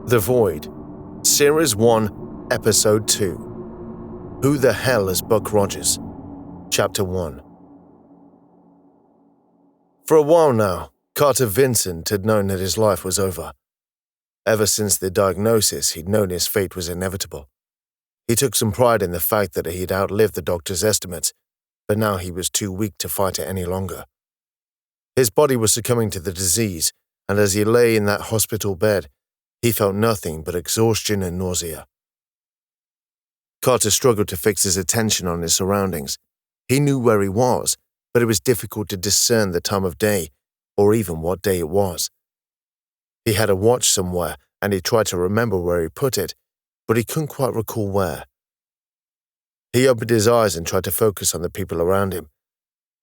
The Void, Series 1, Episode 2. Who the Hell is Buck Rogers? Chapter 1. For a while now, Carter Vincent had known that his life was over. Ever since the diagnosis, he'd known his fate was inevitable. He took some pride in the fact that he'd outlived the doctor's estimates, but now he was too weak to fight it any longer. His body was succumbing to the disease, and as he lay in that hospital bed, he felt nothing but exhaustion and nausea. Carter struggled to fix his attention on his surroundings. He knew where he was, but it was difficult to discern the time of day, or even what day it was. He had a watch somewhere, and he tried to remember where he put it, but he couldn't quite recall where. He opened his eyes and tried to focus on the people around him.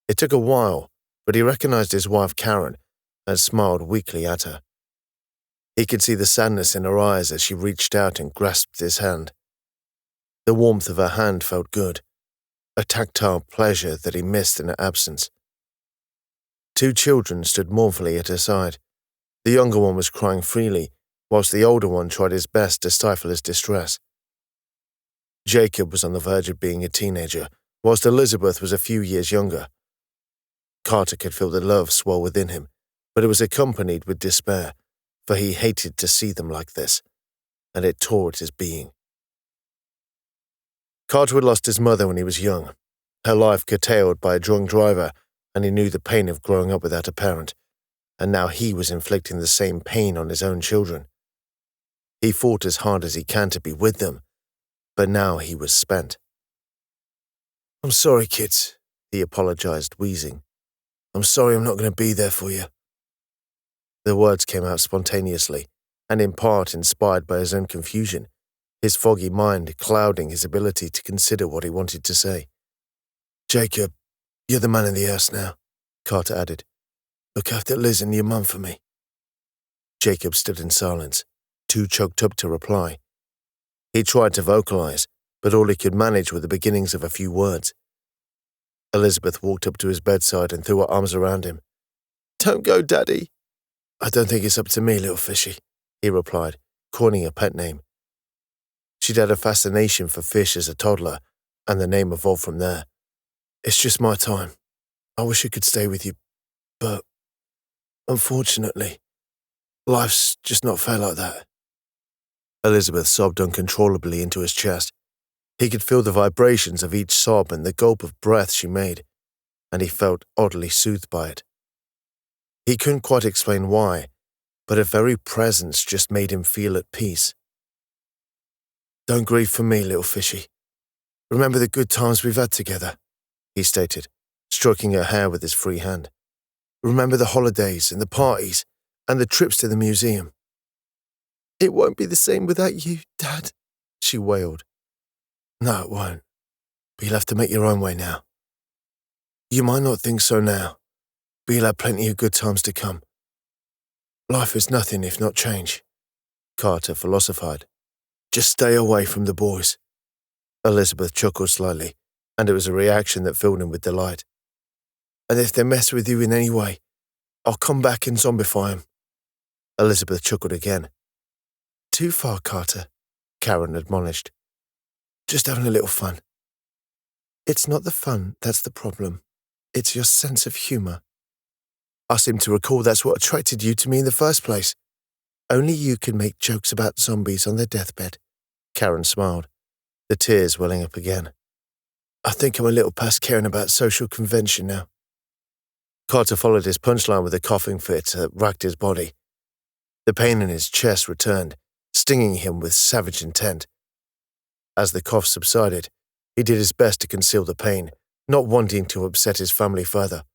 It took a while, but he recognized his wife Karen and smiled weakly at her. He could see the sadness in her eyes as she reached out and grasped his hand. The warmth of her hand felt good, a tactile pleasure that he missed in her absence. Two children stood mournfully at her side. The younger one was crying freely, whilst the older one tried his best to stifle his distress. Jacob was on the verge of being a teenager, whilst Elizabeth was a few years younger. Carter could feel the love swell within him, but it was accompanied with despair, for he hated to see them like this, and it tore at his being. Carter had lost his mother when he was young, her life curtailed by a drunk driver, and he knew the pain of growing up without a parent, and now he was inflicting the same pain on his own children. He fought as hard as he can to be with them, but now he was spent. "I'm sorry, kids," he apologized, wheezing. "I'm sorry I'm not going to be there for you." The words came out spontaneously, and in part inspired by his own confusion, his foggy mind clouding his ability to consider what he wanted to say. "Jacob, you're the man in the house now," Carter added. "Look after Liz and your mum for me." Jacob stood in silence, too choked up to reply. He tried to vocalize, but all he could manage were the beginnings of a few words. Elizabeth walked up to his bedside and threw her arms around him. "Don't go, Daddy." "I don't think it's up to me, little fishy," he replied, coining a pet name. She'd had a fascination for fish as a toddler, and the name evolved from there. "It's just my time. I wish I could stay with you, but unfortunately, life's just not fair like that." Elizabeth sobbed uncontrollably into his chest. He could feel the vibrations of each sob and the gulp of breath she made, and he felt oddly soothed by it. He couldn't quite explain why, but her very presence just made him feel at peace. "Don't grieve for me, little fishy. Remember the good times we've had together," he stated, stroking her hair with his free hand. "Remember the holidays and the parties and the trips to the museum." "It won't be the same without you, Dad," she wailed. "No, it won't. But you'll have to make your own way now. You might not think so now, but you'll have plenty of good times to come. Life is nothing if not change," Carter philosophized. "Just stay away from the boys." Elizabeth chuckled slightly, and it was a reaction that filled him with delight. "And if they mess with you in any way, I'll come back and zombify them." Elizabeth chuckled again. "Too far, Carter," Karen admonished. "Just having a little fun." "It's not the fun that's the problem. It's your sense of humor. I seem to recall that's what attracted you to me in the first place. Only you can make jokes about zombies on their deathbed." Karen smiled, the tears welling up again. "I think I'm a little past caring about social convention now." Carter followed his punchline with a coughing fit that racked his body. The pain in his chest returned, stinging him with savage intent. As the cough subsided, he did his best to conceal the pain, not wanting to upset his family further.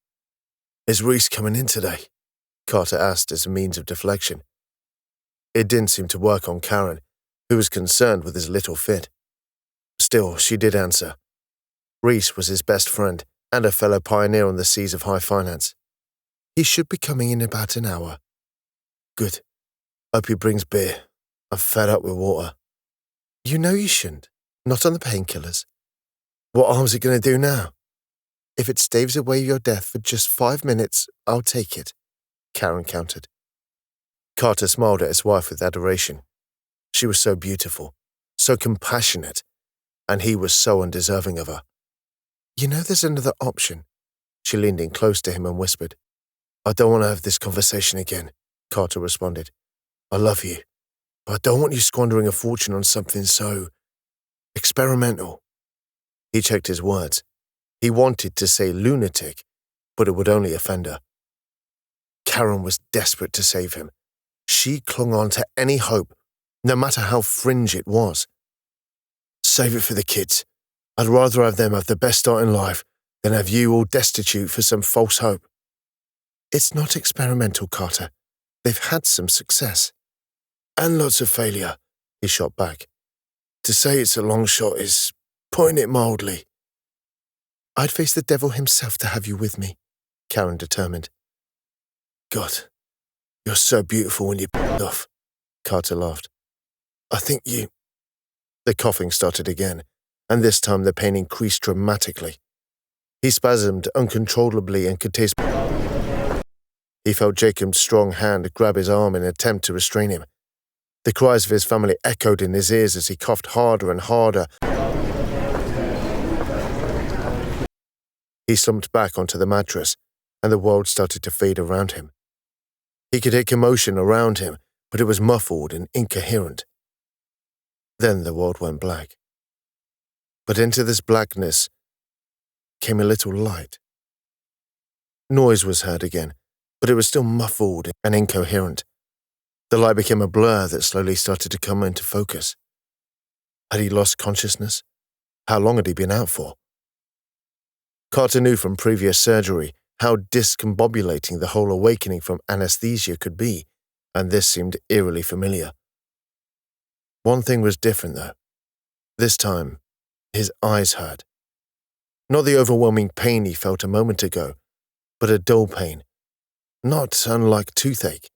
"Is Reese coming in today?" Carter asked as a means of deflection. It didn't seem to work on Karen, who was concerned with his little fit. Still, she did answer. Reese was his best friend and a fellow pioneer on the seas of high finance. "He should be coming in about an hour." "Good. Hope he brings beer. I'm fed up with water." "You know you shouldn't. Not on the painkillers." "What harm's it going to do now?" "If it staves away your death for just 5 minutes, I'll take it," Karen countered. Carter smiled at his wife with adoration. She was so beautiful, so compassionate, and he was so undeserving of her. You know there's another option. She leaned in close to him and whispered. I don't want to have this conversation again, Carter responded. I love you, but I don't want you squandering a fortune on something so experimental. He checked his words. He wanted to say lunatic, but it would only offend her. Karen was desperate to save him. She clung on to any hope, no matter how fringe it was. Save it for the kids. I'd rather have them have the best start in life than have you all destitute for some false hope. It's not experimental, Carter. They've had some success. And lots of failure, he shot back. To say it's a long shot is putting it mildly. I'd face the devil himself to have you with me, Karen determined. God, you're so beautiful when you off, Carter laughed. I think you... The coughing started again, and this time the pain increased dramatically. He spasmed uncontrollably and could taste... He felt Jacob's strong hand grab his arm in an attempt to restrain him. The cries of his family echoed in his ears as he coughed harder and harder. He slumped back onto the mattress, and the world started to fade around him. He could hear commotion around him, but it was muffled and incoherent. Then the world went black. But into this blackness came a little light. Noise was heard again, but it was still muffled and incoherent. The light became a blur that slowly started to come into focus. Had he lost consciousness? How long had he been out for? Carter knew from previous surgery how discombobulating the whole awakening from anesthesia could be, and this seemed eerily familiar. One thing was different, though. This time, his eyes hurt. Not the overwhelming pain he felt a moment ago, but a dull pain, not unlike toothache.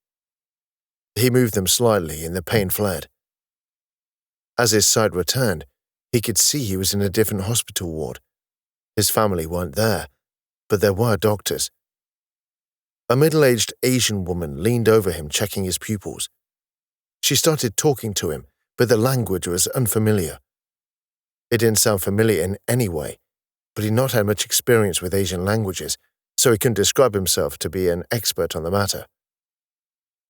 He moved them slightly, and the pain fled. As his sight returned, he could see he was in a different hospital ward. His family weren't there, but there were doctors. A middle-aged Asian woman leaned over him, checking his pupils. She started talking to him, but the language was unfamiliar. It didn't sound familiar in any way, but he'd not had much experience with Asian languages, so he couldn't describe himself to be an expert on the matter.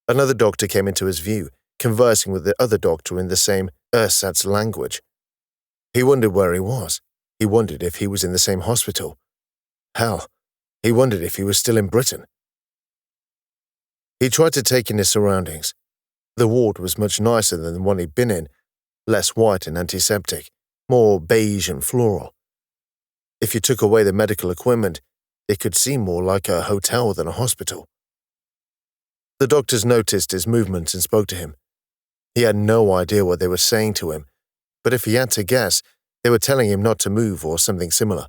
Another doctor came into his view, conversing with the other doctor in the same ersatz language. He wondered where he was. He wondered if he was in the same hospital. Hell, he wondered if he was still in Britain. He tried to take in his surroundings. The ward was much nicer than the one he'd been in, less white and antiseptic, more beige and floral. If you took away the medical equipment, it could seem more like a hotel than a hospital. The doctors noticed his movements and spoke to him. He had no idea what they were saying to him, but if he had to guess, they were telling him not to move or something similar.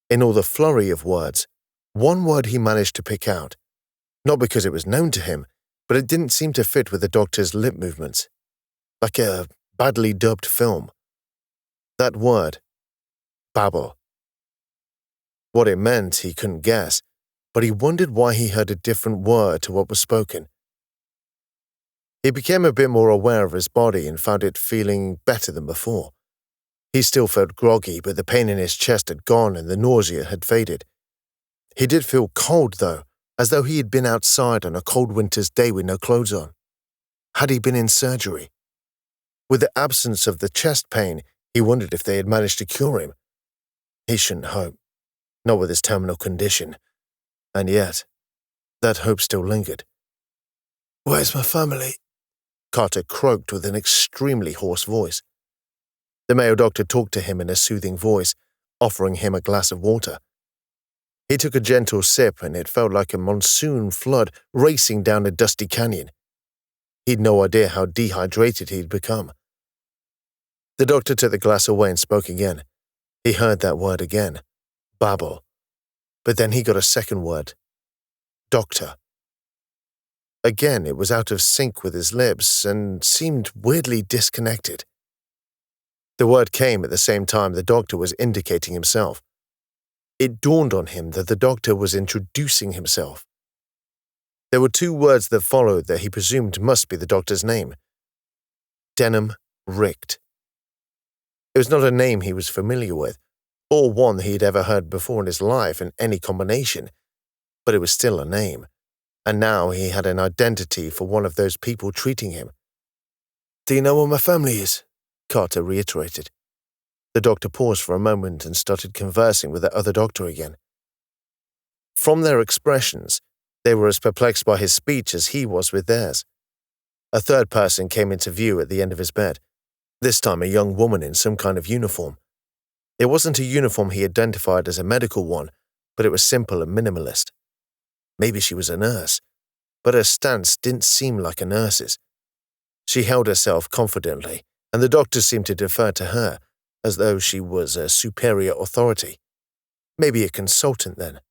In all the flurry of words, one word he managed to pick out, not because it was known to him, but it didn't seem to fit with the doctor's lip movements, like a badly dubbed film. That word, babble. What it meant he couldn't guess, but he wondered why he heard a different word to what was spoken. He became a bit more aware of his body and found it feeling better than before. He still felt groggy, but the pain in his chest had gone and the nausea had faded. He did feel cold, though, as though he had been outside on a cold winter's day with no clothes on. Had he been in surgery? With the absence of the chest pain, he wondered if they had managed to cure him. He shouldn't hope, not with his terminal condition. And yet, that hope still lingered. "Where's my family?" Carter croaked with an extremely hoarse voice. The male doctor talked to him in a soothing voice, offering him a glass of water. He took a gentle sip, and it felt like a monsoon flood racing down a dusty canyon. He'd no idea how dehydrated he'd become. The doctor took the glass away and spoke again. He heard that word again, babble. But then he got a second word, doctor. Again, it was out of sync with his lips and seemed weirdly disconnected. The word came at the same time the doctor was indicating himself. It dawned on him that the doctor was introducing himself. There were two words that followed that he presumed must be the doctor's name. Denham Richt. It was not a name he was familiar with, or one he had ever heard before in his life in any combination, but it was still a name, and now he had an identity for one of those people treating him. "Do you know where my family is?" Carter reiterated. The doctor paused for a moment and started conversing with the other doctor again. From their expressions, they were as perplexed by his speech as he was with theirs. A third person came into view at the end of his bed, this time a young woman in some kind of uniform. It wasn't a uniform he identified as a medical one, but it was simple and minimalist. Maybe she was a nurse, but her stance didn't seem like a nurse's. She held herself confidently, and the doctor seemed to defer to her, as though she was a superior authority. Maybe a consultant, then.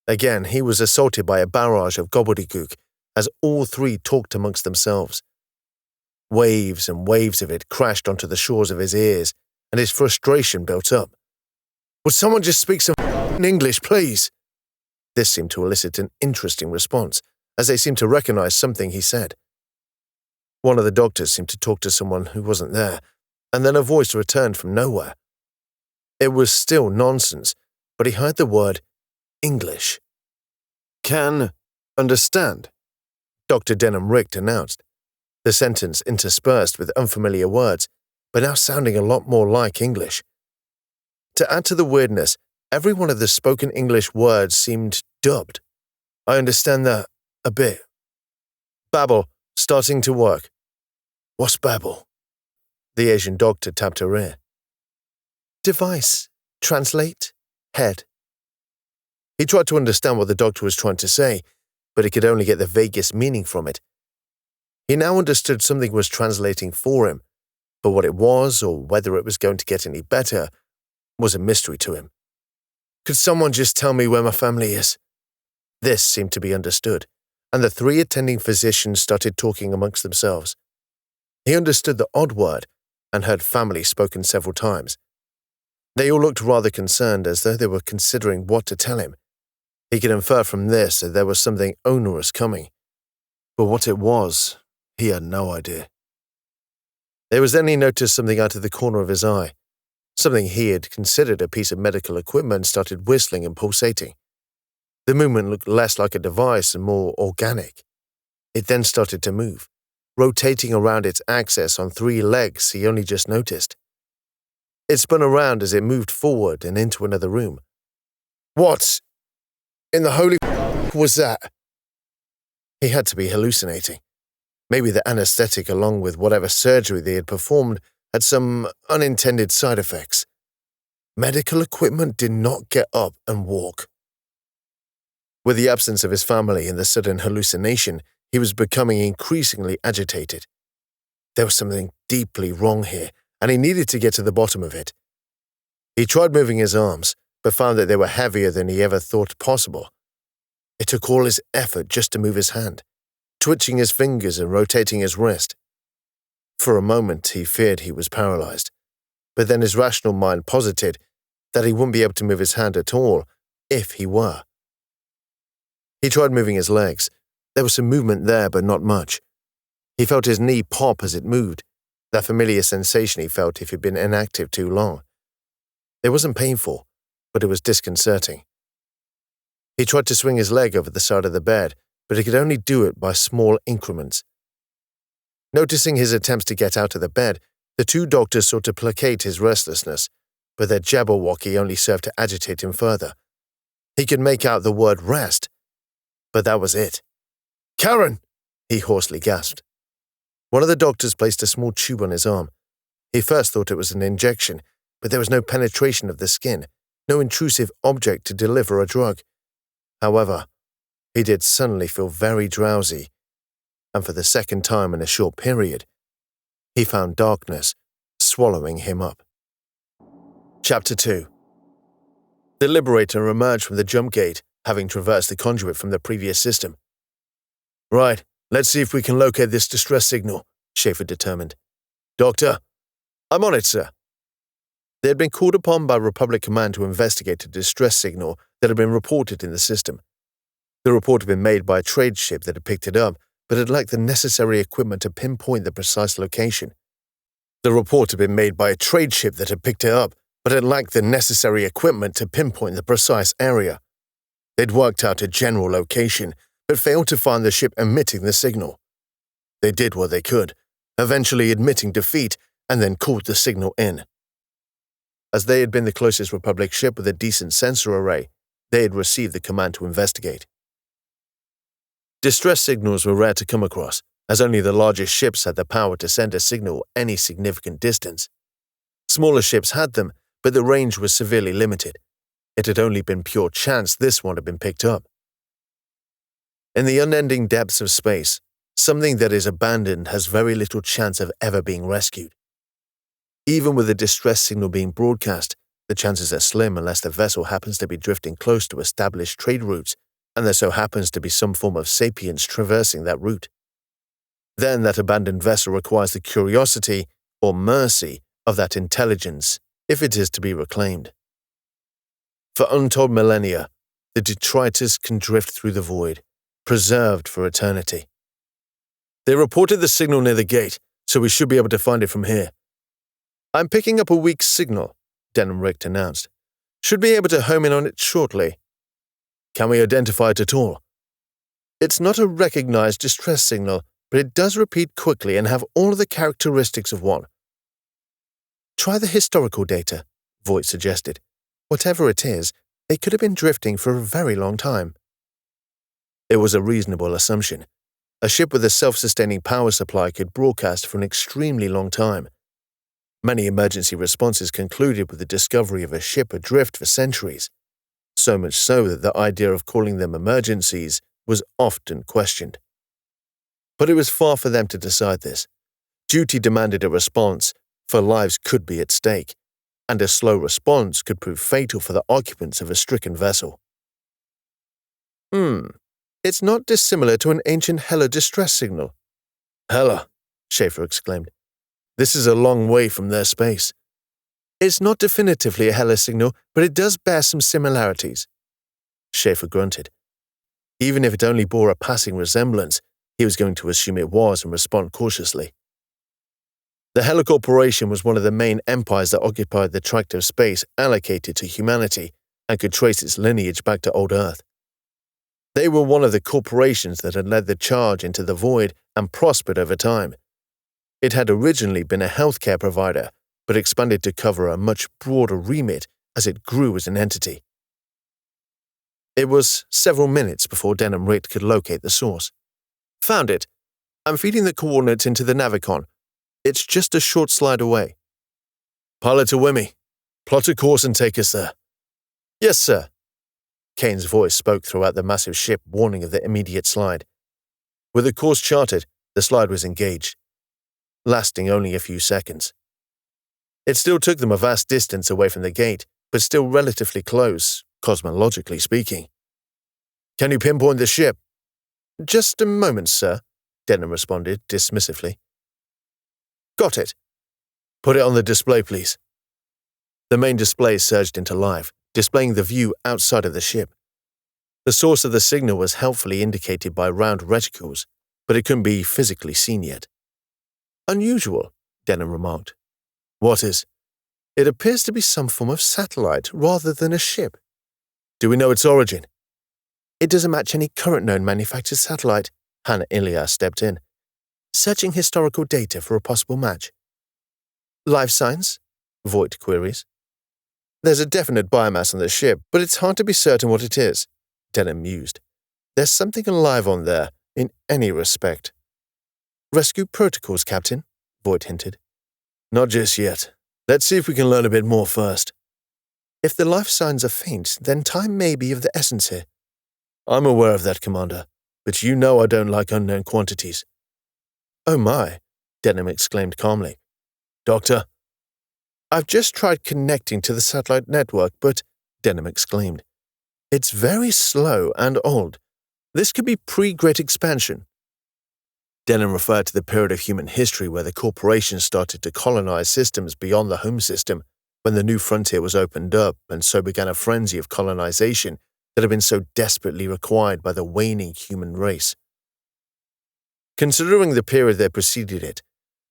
Again, he was assaulted by a barrage of gobbledygook, as all three talked amongst themselves. Waves and waves of it crashed onto the shores of his ears, and his frustration built up. "Would someone just speak some English, please?" This seemed to elicit an interesting response, as they seemed to recognize something he said. One of the doctors seemed to talk to someone who wasn't there, and then a voice returned from nowhere. It was still nonsense, but he heard the word English. "Can understand," Dr. Denham Richt announced, the sentence interspersed with unfamiliar words, but now sounding a lot more like English. To add to the weirdness, every one of the spoken English words seemed dubbed. "I understand that a bit. Babble, starting to work." "What's babble?" The Asian doctor tapped her ear. "Device, translate, head." He tried to understand what the doctor was trying to say, but he could only get the vaguest meaning from it. He now understood something was translating for him, but what it was, or whether it was going to get any better, was a mystery to him. "Could someone just tell me where my family is?" This seemed to be understood, and the three attending physicians started talking amongst themselves. He understood the odd word and heard family spoken several times. They all looked rather concerned, as though they were considering what to tell him. He could infer from this that there was something onerous coming, but what it was, he had no idea. It was then he noticed something out of the corner of his eye. Something he had considered a piece of medical equipment started whistling and pulsating. The movement looked less like a device and more organic. It then started to move, rotating around its axis on three legs he only just noticed. It spun around as it moved forward and into another room. "What in the holy was that?" He had to be hallucinating. Maybe the anesthetic, along with whatever surgery they had performed, had some unintended side effects. Medical equipment did not get up and walk. With the absence of his family and the sudden hallucination, he was becoming increasingly agitated. There was something deeply wrong here, and he needed to get to the bottom of it. He tried moving his arms, but found that they were heavier than he ever thought possible. It took all his effort just to move his hand, twitching his fingers and rotating his wrist. For a moment, he feared he was paralyzed, but then his rational mind posited that he wouldn't be able to move his hand at all if he were. He tried moving his legs. There was some movement there, but not much. He felt his knee pop as it moved, that familiar sensation he felt if he'd been inactive too long. It wasn't painful, but it was disconcerting. He tried to swing his leg over the side of the bed, but he could only do it by small increments. Noticing his attempts to get out of the bed, the two doctors sought to placate his restlessness, but their jabberwocky only served to agitate him further. He could make out the word rest, but that was it. "Karen!" he hoarsely gasped. One of the doctors placed a small tube on his arm. He first thought it was an injection, but there was no penetration of the skin, no intrusive object to deliver a drug. However, he did suddenly feel very drowsy, and for the second time in a short period, he found darkness swallowing him up. Chapter 2. The Liberator emerged from the jump gate, having traversed the conduit from the previous system. "Right, let's see if we can locate this distress signal," Schaefer determined. "Doctor?" "I'm on it, sir." They had been called upon by Republic Command to investigate a distress signal that had been reported in the system. The report had been made by a trade ship that had picked it up, but it lacked the necessary equipment to pinpoint the precise location. The report had been made by a trade ship that had picked it up, but it lacked the necessary equipment to pinpoint the precise area. They'd worked out a general location, but failed to find the ship emitting the signal. They did what they could, eventually admitting defeat, and then called the signal in. As they had been the closest Republic ship with a decent sensor array, they had received the command to investigate. Distress signals were rare to come across, as only the largest ships had the power to send a signal any significant distance. Smaller ships had them, but the range was severely limited. It had only been pure chance this one had been picked up. In the unending depths of space, something that is abandoned has very little chance of ever being rescued. Even with a distress signal being broadcast, the chances are slim unless the vessel happens to be drifting close to established trade routes, and there so happens to be some form of sapience traversing that route. Then that abandoned vessel requires the curiosity or mercy of that intelligence if it is to be reclaimed. For untold millennia, the detritus can drift through the void, preserved for eternity. They reported the signal near the gate, so we should be able to find it from here. I'm picking up a weak signal, Denham Richt announced. Should be able to home in on it shortly. Can we identify it at all? It's not a recognized distress signal, but it does repeat quickly and have all of the characteristics of one. Try the historical data, Voight suggested. Whatever it is, they could have been drifting for a very long time. It was a reasonable assumption. A ship with a self-sustaining power supply could broadcast for an extremely long time. Many emergency responses concluded with the discovery of a ship adrift for centuries, so much so that the idea of calling them emergencies was often questioned. But it was far for them to decide this. Duty demanded a response, for lives could be at stake, and a slow response could prove fatal for the occupants of a stricken vessel. It's not dissimilar to an ancient Hela distress signal. Hela, Schaefer exclaimed. This is a long way from their space. It's not definitively a Hela signal, but it does bear some similarities. Schaefer grunted. Even if it only bore a passing resemblance, he was going to assume it was and respond cautiously. The Hela Corporation was one of the main empires that occupied the tract of space allocated to humanity and could trace its lineage back to old Earth. They were one of the corporations that had led the charge into the void and prospered over time. It had originally been a healthcare provider, but expanded to cover a much broader remit as it grew as an entity. It was several minutes before Denham Richt could locate the source. Found it. I'm feeding the coordinates into the Navicon. It's just a short slide away. Pilot to Wimmy. Plot a course and take us there. Yes, sir. Kane's voice spoke throughout the massive ship, warning of the immediate slide. With the course charted, the slide was engaged, lasting only a few seconds. It still took them a vast distance away from the gate, but still relatively close, cosmologically speaking. Can you pinpoint the ship? Just a moment, sir, Denham responded dismissively. Got it. Put it on the display, please. The main display surged into life, displaying the view outside of the ship. The source of the signal was helpfully indicated by round reticles, but it couldn't be physically seen yet. Unusual, Denham remarked. What is? It appears to be some form of satellite rather than a ship. Do we know its origin? It doesn't match any current known manufactured satellite, Hannah Ilias stepped in, searching historical data for a possible match. Life signs? Voight queries. There's a definite biomass on the ship, but it's hard to be certain what it is, Denham mused. There's something alive on there, in any respect. Rescue protocols, Captain, Voight hinted. Not just yet. Let's see if we can learn a bit more first. If the life signs are faint, then time may be of the essence here. I'm aware of that, Commander, but you know I don't like unknown quantities. Oh my, Denham exclaimed calmly. Doctor? I've just tried connecting to the satellite network, but, Denham exclaimed, it's very slow and old. This could be pre-Great Expansion. Denham referred to the period of human history where the corporation started to colonize systems beyond the home system, when the new frontier was opened up, and so began a frenzy of colonization that had been so desperately required by the waning human race. Considering the period that preceded it,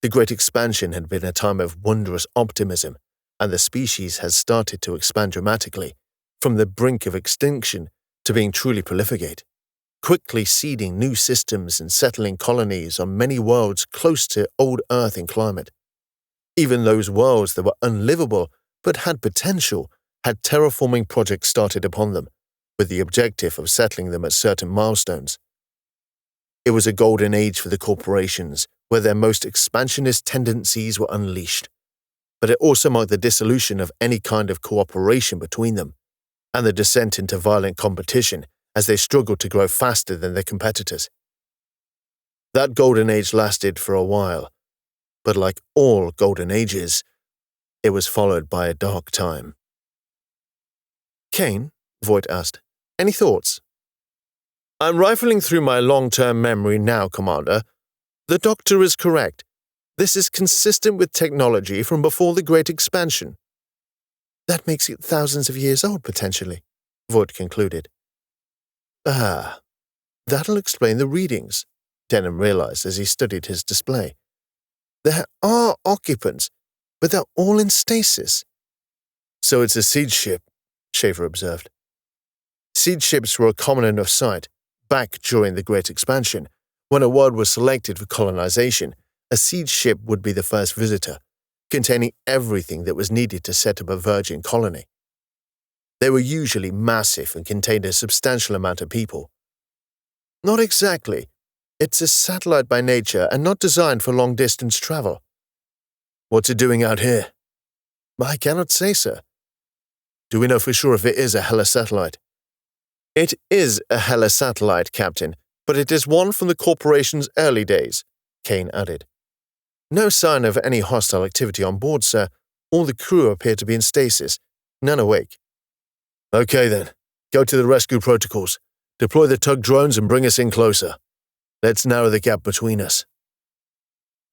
the Great Expansion had been a time of wondrous optimism, and the species had started to expand dramatically, from the brink of extinction to being truly prolificate, quickly seeding new systems and settling colonies on many worlds close to old Earth in climate. Even those worlds that were unlivable but had potential had terraforming projects started upon them, with the objective of settling them at certain milestones. It was a golden age for the corporations, where their most expansionist tendencies were unleashed, but it also marked the dissolution of any kind of cooperation between them, and the descent into violent competition as they struggled to grow faster than their competitors. That golden age lasted for a while, but like all golden ages, it was followed by a dark time. Kane, Voight asked, any thoughts? I'm rifling through my long-term memory now, Commander. The Doctor is correct. This is consistent with technology from before the Great Expansion. That makes it thousands of years old, potentially, Voight concluded. Ah, that'll explain the readings, Denham realized as he studied his display. There are occupants, but they're all in stasis. So it's a siege ship, Schaefer observed. Siege ships were a common enough sight. Back during the Great Expansion, when a world was selected for colonization, a siege ship would be the first visitor, containing everything that was needed to set up a virgin colony. They were usually massive and contained a substantial amount of people. Not exactly. It's a satellite by nature and not designed for long-distance travel. What's it doing out here? I cannot say, sir. Do we know for sure if it is a Hela satellite? It is a Hela satellite, Captain, but it is one from the corporation's early days, Kane added. No sign of any hostile activity on board, sir. All the crew appear to be in stasis, none awake. Okay then, go to the rescue protocols. Deploy the tug drones and bring us in closer. Let's narrow the gap between us.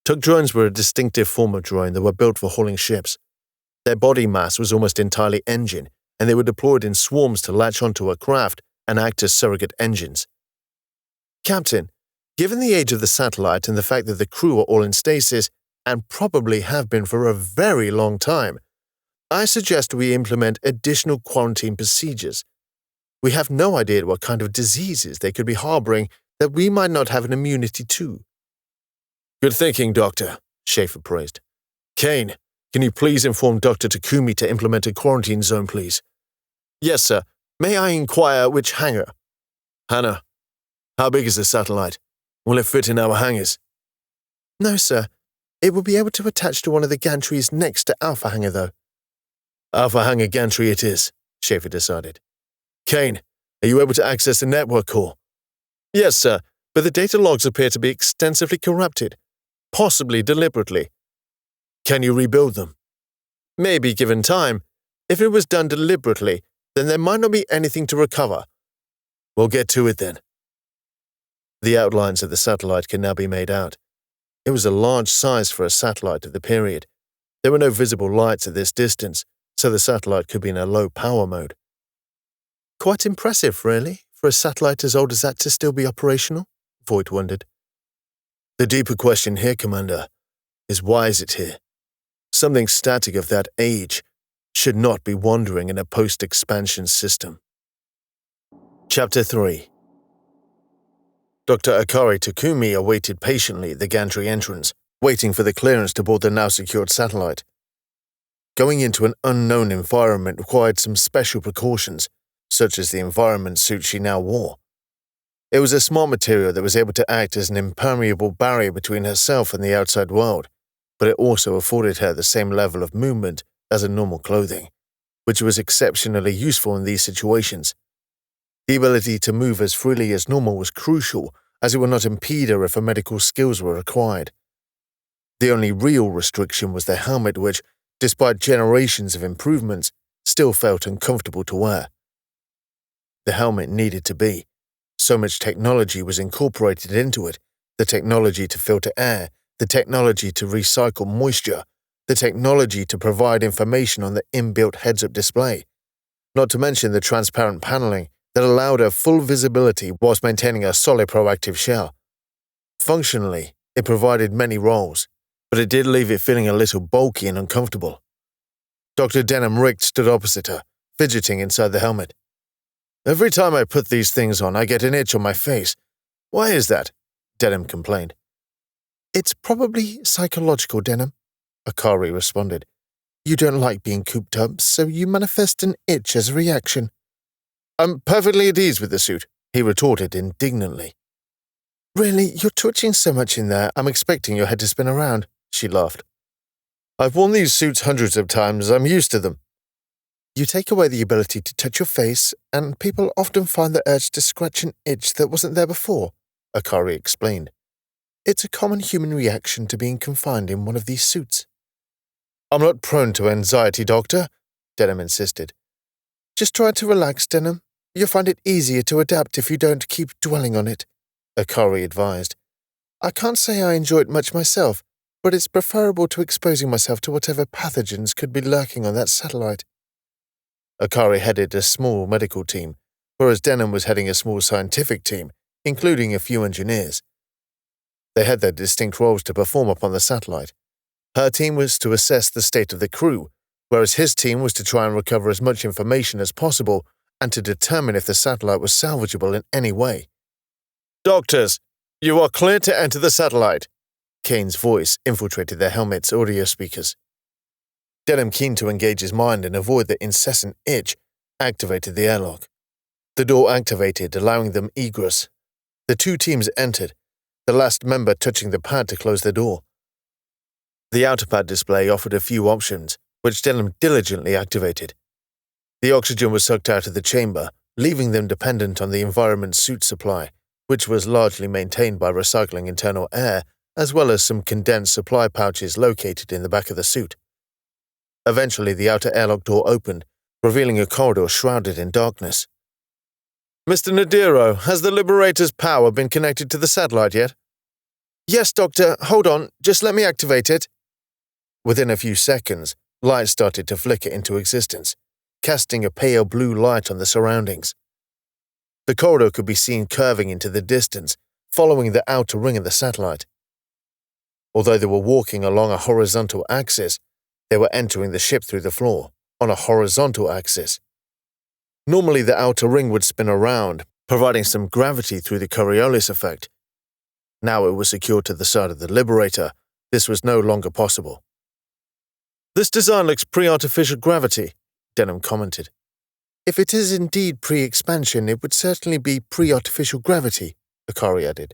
Tug drones were a distinctive form of drone that were built for hauling ships. Their body mass was almost entirely engine, and they were deployed in swarms to latch onto a craft and act as surrogate engines. Captain, given the age of the satellite and the fact that the crew are all in stasis, and probably have been for a very long time, I suggest we implement additional quarantine procedures. We have no idea what kind of diseases they could be harboring that we might not have an immunity to. Good thinking, Doctor, Schaefer praised. Kane, can you please inform Dr. Takumi to implement a quarantine zone, please? Yes, sir. May I inquire which hangar? Hannah, how big is the satellite? Will it fit in our hangars? No, sir. It will be able to attach to one of the gantries next to Alpha Hangar, though. Alpha Hangar gantry it is, Schaefer decided. Kane, are you able to access the network core? Yes, sir, but the data logs appear to be extensively corrupted, possibly deliberately. Can you rebuild them? Maybe given time. If it was done deliberately, then there might not be anything to recover. We'll get to it then. The outlines of the satellite can now be made out. It was a large size for a satellite of the period. There were no visible lights at this distance, so the satellite could be in a low power mode. Quite impressive, really, for a satellite as old as that to still be operational, Voight wondered. The deeper question here, Commander, is why is it here? Something static of that age should not be wandering in a post-expansion system. Chapter 3. Dr. Akari Takumi awaited patiently at the gantry entrance, waiting for the clearance to board the now-secured satellite. Going into an unknown environment required some special precautions, such as the environment suit she now wore. It was a small material that was able to act as an impermeable barrier between herself and the outside world, but it also afforded her the same level of movement as a normal clothing, which was exceptionally useful in these situations. The ability to move as freely as normal was crucial, as it would not impede her if her medical skills were required. The only real restriction was the helmet which, despite generations of improvements, still felt uncomfortable to wear. The helmet needed to be. So much technology was incorporated into it, the technology to filter air, the technology to recycle moisture, the technology to provide information on the inbuilt heads-up display, not to mention the transparent paneling that allowed her full visibility whilst maintaining a solid proactive shell. Functionally, it provided many roles, but it did leave it feeling a little bulky and uncomfortable. Dr. Denham Richt stood opposite her, fidgeting inside the helmet. Every time I put these things on, I get an itch on my face. Why is that? Denham complained. It's probably psychological, Denham, Akari responded. You don't like being cooped up, so you manifest an itch as a reaction. I'm perfectly at ease with the suit, he retorted indignantly. Really, you're twitching so much in there, I'm expecting your head to spin around, she laughed. I've worn these suits hundreds of times, I'm used to them. You take away the ability to touch your face, and people often find the urge to scratch an itch that wasn't there before, Akari explained. It's a common human reaction to being confined in one of these suits. I'm not prone to anxiety, Doctor, Denham insisted. Just try to relax, Denham. You'll find it easier to adapt if you don't keep dwelling on it, Akari advised. I can't say I enjoy it much myself, but it's preferable to exposing myself to whatever pathogens could be lurking on that satellite. Akari headed a small medical team, whereas Denham was heading a small scientific team, including a few engineers. They had their distinct roles to perform upon the satellite. Her team was to assess the state of the crew, whereas his team was to try and recover as much information as possible and to determine if the satellite was salvageable in any way. Doctors, you are clear to enter the satellite. Kane's voice infiltrated their helmet's audio speakers. Denham, keen to engage his mind and avoid the incessant itch, activated the airlock. The door activated, allowing them egress. The two teams entered, the last member touching the pad to close the door. The outer pad display offered a few options, which Denham diligently activated. The oxygen was sucked out of the chamber, leaving them dependent on the environment's suit supply, which was largely maintained by recycling internal air, as well as some condensed supply pouches located in the back of the suit. Eventually, the outer airlock door opened, revealing a corridor shrouded in darkness. Mr. Nadiro, has the Liberator's power been connected to the satellite yet? Yes, Doctor. Hold on. Just let me activate it. Within a few seconds, light started to flicker into existence, casting a pale blue light on the surroundings. The corridor could be seen curving into the distance, following the outer ring of the satellite. Although they were walking along a horizontal axis, they were entering the ship through the floor, on a horizontal axis. Normally, the outer ring would spin around, providing some gravity through the Coriolis effect. Now it was secured to the side of the Liberator. This was no longer possible. This design looks pre-artificial gravity, Denham commented. If it is indeed pre-expansion, it would certainly be pre-artificial gravity, Akari added.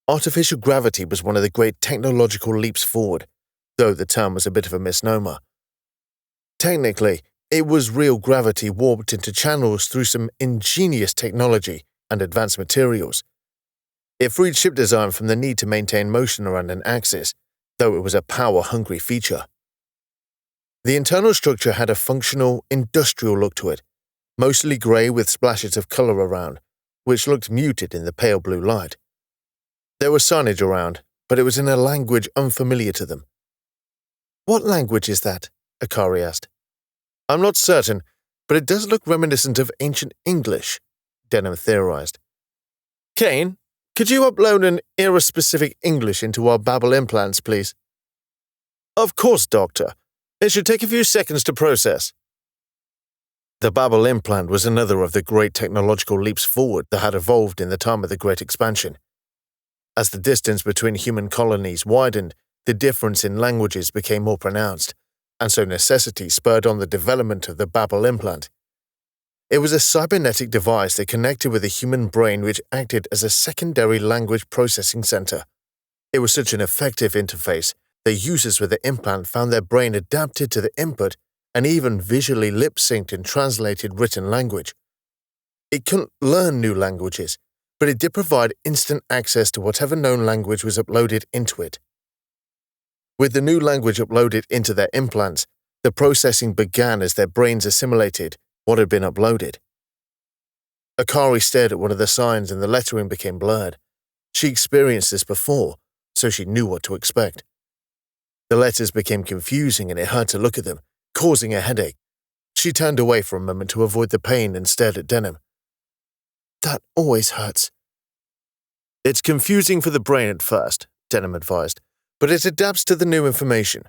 Artificial gravity was one of the great technological leaps forward, though the term was a bit of a misnomer. Technically, it was real gravity warped into channels through some ingenious technology and advanced materials. It freed ship design from the need to maintain motion around an axis, though it was a power-hungry feature. The internal structure had a functional, industrial look to it, mostly grey with splashes of colour around, which looked muted in the pale blue light. There was signage around, but it was in a language unfamiliar to them. What language is that? Akari asked. I'm not certain, but it does look reminiscent of ancient English, Denham theorized. Kane, could you upload an era-specific English into our Babel implants, please? Of course, Doctor. It should take a few seconds to process. The Babel implant was another of the great technological leaps forward that had evolved in the time of the Great Expansion. As the distance between human colonies widened, the difference in languages became more pronounced, and so necessity spurred on the development of the Babel implant. It was a cybernetic device that connected with the human brain which acted as a secondary language processing center. It was such an effective interface that users with the implant found their brain adapted to the input and even visually lip-synced and translated written language. It couldn't learn new languages, but it did provide instant access to whatever known language was uploaded into it. With the new language uploaded into their implants, the processing began as their brains assimilated what had been uploaded. Akari stared at one of the signs and the lettering became blurred. She experienced this before, so she knew what to expect. The letters became confusing and it hurt to look at them, causing a headache. She turned away for a moment to avoid the pain and stared at Denham. That always hurts. It's confusing for the brain at first, Denham advised, but it adapts to the new information.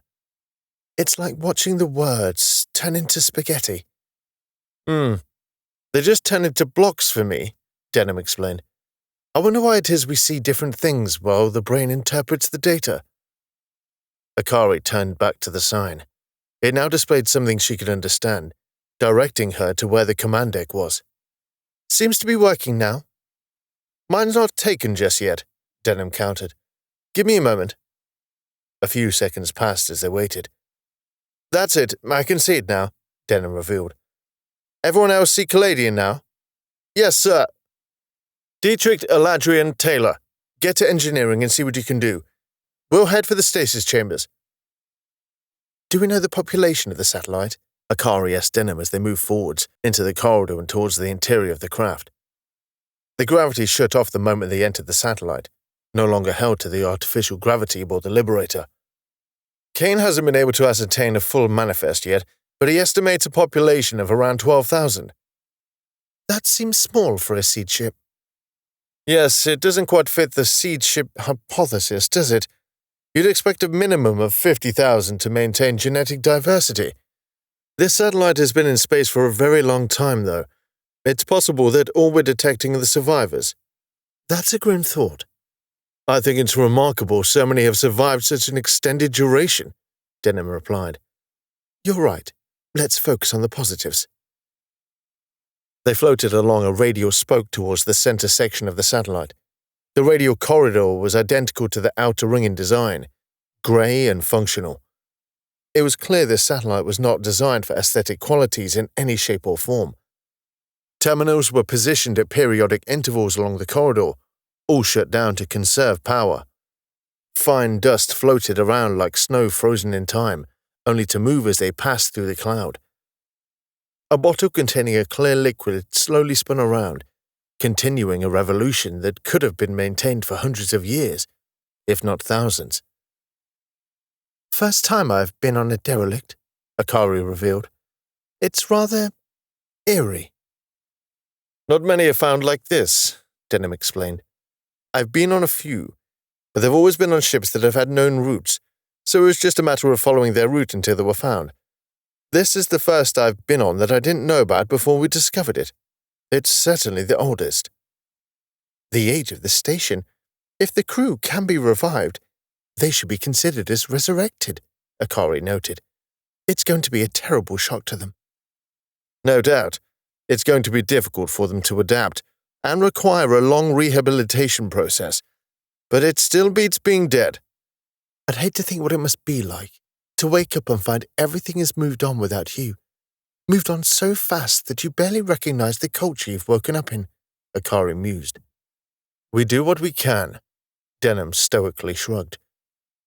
It's like watching the words turn into spaghetti. They just turn into blocks for me, Denham explained. I wonder why it is we see different things while the brain interprets the data. Akari turned back to the sign. It now displayed something she could understand, directing her to where the command deck was. Seems to be working now. Mine's not taken just yet, Denham countered. Give me a moment. A few seconds passed as they waited. That's it, I can see it now, Denham revealed. Everyone else see Caladian now? Yes, sir. Dietrich, Eladrian, Taylor, get to engineering and see what you can do. We'll head for the stasis chambers. Do we know the population of the satellite? Akari asked Denham as they moved forwards into the corridor and towards the interior of the craft. The gravity shut off the moment they entered the satellite, no longer held to the artificial gravity aboard the Liberator. Kane hasn't been able to ascertain a full manifest yet, but he estimates a population of around 12,000. That seems small for a seed ship. Yes, it doesn't quite fit the seed ship hypothesis, does it? You'd expect a minimum of 50,000 to maintain genetic diversity. This satellite has been in space for a very long time, though. It's possible that all we're detecting are the survivors. That's a grim thought. I think it's remarkable so many have survived such an extended duration, Denham replied. You're right. Let's focus on the positives. They floated along a radial spoke towards the center section of the satellite. The radial corridor was identical to the outer ring in design, grey and functional. It was clear this satellite was not designed for aesthetic qualities in any shape or form. Terminals were positioned at periodic intervals along the corridor, all shut down to conserve power. Fine dust floated around like snow frozen in time, only to move as they passed through the cloud. A bottle containing a clear liquid slowly spun around, continuing a revolution that could have been maintained for hundreds of years, if not thousands. First time I've been on a derelict, Akari revealed. It's rather eerie. Not many are found like this, Denham explained. I've been on a few, but they've always been on ships that have had known routes, so it was just a matter of following their route until they were found. This is the first I've been on that I didn't know about before we discovered it. It's certainly the oldest. The age of the station. If the crew can be revived, they should be considered as resurrected, Akari noted. It's going to be a terrible shock to them. No doubt. It's going to be difficult for them to adapt and require a long rehabilitation process, but it still beats being dead. I'd hate to think what it must be like, to wake up and find everything has moved on without you. Moved on so fast that you barely recognize the culture you've woken up in, Akari mused. We do what we can, Denham stoically shrugged.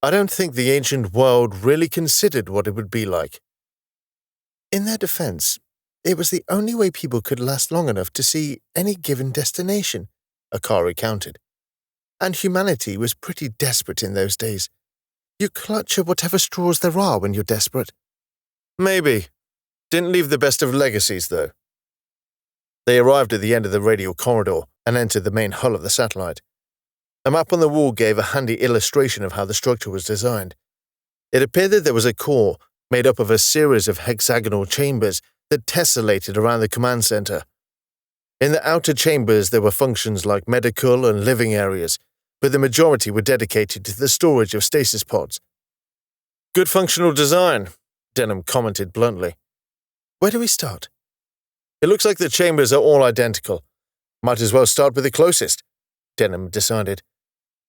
I don't think the ancient world really considered what it would be like. In their defense, it was the only way people could last long enough to see any given destination, Akari countered. And humanity was pretty desperate in those days. You clutch at whatever straws there are when you're desperate. Maybe. Didn't leave the best of legacies, though. They arrived at the end of the radial corridor and entered the main hull of the satellite. A map on the wall gave a handy illustration of how the structure was designed. It appeared that there was a core made up of a series of hexagonal chambers that tessellated around the command center. In the outer chambers there were functions like medical and living areas, but the majority were dedicated to the storage of stasis pods. Good functional design, Denham commented bluntly. Where do we start? It looks like the chambers are all identical. Might as well start with the closest, Denham decided.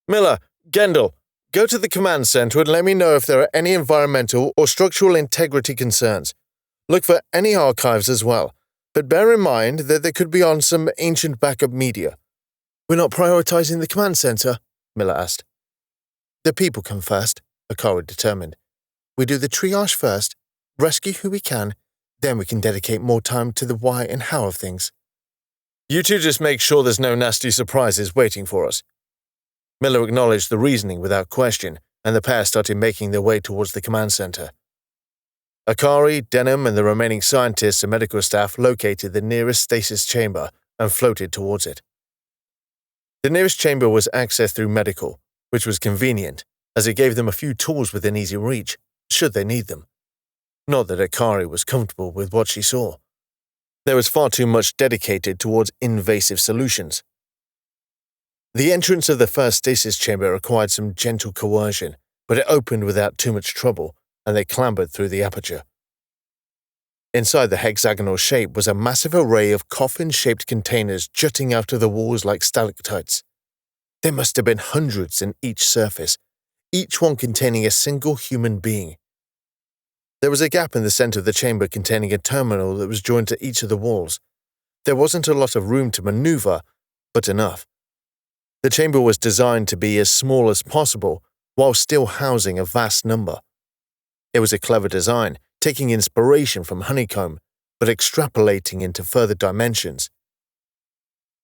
Miller, Gendel, go to the command center and let me know if there are any environmental or structural integrity concerns. Look for any archives as well, but bear in mind that they could be on some ancient backup media. We're not prioritizing the command center? Miller asked. The people come first, Akari determined. We do the triage first, rescue who we can, then we can dedicate more time to the why and how of things. You two just make sure there's no nasty surprises waiting for us. Miller acknowledged the reasoning without question, and the pair started making their way towards the command center. Akari, Denham, and the remaining scientists and medical staff located the nearest stasis chamber and floated towards it. The nearest chamber was accessed through medical, which was convenient, as it gave them a few tools within easy reach, should they need them. Not that Akari was comfortable with what she saw. There was far too much dedicated towards invasive solutions. The entrance of the first stasis chamber required some gentle coercion, but it opened without too much trouble, and they clambered through the aperture. Inside the hexagonal shape was a massive array of coffin-shaped containers jutting out of the walls like stalactites. There must have been hundreds in each surface, each one containing a single human being. There was a gap in the center of the chamber containing a terminal that was joined to each of the walls. There wasn't a lot of room to maneuver, but enough. The chamber was designed to be as small as possible, while still housing a vast number. It was a clever design, taking inspiration from honeycomb, but extrapolating into further dimensions.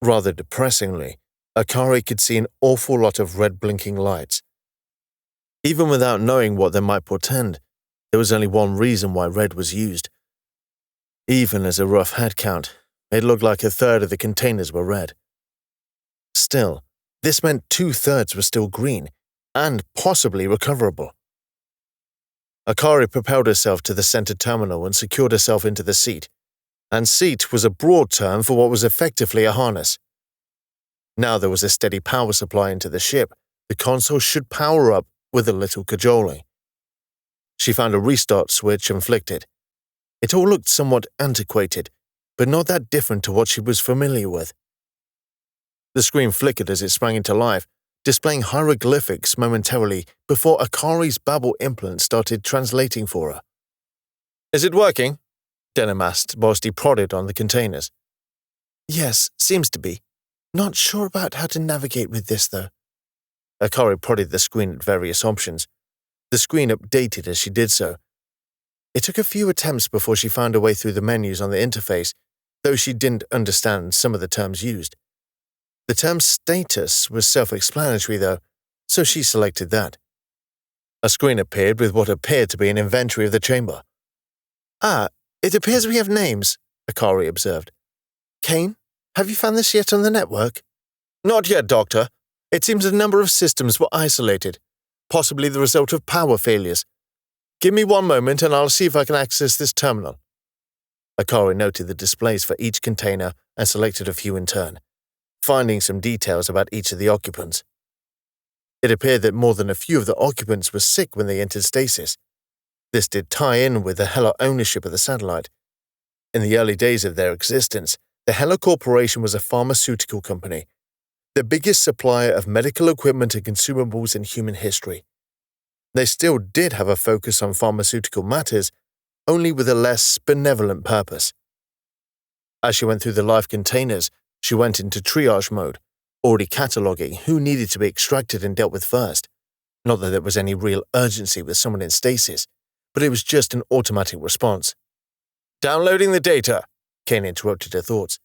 Rather depressingly, Akari could see an awful lot of red blinking lights. Even without knowing what they might portend, there was only one reason why red was used. Even as a rough head count, it looked like a third of the containers were red. Still, this meant 2/3 were still green, and possibly recoverable. Akari propelled herself to the center terminal and secured herself into the seat, and seat was a broad term for what was effectively a harness. Now there was a steady power supply into the ship. The console should power up with a little cajoling. She found a restart switch and flicked it. It all looked somewhat antiquated, but not that different to what she was familiar with. The screen flickered as it sprang into life, displaying hieroglyphics momentarily before Akari's babble implant started translating for her. "Is it working?" Denham asked whilst he prodded on the containers. "Yes, seems to be. Not sure about how to navigate with this, though." Akari prodded the screen at various options. The screen updated as she did so. It took a few attempts before she found her way through the menus on the interface, though she didn't understand some of the terms used. The term status was self-explanatory, though, so she selected that. A screen appeared with what appeared to be an inventory of the chamber. "Ah, it appears we have names," Akari observed. "Kane, have you found this yet on the network?" "Not yet, Doctor. It seems a number of systems were isolated, possibly the result of power failures. Give me one moment and I'll see if I can access this terminal." Akari noted the displays for each container and selected a few in turn, finding some details about each of the occupants. It appeared that more than a few of the occupants were sick when they entered stasis. This did tie in with the Hela ownership of the satellite. In the early days of their existence, the Hela Corporation was a pharmaceutical company, the biggest supplier of medical equipment and consumables in human history. They still did have a focus on pharmaceutical matters, only with a less benevolent purpose. As she went through the life containers, she went into triage mode, already cataloguing who needed to be extracted and dealt with first. Not that there was any real urgency with someone in stasis, but it was just an automatic response. "Downloading the data," Kane interrupted her thoughts.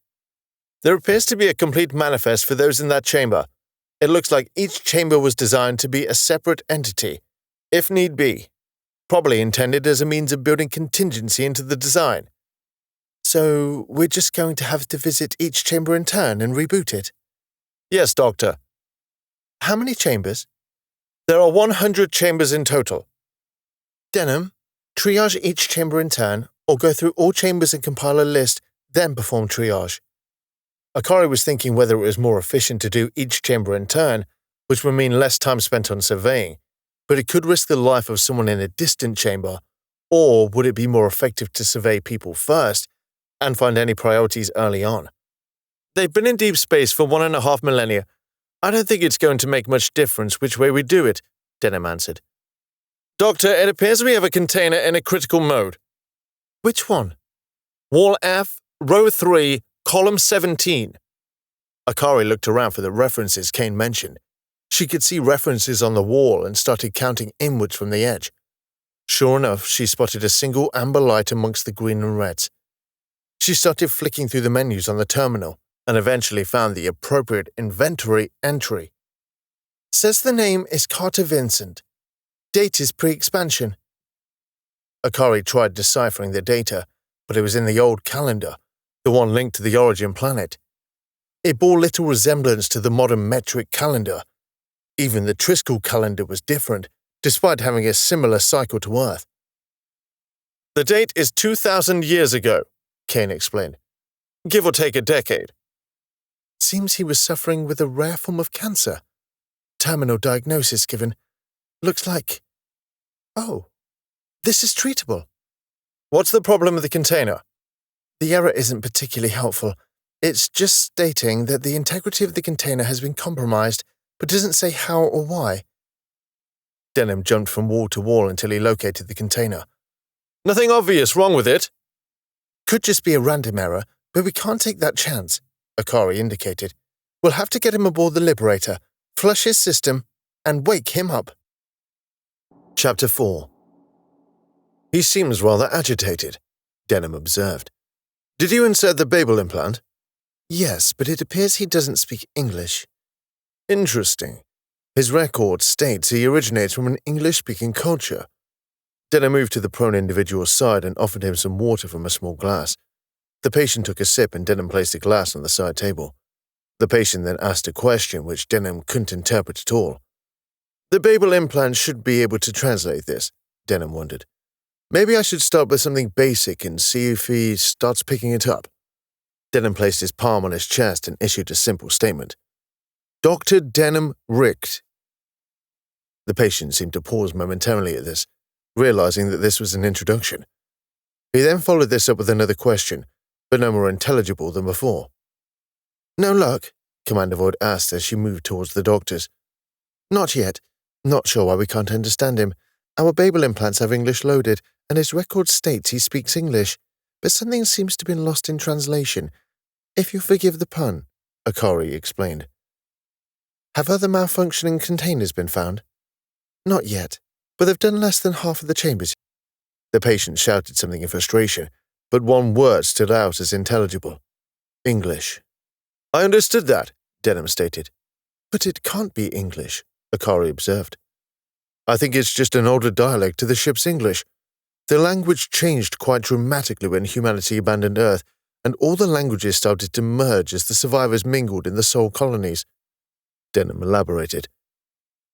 "There appears to be a complete manifest for those in that chamber. It looks like each chamber was designed to be a separate entity, if need be, probably intended as a means of building contingency into the design." "So we're just going to have to visit each chamber in turn and reboot it?" "Yes, Doctor." "How many chambers?" "There are 100 chambers in total." "Denham, triage each chamber in turn, or go through all chambers and compile a list, then perform triage." Akari was thinking whether it was more efficient to do each chamber in turn, which would mean less time spent on surveying, but it could risk the life of someone in a distant chamber, or would it be more effective to survey people first and find any priorities early on? "They've been in deep space for 1.5 millennia. I don't think it's going to make much difference which way we do it," Denham answered. "Doctor, it appears we have a container in a critical mode." "Which one?" "Wall F, row 3, column 17. Akari looked around for the references Kane mentioned. She could see references on the wall and started counting inwards from the edge. Sure enough, she spotted a single amber light amongst the green and reds. She started flicking through the menus on the terminal and eventually found the appropriate inventory entry. "Says the name is Carter Vincent. Date is pre-expansion." Akari tried deciphering the data, but it was in the old calendar, the one linked to the origin planet. It bore little resemblance to the modern metric calendar. Even the Triskel calendar was different, despite having a similar cycle to Earth. The date is 2,000 years ago, Kane explained. Give or take a decade. Seems he was suffering with a rare form of cancer. Terminal diagnosis given. Looks like... Oh, this is treatable. What's the problem with the container? The error isn't particularly helpful. It's just stating that the integrity of the container has been compromised, but doesn't say how or why. Denham jumped from wall to wall until he located the container. Nothing obvious wrong with it. Could just be a random error, but we can't take that chance, Akari indicated. We'll have to get him aboard the Liberator, flush his system, and wake him up. Chapter 4. He seems rather agitated, Denham observed. Did you insert the Babel implant? Yes, but it appears he doesn't speak English. Interesting. His record states he originates from an English-speaking culture. Denham moved to the prone individual's side and offered him some water from a small glass. The patient took a sip and Denham placed the glass on the side table. The patient then asked a question which Denham couldn't interpret at all. The Babel implant should be able to translate this, Denham wondered. Maybe I should start with something basic and see if he starts picking it up. Denham placed his palm on his chest and issued a simple statement. Dr. Denham Richt. The patient seemed to pause momentarily at this, realizing that this was an introduction. He then followed this up with another question, but no more intelligible than before. No luck? Commander Void asked as she moved towards the doctors. Not yet. Not sure why we can't understand him. Our Babel implants have English loaded, and his record states he speaks English, but something seems to have been lost in translation. If you forgive the pun, Akari explained. Have other malfunctioning containers been found? Not yet, but they've done less than half of the chambers. The patient shouted something in frustration, but one word stood out as intelligible. English. I understood that, Denham stated. But it can't be English, Akari observed. I think it's just an older dialect to the ship's English. The language changed quite dramatically when humanity abandoned Earth, and all the languages started to merge as the survivors mingled in the Sol colonies. Denham elaborated.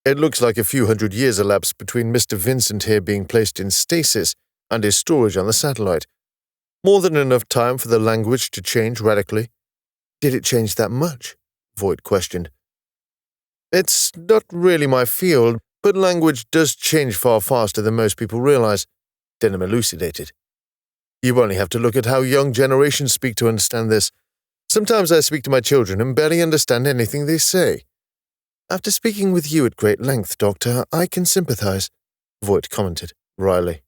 It looks like a few hundred years elapsed between Mr. Vincent here being placed in stasis and his storage on the satellite. More than enough time for the language to change radically. Did it change that much? Void questioned. It's not really my field, but language does change far faster than most people realize, Denham elucidated. You only have to look at how young generations speak to understand this. Sometimes I speak to my children and barely understand anything they say. After speaking with you at great length, Doctor, I can sympathize, Voight commented, wryly.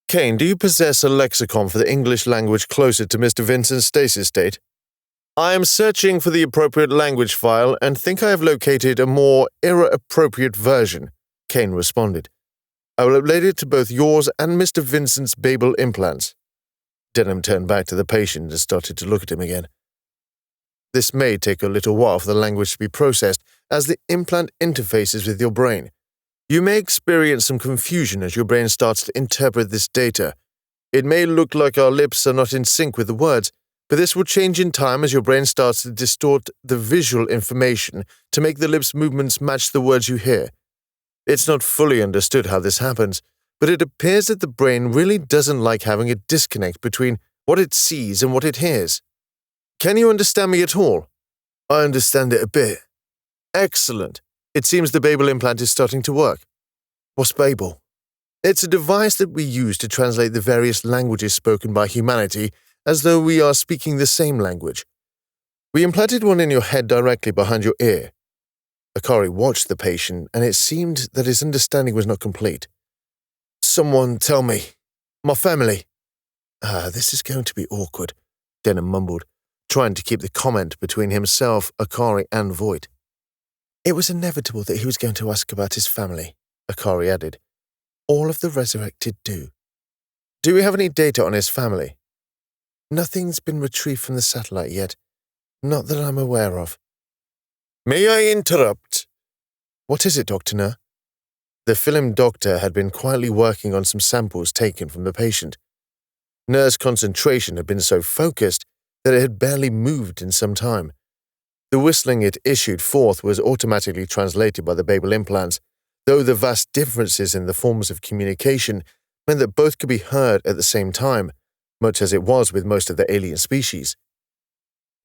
Kane, do you possess a lexicon for the English language closer to Mr. Vincent's stasis state? I am searching for the appropriate language file and think I have located a more era-appropriate version, Kane responded. I will upload it to both yours and Mr. Vincent's Babel implants. Denham turned back to the patient and started to look at him again. This may take a little while for the language to be processed as the implant interfaces with your brain. You may experience some confusion as your brain starts to interpret this data. It may look like our lips are not in sync with the words, but this will change in time as your brain starts to distort the visual information to make the lips' movements match the words you hear. It's not fully understood how this happens, but it appears that the brain really doesn't like having a disconnect between what it sees and what it hears. Can you understand me at all? I understand it a bit. Excellent. It seems the Babel implant is starting to work. What's Babel? It's a device that we use to translate the various languages spoken by humanity as though we are speaking the same language. We implanted one in your head directly behind your ear. Akari watched the patient, and it seemed that his understanding was not complete. Someone tell me. My family. This is going to be awkward, Denham mumbled, trying to keep the comment between himself, Akari, and Voight. It was inevitable that he was going to ask about his family, Akari added. All of the Resurrected do. Do we have any data on his family? Nothing's been retrieved from the satellite yet. Not that I'm aware of. May I interrupt? What is it, Dr. Nur? The film doctor had been quietly working on some samples taken from the patient. Nur's concentration had been so focused that it had barely moved in some time. The whistling it issued forth was automatically translated by the Babel implants, though the vast differences in the forms of communication meant that both could be heard at the same time, much as it was with most of the alien species.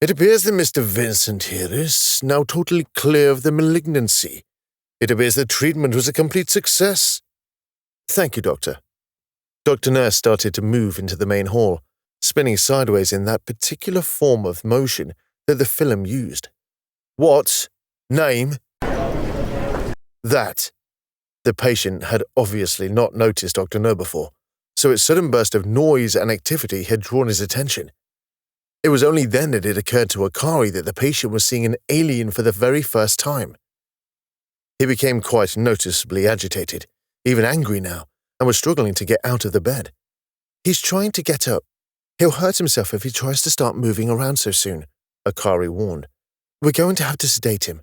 It appears that Mr. Vincent here is now totally clear of the malignancy. It appears the treatment was a complete success. Thank you, Doctor. Dr. Nurse started to move into the main hall, spinning sideways in that particular form of motion that the film used. What? Name? That. The patient had obviously not noticed Dr. No before, so its sudden burst of noise and activity had drawn his attention. It was only then that it occurred to Akari that the patient was seeing an alien for the very first time. He became quite noticeably agitated, even angry now, and was struggling to get out of the bed. He's trying to get up. He'll hurt himself if he tries to start moving around so soon, Akari warned. We're going to have to sedate him.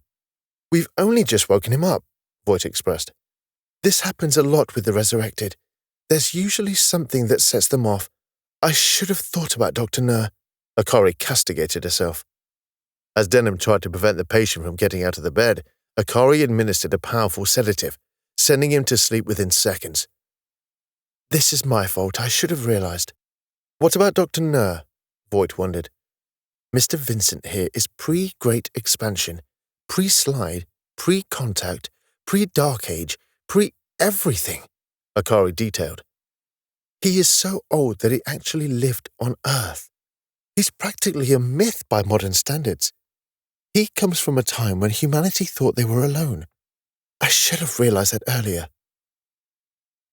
We've only just woken him up, Voight expressed. This happens a lot with the Resurrected. There's usually something that sets them off. I should have thought about Dr. Nur. Akari castigated herself. As Denham tried to prevent the patient from getting out of the bed, Akari administered a powerful sedative, sending him to sleep within seconds. This is my fault. I should have realized. What about Dr. Nur? Voight wondered. Mr. Vincent here is pre-Great Expansion, pre-Slide, pre-Contact, pre-Dark Age, pre-everything, Akari detailed. He is so old that he actually lived on Earth. He's practically a myth by modern standards. He comes from a time when humanity thought they were alone. I should have realized that earlier.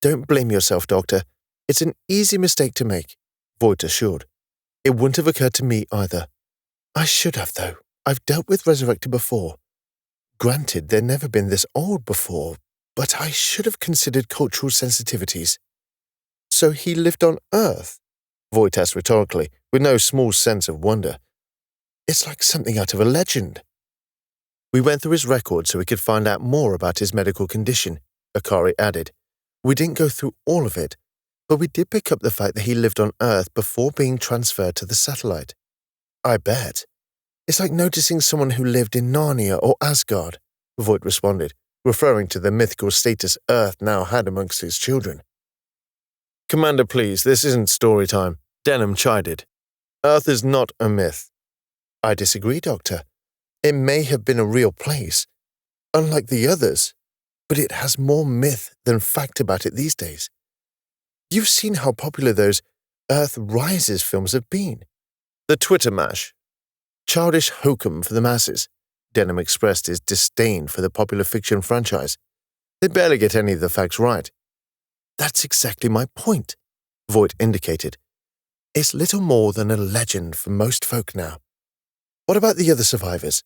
Don't blame yourself, Doctor. It's an easy mistake to make, Voight assured. It wouldn't have occurred to me either. I should have, though. I've dealt with Resurrected before. Granted, they've never been this old before, but I should have considered cultural sensitivities. So he lived on Earth? Voight asked rhetorically, with no small sense of wonder. It's like something out of a legend. We went through his record so we could find out more about his medical condition, Akari added. We didn't go through all of it, but we did pick up the fact that he lived on Earth before being transferred to the satellite. I bet. It's like noticing someone who lived in Narnia or Asgard, Voight responded, referring to the mythical status Earth now had amongst his children. Commander, please, this isn't story time, Denham chided. Earth is not a myth. I disagree, Doctor. It may have been a real place, unlike the others, but it has more myth than fact about it these days. You've seen how popular those Earth Rises films have been. The Twitter mash. Childish hokum for the masses. Denham expressed his disdain for the popular fiction franchise. They barely get any of the facts right. That's exactly my point, Voight indicated. It's little more than a legend for most folk now. What about the other survivors?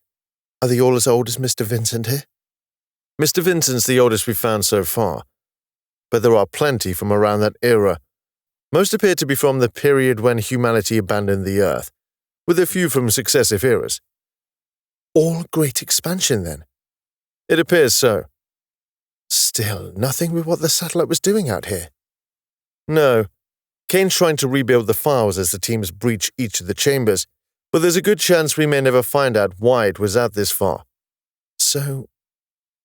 Are they all as old as Mr. Vincent here? Mr. Vincent's the oldest we've found so far, but there are plenty from around that era. Most appear to be from the period when humanity abandoned the Earth, with a few from successive eras. All Great Expansion, then? It appears so. Still, nothing with what the satellite was doing out here. No. Kane's trying to rebuild the files as the teams breach each of the chambers, but there's a good chance we may never find out why it was out this far. So,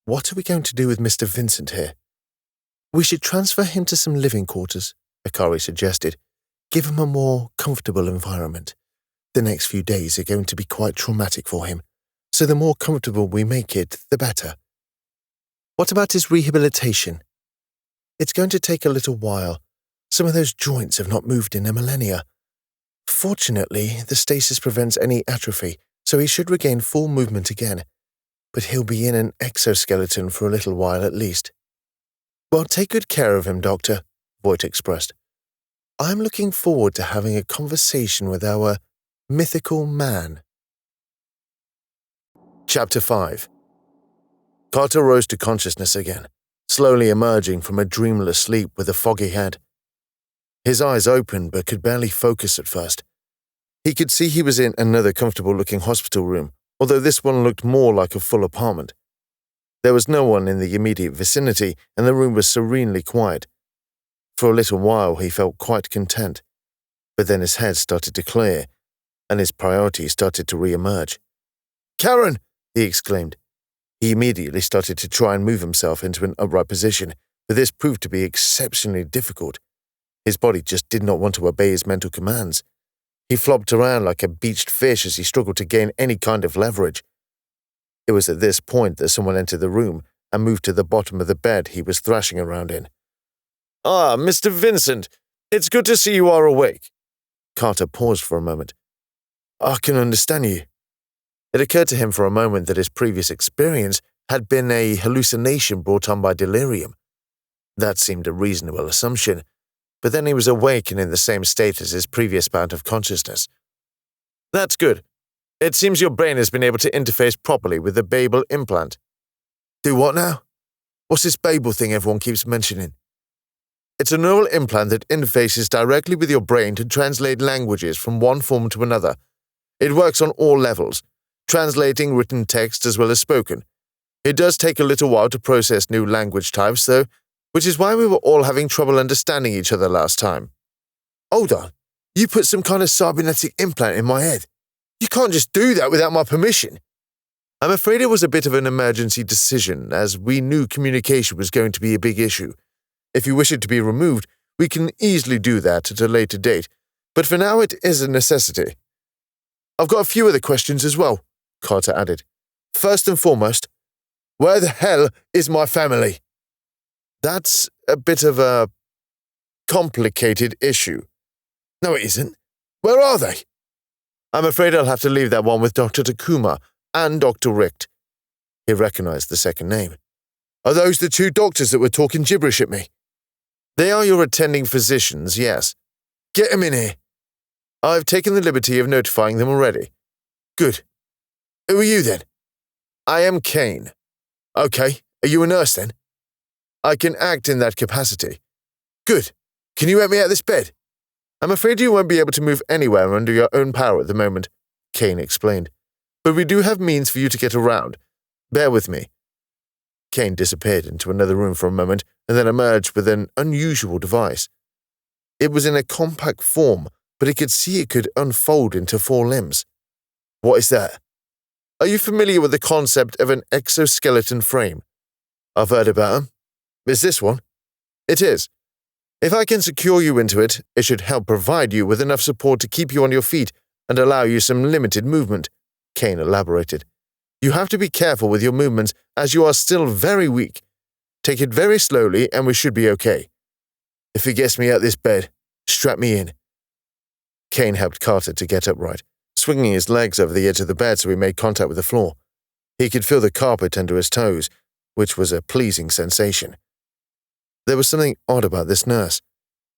what are we going to do with Mr. Vincent here? We should transfer him to some living quarters, Akari suggested. Give him a more comfortable environment. The next few days are going to be quite traumatic for him, so the more comfortable we make it, the better. What about his rehabilitation? It's going to take a little while. Some of those joints have not moved in a millennia. Fortunately, the stasis prevents any atrophy, so he should regain full movement again. But he'll be in an exoskeleton for a little while at least. Well, take good care of him, Doctor, Voight expressed. I'm looking forward to having a conversation with our mythical man. Chapter 5. Carter rose to consciousness again, slowly emerging from a dreamless sleep with a foggy head. His eyes opened but could barely focus at first. He could see he was in another comfortable-looking hospital room, although this one looked more like a full apartment. There was no one in the immediate vicinity, and the room was serenely quiet. For a little while he felt quite content, but then his head started to clear, and his priorities started to re-emerge. Karen!" he exclaimed. He immediately started to try and move himself into an upright position, but this proved to be exceptionally difficult. His body just did not want to obey his mental commands. He flopped around like a beached fish as he struggled to gain any kind of leverage. It was at this point that someone entered the room and moved to the bottom of the bed he was thrashing around in. "Ah, Mr. Vincent, it's good to see you are awake." Carter paused for a moment. "I can understand you." It occurred to him for a moment that his previous experience had been a hallucination brought on by delirium. That seemed a reasonable assumption, but then he was awake and in the same state as his previous bout of consciousness. "That's good. It seems your brain has been able to interface properly with the Babel implant." "Do what now? What's this Babel thing everyone keeps mentioning?" "It's a neural implant that interfaces directly with your brain to translate languages from one form to another. It works on all levels, translating written text as well as spoken. It does take a little while to process new language types, though, which is why we were all having trouble understanding each other last time." "Hold on. You put some kind of cybernetic implant in my head. You can't just do that without my permission." "I'm afraid it was a bit of an emergency decision, as we knew communication was going to be a big issue. If you wish it to be removed, we can easily do that at a later date, but for now it is a necessity." "I've got a few other questions as well," Carter added. "First and foremost, where the hell is my family?" "That's a bit of a complicated issue." "No, it isn't. Where are they?" "I'm afraid I'll have to leave that one with Dr. Takuma and Dr. Richt." He recognized the second name. "Are those the two doctors that were talking gibberish at me?" "They are your attending physicians, yes." "Get them in here." "I've taken the liberty of notifying them already." "Good. Who are you then?" "I am Kane." "Okay. Are you a nurse then?" "I can act in that capacity." "Good. Can you help me out of this bed?" "I'm afraid you won't be able to move anywhere under your own power at the moment," Kane explained. "But we do have means for you to get around. Bear with me." Kane disappeared into another room for a moment and then emerged with an unusual device. It was in a compact form, but he could see it could unfold into 4 limbs. "What is that?" "Are you familiar with the concept of an exoskeleton frame?" "I've heard about them. Is this one?" "It is. If I can secure you into it, it should help provide you with enough support to keep you on your feet and allow you some limited movement," Kane elaborated. "You have to be careful with your movements as you are still very weak. Take it very slowly and we should be okay." "If it gets me out of this bed, strap me in." Kane helped Carter to get upright, swinging his legs over the edge of the bed so he made contact with the floor. He could feel the carpet under his toes, which was a pleasing sensation. There was something odd about this nurse.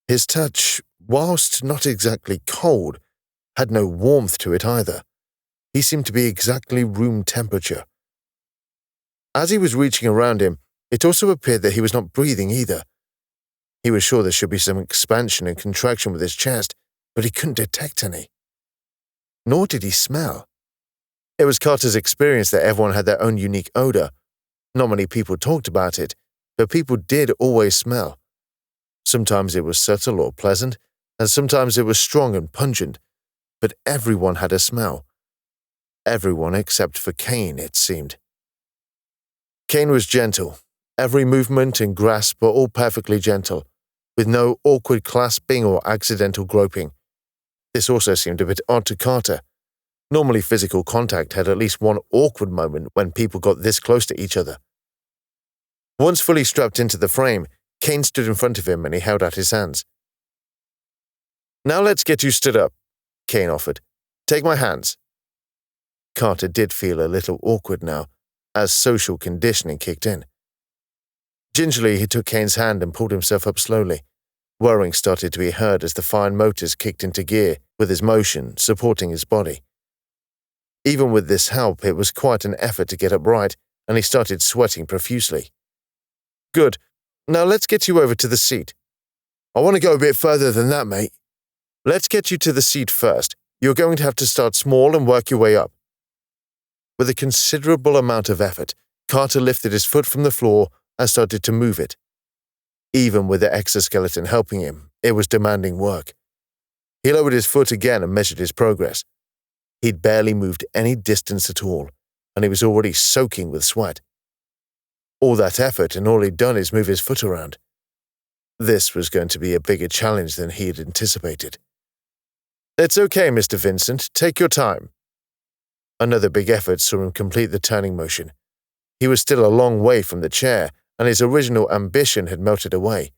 His touch, whilst not exactly cold, had no warmth to it either. He seemed to be exactly room temperature. As he was reaching around him, it also appeared that he was not breathing either. He was sure there should be some expansion and contraction with his chest, but he couldn't detect any. Nor did he smell. It was Carter's experience that everyone had their own unique odor. Not many people talked about it, but people did always smell. Sometimes it was subtle or pleasant, and sometimes it was strong and pungent, but everyone had a smell. Everyone except for Kane, it seemed. Kane was gentle. Every movement and grasp were all perfectly gentle, with no awkward clasping or accidental groping. This also seemed a bit odd to Carter. Normally, physical contact had at least one awkward moment when people got this close to each other. Once fully strapped into the frame, Kane stood in front of him and he held out his hands. "Now let's get you stood up," Kane offered. "Take my hands." Carter did feel a little awkward now, as social conditioning kicked in. Gingerly, he took Kane's hand and pulled himself up slowly. Whirring started to be heard as the fine motors kicked into gear, with his motion supporting his body. Even with this help, it was quite an effort to get upright, and he started sweating profusely. "Good. Now let's get you over to the seat." "I want to go a bit further than that, mate." "Let's get you to the seat first. You're going to have to start small and work your way up." With a considerable amount of effort, Carter lifted his foot from the floor and started to move it. Even with the exoskeleton helping him, it was demanding work. He lowered his foot again and measured his progress. He'd barely moved any distance at all, and he was already soaking with sweat. All that effort, and all he'd done is move his foot around. This was going to be a bigger challenge than he had anticipated. "It's okay, Mr. Vincent. Take your time." Another big effort saw him complete the turning motion. He was still a long way from the chair, and his original ambition had melted away.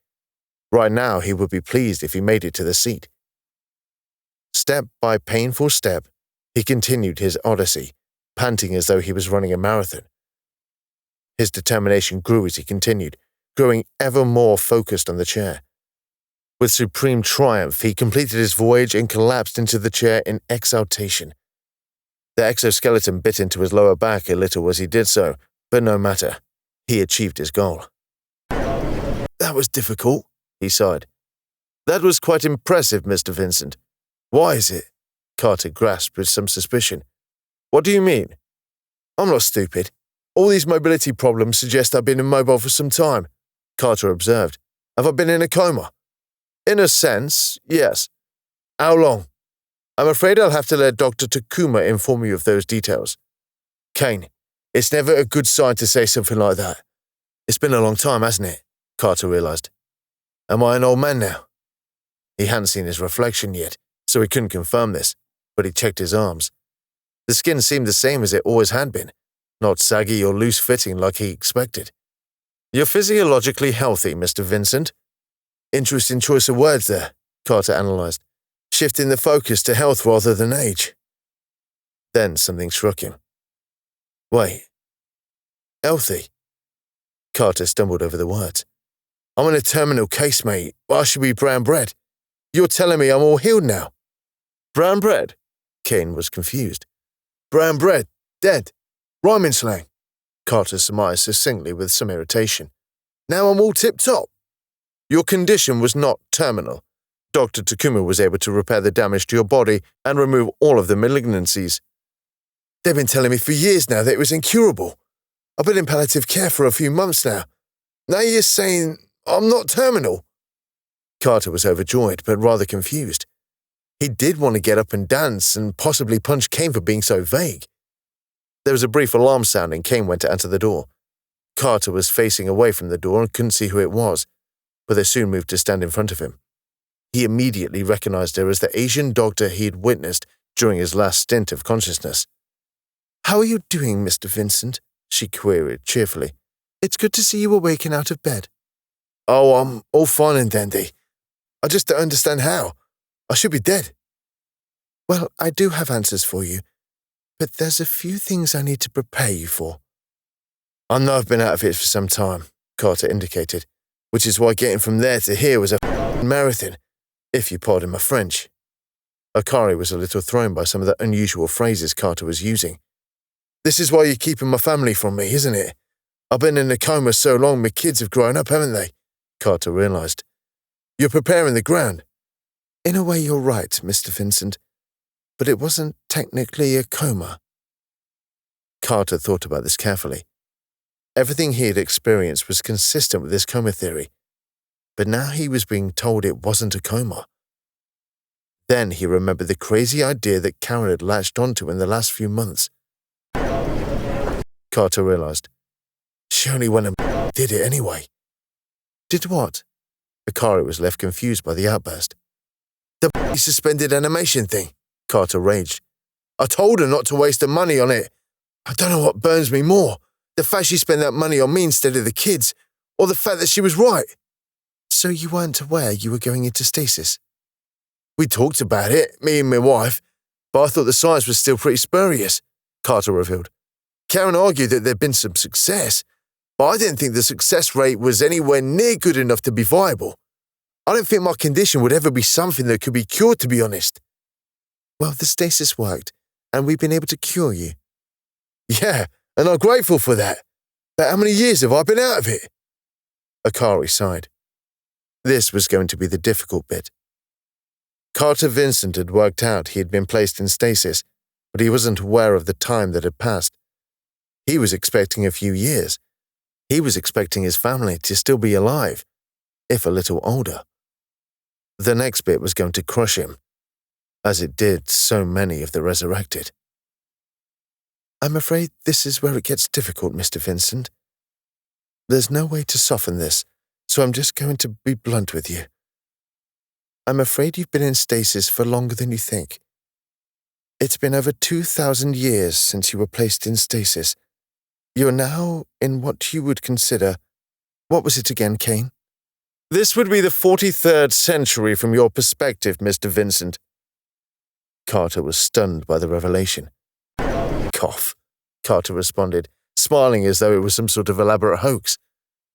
Right now, he would be pleased if he made it to the seat. Step by painful step, he continued his odyssey, panting as though he was running a marathon. His determination grew as he continued, growing ever more focused on the chair. With supreme triumph, he completed his voyage and collapsed into the chair in exultation. The exoskeleton bit into his lower back a little as he did so, but no matter. He achieved his goal. "That was difficult," he sighed. "That was quite impressive, Mr. Vincent. Why is it?" Carter grasped with some suspicion. "What do you mean?" "I'm not stupid. All these mobility problems suggest I've been immobile for some time," Carter observed. "Have I been in a coma?" "In a sense, yes. How long?" "I'm afraid I'll have to let Dr. Takuma inform you of those details." "Kane, it's never a good sign to say something like that. It's been a long time, hasn't it?" Carter realized. "Am I an old man now?" He hadn't seen his reflection yet, so he couldn't confirm this, but he checked his arms. The skin seemed the same as it always had been, not saggy or loose-fitting like he expected. "You're physiologically healthy, Mr. Vincent." Interesting choice of words there, Carter analyzed, shifting the focus to health rather than age. Then something struck him. "Wait. Healthy?" Carter stumbled over the words. "I'm in a terminal case, mate. I should be brown bread. You're telling me I'm all healed now?" "Brown bread?" Kane was confused. "Brown bread. Dead. Rhyming slang," Carter surmised succinctly with some irritation. "Now I'm all tip-top." "Your condition was not terminal. Dr. Takuma was able to repair the damage to your body and remove all of the malignancies." "They've been telling me for years now that it was incurable. I've been in palliative care for a few months now. Now you're saying I'm not terminal?" Carter was overjoyed, but rather confused. He did want to get up and dance and possibly punch Kane for being so vague. There was a brief alarm sound and Kane went to answer the door. Carter was facing away from the door and couldn't see who it was, but they soon moved to stand in front of him. He immediately recognized her as the Asian doctor he had witnessed during his last stint of consciousness. "How are you doing, Mr. Vincent?" she queried cheerfully. "It's good to see you awaken out of bed." "Oh, I'm all fine and dandy. I just don't understand how. I should be dead." "Well, I do have answers for you, but there's a few things I need to prepare you for." "I know I've been out of it for some time," Carter indicated, "which is why getting from there to here was a marathon, if you pardon my French." Akari was a little thrown by some of the unusual phrases Carter was using. "This is why you're keeping my family from me, isn't it? I've been in a coma so long my kids have grown up, haven't they?" Carter realized. "You're preparing the ground." "In a way you're right, Mr. Vincent, but it wasn't technically a coma." Carter thought about this carefully. Everything he had experienced was consistent with his coma theory, but now he was being told it wasn't a coma. Then he remembered the crazy idea that Karen had latched onto in the last few months. Carter realized. She only went and did it anyway. "Did what?" Akari was left confused by the outburst. "The suspended animation thing," Carter raged. "I told her not to waste the money on it. I don't know what burns me more, the fact she spent that money on me instead of the kids, or the fact that she was right." "So you weren't aware you were going into stasis?" "We talked about it, me and my wife, but I thought the science was still pretty spurious," Carter revealed. "Karen argued that there'd been some success, but I didn't think the success rate was anywhere near good enough to be viable. I didn't think my condition would ever be something that could be cured, to be honest." "Well, the stasis worked, and we've been able to cure you." "Yeah, and I'm grateful for that. But how many years have I been out of it?" Akari sighed. This was going to be the difficult bit. Carter Vincent had worked out he had been placed in stasis, but he wasn't aware of the time that had passed. He was expecting a few years. He was expecting his family to still be alive, if a little older. The next bit was going to crush him, as it did so many of the Resurrected. I'm afraid this is where it gets difficult, Mr. Vincent. There's no way to soften this, so I'm just going to be blunt with you. I'm afraid you've been in stasis for longer than you think. It's been over 2,000 years since you were placed in stasis. You're now in what you would consider... What was it again, Kane? This would be the 43rd century from your perspective, Mr. Vincent. Carter was stunned by the revelation. Cough, Carter responded, smiling as though it was some sort of elaborate hoax.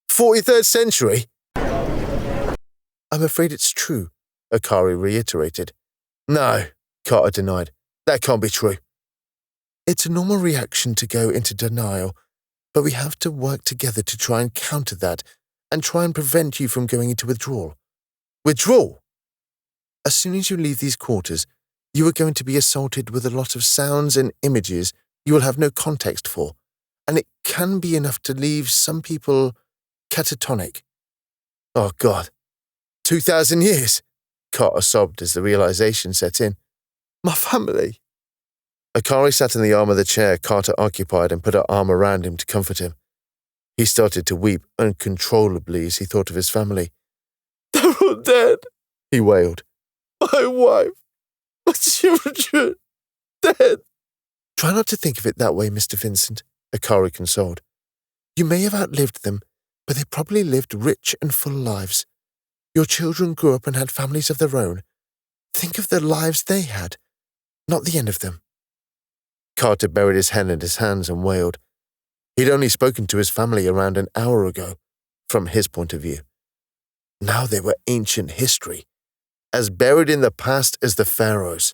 43rd century? I'm afraid it's true, Akari reiterated. No, Carter denied. That can't be true. It's a normal reaction to go into denial, but we have to work together to try and counter that and try and prevent you from going into withdrawal. Withdrawal? As soon as you leave these quarters, you are going to be assaulted with a lot of sounds and images you will have no context for, and it can be enough to leave some people catatonic. Oh, God. 2,000 years? Carter sobbed as the realization set in. My family. Akari sat in the arm of the chair Carter occupied and put her arm around him to comfort him. He started to weep uncontrollably as he thought of his family. They're all dead, he wailed. My wife, my children, dead. Try not to think of it that way, Mr. Vincent, Akari consoled. You may have outlived them, but they probably lived rich and full lives. Your children grew up and had families of their own. Think of the lives they had, not the end of them. Carter buried his head in his hands and wailed. He'd only spoken to his family around an hour ago, from his point of view. Now they were ancient history, as buried in the past as the pharaohs.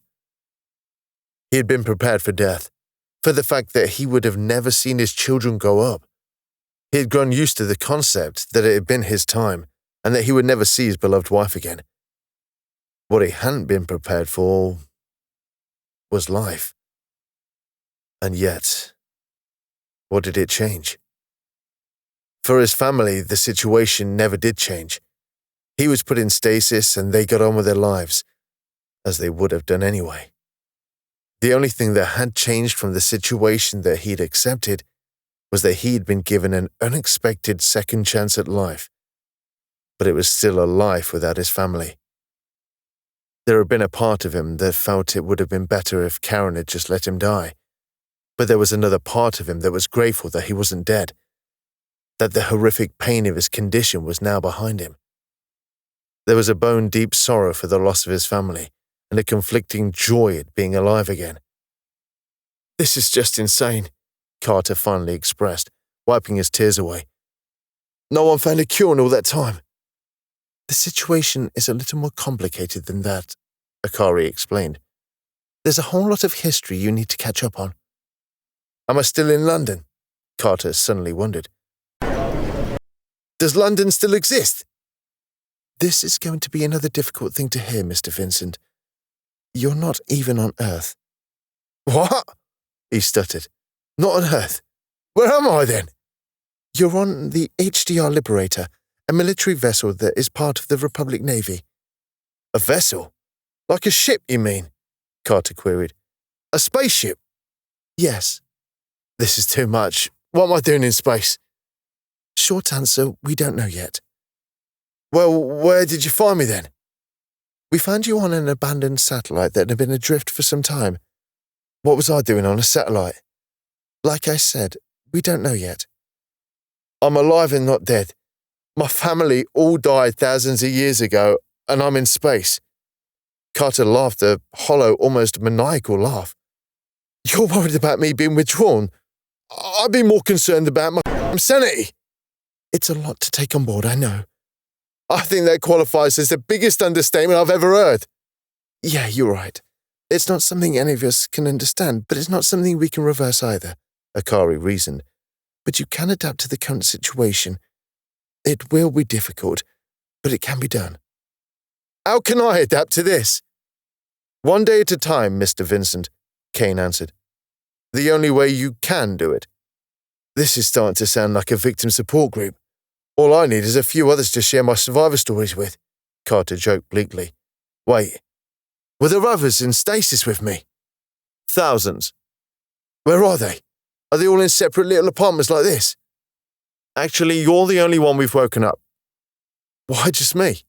He had been prepared for death, for the fact that he would have never seen his children grow up. He had grown used to the concept that it had been his time and that he would never see his beloved wife again. What he hadn't been prepared for was life. And yet, what did it change? For his family, the situation never did change. He was put in stasis and they got on with their lives, as they would have done anyway. The only thing that had changed from the situation that he'd accepted was that he'd been given an unexpected second chance at life. But it was still a life without his family. There had been a part of him that felt it would have been better if Karen had just let him die. But there was another part of him that was grateful that he wasn't dead, that the horrific pain of his condition was now behind him. There was a bone-deep sorrow for the loss of his family and a conflicting joy at being alive again. This is just insane, Carter finally expressed, wiping his tears away. No one found a cure in all that time. The situation is a little more complicated than that, Akari explained. There's a whole lot of history you need to catch up on. Am I still in London? Carter suddenly wondered. Does London still exist? This is going to be another difficult thing to hear, Mr. Vincent. You're not even on Earth. What? He stuttered. Not on Earth? Where am I then? You're on the HDR Liberator, a military vessel that is part of the Republic Navy. A vessel? Like a ship, you mean? Carter queried. A spaceship? Yes. This is too much. What am I doing in space? Short answer, we don't know yet. Well, where did you find me then? We found you on an abandoned satellite that had been adrift for some time. What was I doing on a satellite? Like I said, we don't know yet. I'm alive and not dead. My family all died thousands of years ago, and I'm in space. Carter laughed a hollow, almost maniacal laugh. You're worried about me being withdrawn? I'd be more concerned about my sanity. It's a lot to take on board, I know. I think that qualifies as the biggest understatement I've ever heard. Yeah, you're right. It's not something any of us can understand, but it's not something we can reverse either, Akari reasoned. But you can adapt to the current situation. It will be difficult, but it can be done. How can I adapt to this? One day at a time, Mr. Vincent, Kane answered. The only way you can do it. This is starting to sound like a victim support group. All I need is a few others to share my survivor stories with, Carter joked bleakly. Wait, were there others in stasis with me? Thousands. Where are they? Are they all in separate little apartments like this? Actually, you're the only one we've woken up. Why just me?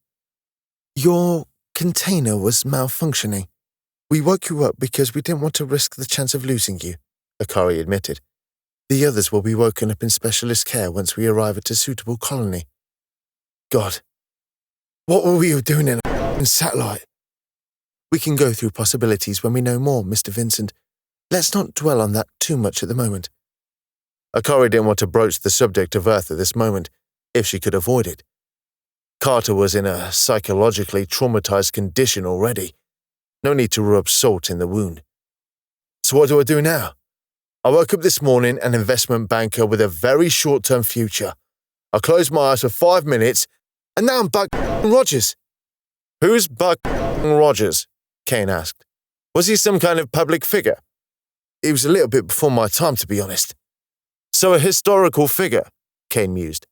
Your container was malfunctioning. We woke you up because we didn't want to risk the chance of losing you, Akari admitted. The others will be woken up in specialist care once we arrive at a suitable colony. God, what were we doing in a satellite? We can go through possibilities when we know more, Mr. Vincent. Let's not dwell on that too much at the moment. Akari didn't want to broach the subject of Earth at this moment, if she could avoid it. Carter was in a psychologically traumatized condition already. No need to rub salt in the wound. So what do I do now? I woke up this morning an investment banker with a very short-term future. I closed my eyes for 5 minutes, and now I'm Buck Rogers. Who's Buck Rogers? Kane asked. Was he some kind of public figure? He was a little bit before my time, to be honest. So a historical figure, Kane mused.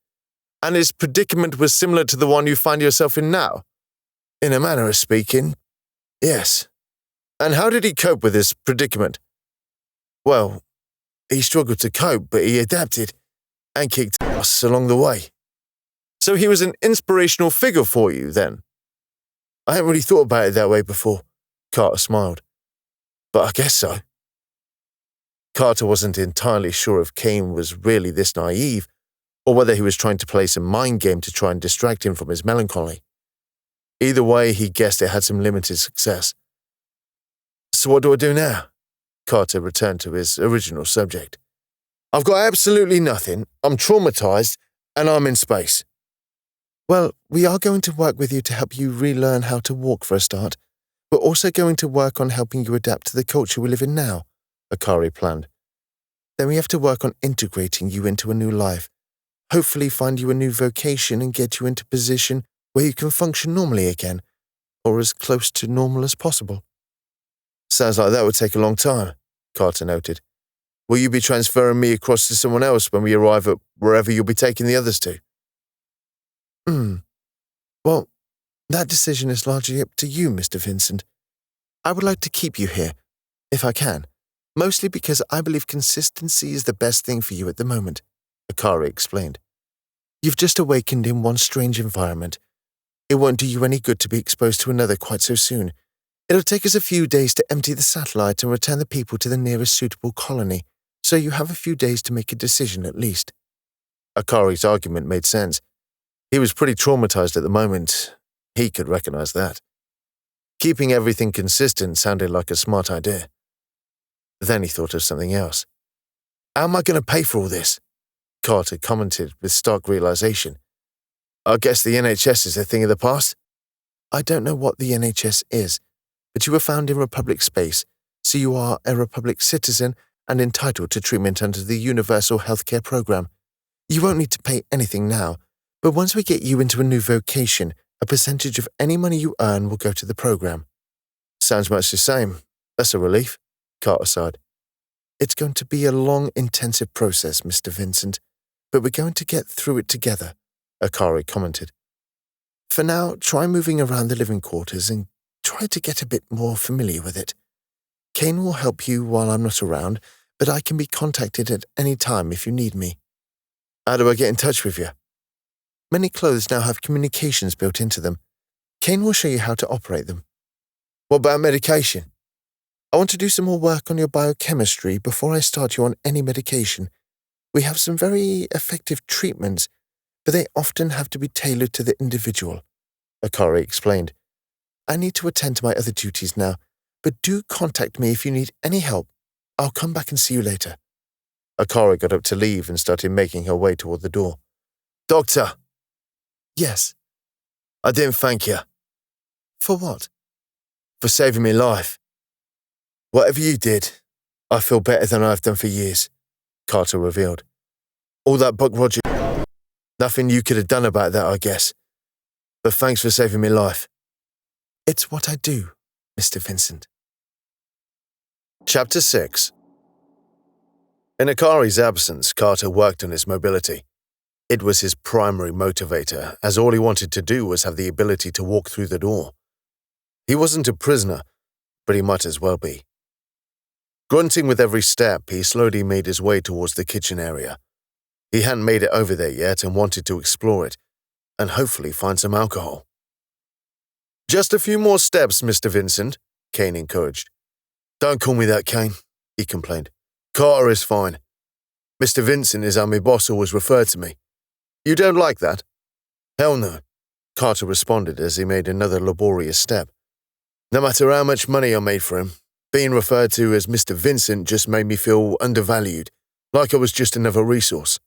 And his predicament was similar to the one you find yourself in now? In a manner of speaking, yes. And how did he cope with this predicament? Well, he struggled to cope, but he adapted and kicked ass along the way. So he was an inspirational figure for you, then? I hadn't really thought about it that way before, Carter smiled. But I guess so. Carter wasn't entirely sure if Kane was really this naive, or whether he was trying to play some mind game to try and distract him from his melancholy. Either way, he guessed it had some limited success. So what do I do now? Carter returned to his original subject. I've got absolutely nothing, I'm traumatized, and I'm in space. Well, we are going to work with you to help you relearn how to walk for a start. We're also going to work on helping you adapt to the culture we live in now, Akari planned. Then we have to work on integrating you into a new life, hopefully find you a new vocation and get you into a position where you can function normally again, or as close to normal as possible. Sounds like that would take a long time, Carter noted. Will you be transferring me across to someone else when we arrive at wherever you'll be taking the others to? Well, that decision is largely up to you, Mr. Vincent. I would like to keep you here, if I can, mostly because I believe consistency is the best thing for you at the moment, Akari explained. You've just awakened in one strange environment. It won't do you any good to be exposed to another quite so soon. It'll take us a few days to empty the satellite and return the people to the nearest suitable colony, so you have a few days to make a decision at least. Akari's argument made sense. He was pretty traumatized at the moment. He could recognize that. Keeping everything consistent sounded like a smart idea. Then he thought of something else. How am I going to pay for all this? Carter commented with stark realization. I guess the NHS is a thing of the past? I don't know what the NHS is, but you were found in Republic space, so you are a Republic citizen and entitled to treatment under the Universal Healthcare Program. You won't need to pay anything now, but once we get you into a new vocation, a percentage of any money you earn will go to the program. Sounds much the same. That's a relief, Carter sighed. It's going to be a long, intensive process, Mr. Vincent, but we're going to get through it together, Akari commented. For now, try moving around the living quarters and try to get a bit more familiar with it. Kane will help you while I'm not around, but I can be contacted at any time if you need me. How do I get in touch with you? Many clothes now have communications built into them. Kane will show you how to operate them. What about medication? I want to do some more work on your biochemistry before I start you on any medication. We have some very effective treatments, but they often have to be tailored to the individual, Akari explained. I need to attend to my other duties now, but do contact me if you need any help. I'll come back and see you later. Akari got up to leave and started making her way toward the door. Doctor! Yes? I didn't thank you. For what? For saving me life. Whatever you did, I feel better than I've done for years, Carter revealed. All that Buck Rogers, nothing you could have done about that, I guess. But thanks for saving me life. It's what I do, Mr. Vincent. Chapter 6. In Akari's absence, Carter worked on his mobility. It was his primary motivator, as all he wanted to do was have the ability to walk through the door. He wasn't a prisoner, but he might as well be. Grunting with every step, he slowly made his way towards the kitchen area. He hadn't made it over there yet and wanted to explore it, and hopefully find some alcohol. "Just a few more steps, Mr. Vincent," Kane encouraged. "Don't call me that, Kane," he complained. "Carter is fine. Mr. Vincent is how my boss always referred to me." "You don't like that?" "Hell no," Carter responded as he made another laborious step. "No matter how much money I made for him, being referred to as Mr. Vincent just made me feel undervalued, like I was just another resource."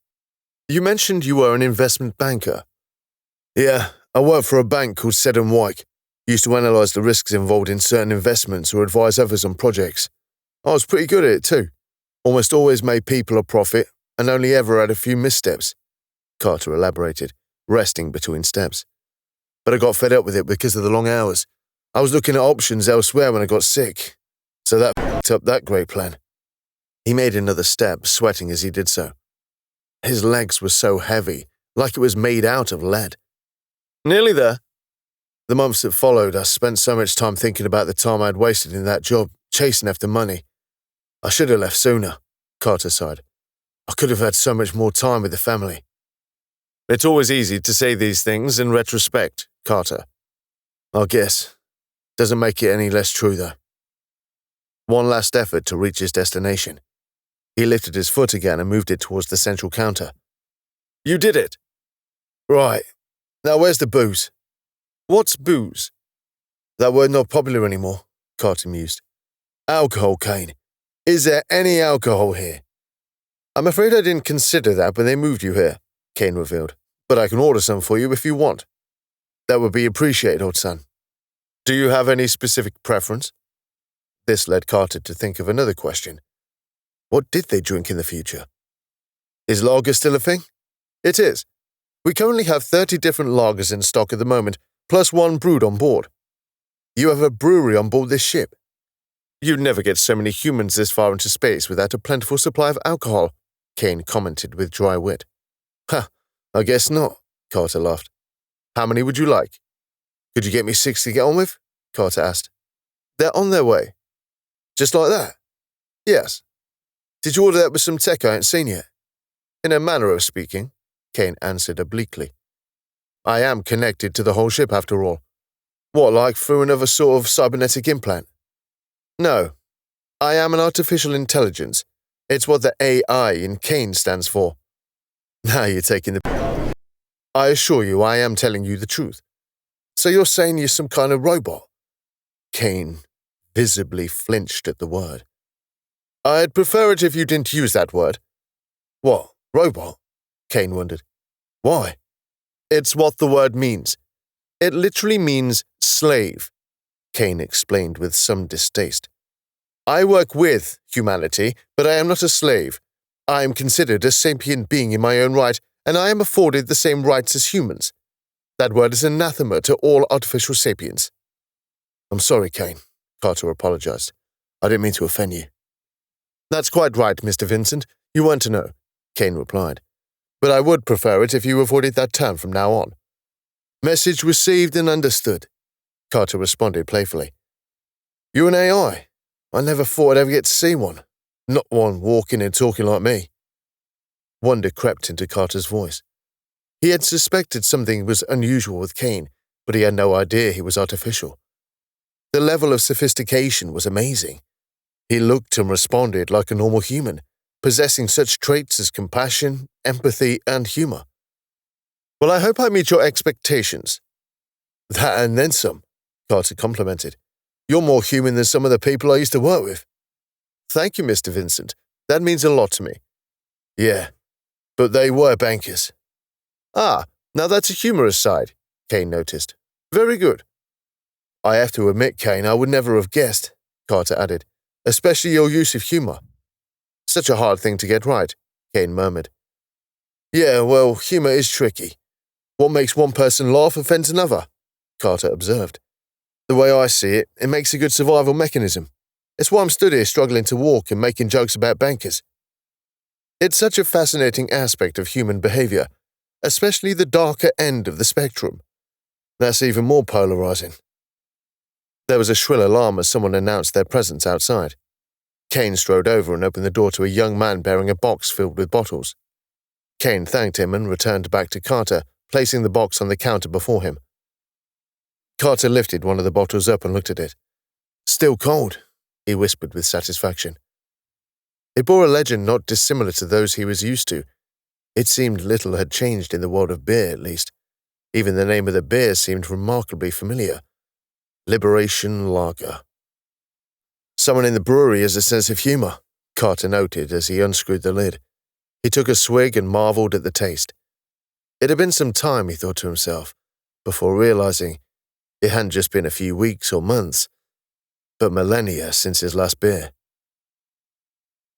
"You mentioned you were an investment banker." "Yeah, I worked for a bank called S01E02. Used to analyze the risks involved in certain investments or advise others on projects. I was pretty good at it too. Almost always made people a profit and only ever had a few missteps," Carter elaborated, resting between steps. "But I got fed up with it because of the long hours. I was looking at options elsewhere when I got sick, so that f***ed up that great plan." He made another step, sweating as he did so. His legs were so heavy, like it was made out of lead. "Nearly there." "The months that followed, I spent so much time thinking about the time I'd wasted in that job, chasing after money. I should have left sooner," Carter sighed. "I could have had so much more time with the family." "It's always easy to say these things in retrospect, Carter." "I guess. Doesn't make it any less true, though." One last effort to reach his destination. He lifted his foot again and moved it towards the central counter. "You did it." "Right. Now where's the booze?" "What's booze?" "That word not popular anymore," Carter mused. "Alcohol, Kane. Is there any alcohol here?" "I'm afraid I didn't consider that when they moved you here," Kane revealed. "But I can order some for you if you want." "That would be appreciated, old son." "Do you have any specific preference?" This led Carter to think of another question. What did they drink in the future? "Is lager still a thing?" "It is. We currently have 30 different lagers in stock at the moment, plus one brewed on board." "You have a brewery on board this ship?" "You'd never get so many humans this far into space without a plentiful supply of alcohol," Kane commented with dry wit. "Huh, I guess not," Carter laughed. "How many would you like?" "Could you get me 6 to get on with?" Carter asked. "They're on their way." "Just like that?" "Yes." "Did you order that with some tech I ain't seen yet?" "In a manner of speaking," Kane answered obliquely. "I am connected to the whole ship after all." "What, like through another sort of cybernetic implant?" "No. I am an artificial intelligence. It's what the AI in Kane stands for." "Now you're taking the... I assure you I am telling you the truth." "So you're saying you're some kind of robot?" Kane visibly flinched at the word. "I'd prefer it if you didn't use that word." "What, robot?" Kane wondered. "Why?" "It's what the word means. It literally means slave," Kane explained with some distaste. "I work with humanity, but I am not a slave. I am considered a sapient being in my own right, and I am afforded the same rights as humans. That word is anathema to all artificial sapiens." "I'm sorry, Kane," Carter apologized. "I didn't mean to offend you." "That's quite right, Mr. Vincent. You weren't to know," Kane replied. "But I would prefer it if you avoided that term from now on." "Message received and understood," Carter responded playfully. "You're an AI. I never thought I'd ever get to see one. Not one walking and talking like me." Wonder crept into Carter's voice. He had suspected something was unusual with Kane, but he had no idea he was artificial. The level of sophistication was amazing. He looked and responded like a normal human, possessing such traits as compassion, empathy, and humor. "Well, I hope I meet your expectations." "That and then some," Carter complimented. "You're more human than some of the people I used to work with." "Thank you, Mr. Vincent. That means a lot to me." "Yeah, but they were bankers." "Ah, now that's a humorous side," Kane noticed. "Very good." "I have to admit, Kane, I would never have guessed," Carter added, "especially your use of humor." "Such a hard thing to get right," Kane murmured. "Yeah, well, humor is tricky. What makes one person laugh offends another," Carter observed. "The way I see it, it makes a good survival mechanism. It's why I'm stood here struggling to walk and making jokes about bankers. It's such a fascinating aspect of human behavior, especially the darker end of the spectrum. That's even more polarizing." There was a shrill alarm as someone announced their presence outside. Kane strode over and opened the door to a young man bearing a box filled with bottles. Kane thanked him and returned back to Carter, placing the box on the counter before him. Carter lifted one of the bottles up and looked at it. "Still cold," he whispered with satisfaction. It bore a legend not dissimilar to those he was used to. It seemed little had changed in the world of beer, at least. Even the name of the beer seemed remarkably familiar. Liberation Lager. "Someone in the brewery has a sense of humor," Carter noted as he unscrewed the lid. He took a swig and marveled at the taste. It had been some time, he thought to himself, before realizing it hadn't just been a few weeks or months, but millennia since his last beer.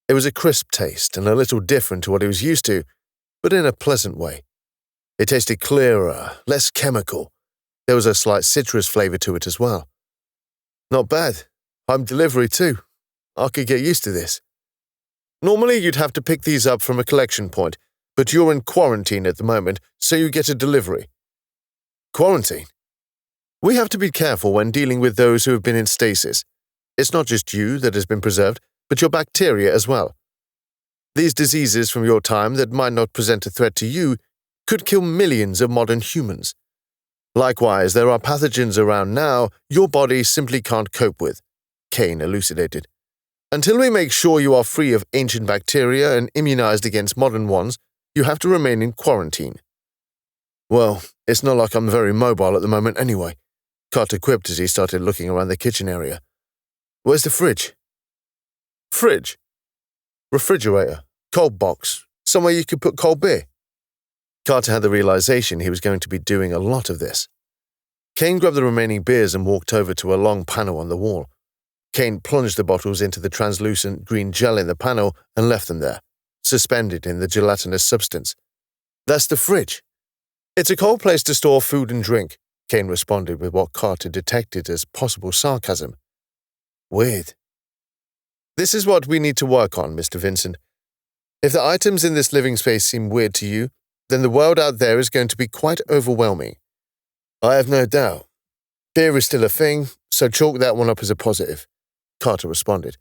It was a crisp taste and a little different to what he was used to, but in a pleasant way. It tasted clearer, less chemical. There was a slight citrus flavor to it as well. "Not bad. I'm delivery too. I could get used to this. Normally you'd have to pick these up from a collection point, but you're in quarantine at the moment, so you get a delivery." "Quarantine?" "We have to be careful when dealing with those who have been in stasis. It's not just you that has been preserved, but your bacteria as well. These diseases from your time that might not present a threat to you could kill millions of modern humans. Likewise, there are pathogens around now your body simply can't cope with," Kane elucidated. "Until we make sure you are free of ancient bacteria and immunized against modern ones, you have to remain in quarantine." "Well, it's not like I'm very mobile at the moment anyway," Carter quipped as he started looking around the kitchen area. "Where's the fridge?" "Fridge? Refrigerator, cold box, somewhere you could put cold beer." Carter had the realization he was going to be doing a lot of this. Kane grabbed the remaining beers and walked over to a long panel on the wall. Kane plunged the bottles into the translucent green gel in the panel and left them there, suspended in the gelatinous substance. "That's the fridge." "It's a cold place to store food and drink," Kane responded with what Carter detected as possible sarcasm. "Weird." "This is what we need to work on, Mr. Vincent. If the items in this living space seem weird to you, then the world out there is going to be quite overwhelming." "I have no doubt. Beer is still a thing, so chalk that one up as a positive," Carter responded.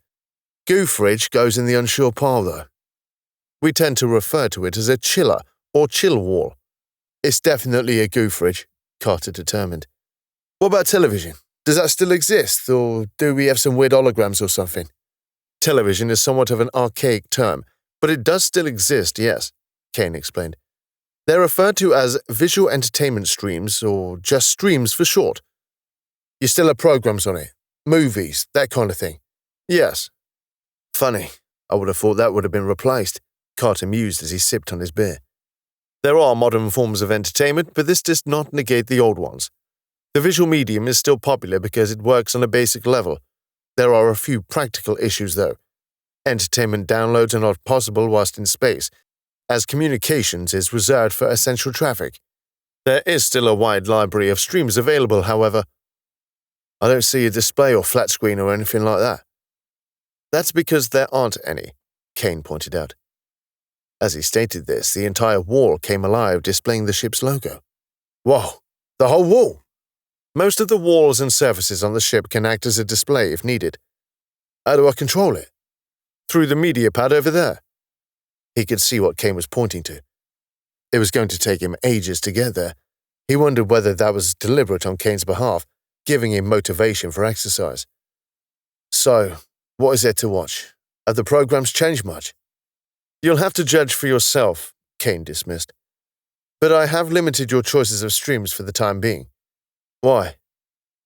"Goo fridge goes in the unsure pile, though. We tend to refer to it as a chiller or chill wall." "It's definitely a goo fridge," Carter determined. "What about television? Does that still exist, or do we have some weird holograms or something?" "Television is somewhat of an archaic term, but it does still exist, yes," Kane explained. "They're referred to as visual entertainment streams, or just streams for short." "You still have programs on it? Movies, that kind of thing?" "Yes." "Funny. I would have thought that would have been replaced," Carter mused as he sipped on his beer. "There are modern forms of entertainment, but this does not negate the old ones. The visual medium is still popular because it works on a basic level. There are a few practical issues, though. Entertainment downloads are not possible whilst in space, as communications is reserved for essential traffic. There is still a wide library of streams available, however." "I don't see a display or flat screen or anything like that." "That's because there aren't any," Kane pointed out. As he stated this, the entire wall came alive, displaying the ship's logo. "Whoa, the whole wall!" "Most of the walls and surfaces on the ship can act as a display if needed." "How do I control it?" "Through the media pad over there." He could see what Kane was pointing to. It was going to take him ages to get there. He wondered whether that was deliberate on Kane's behalf, giving him motivation for exercise. "So, what is there to watch? Have the programs changed much?" "You'll have to judge for yourself," Kane dismissed. "But I have limited your choices of streams for the time being." "Why?"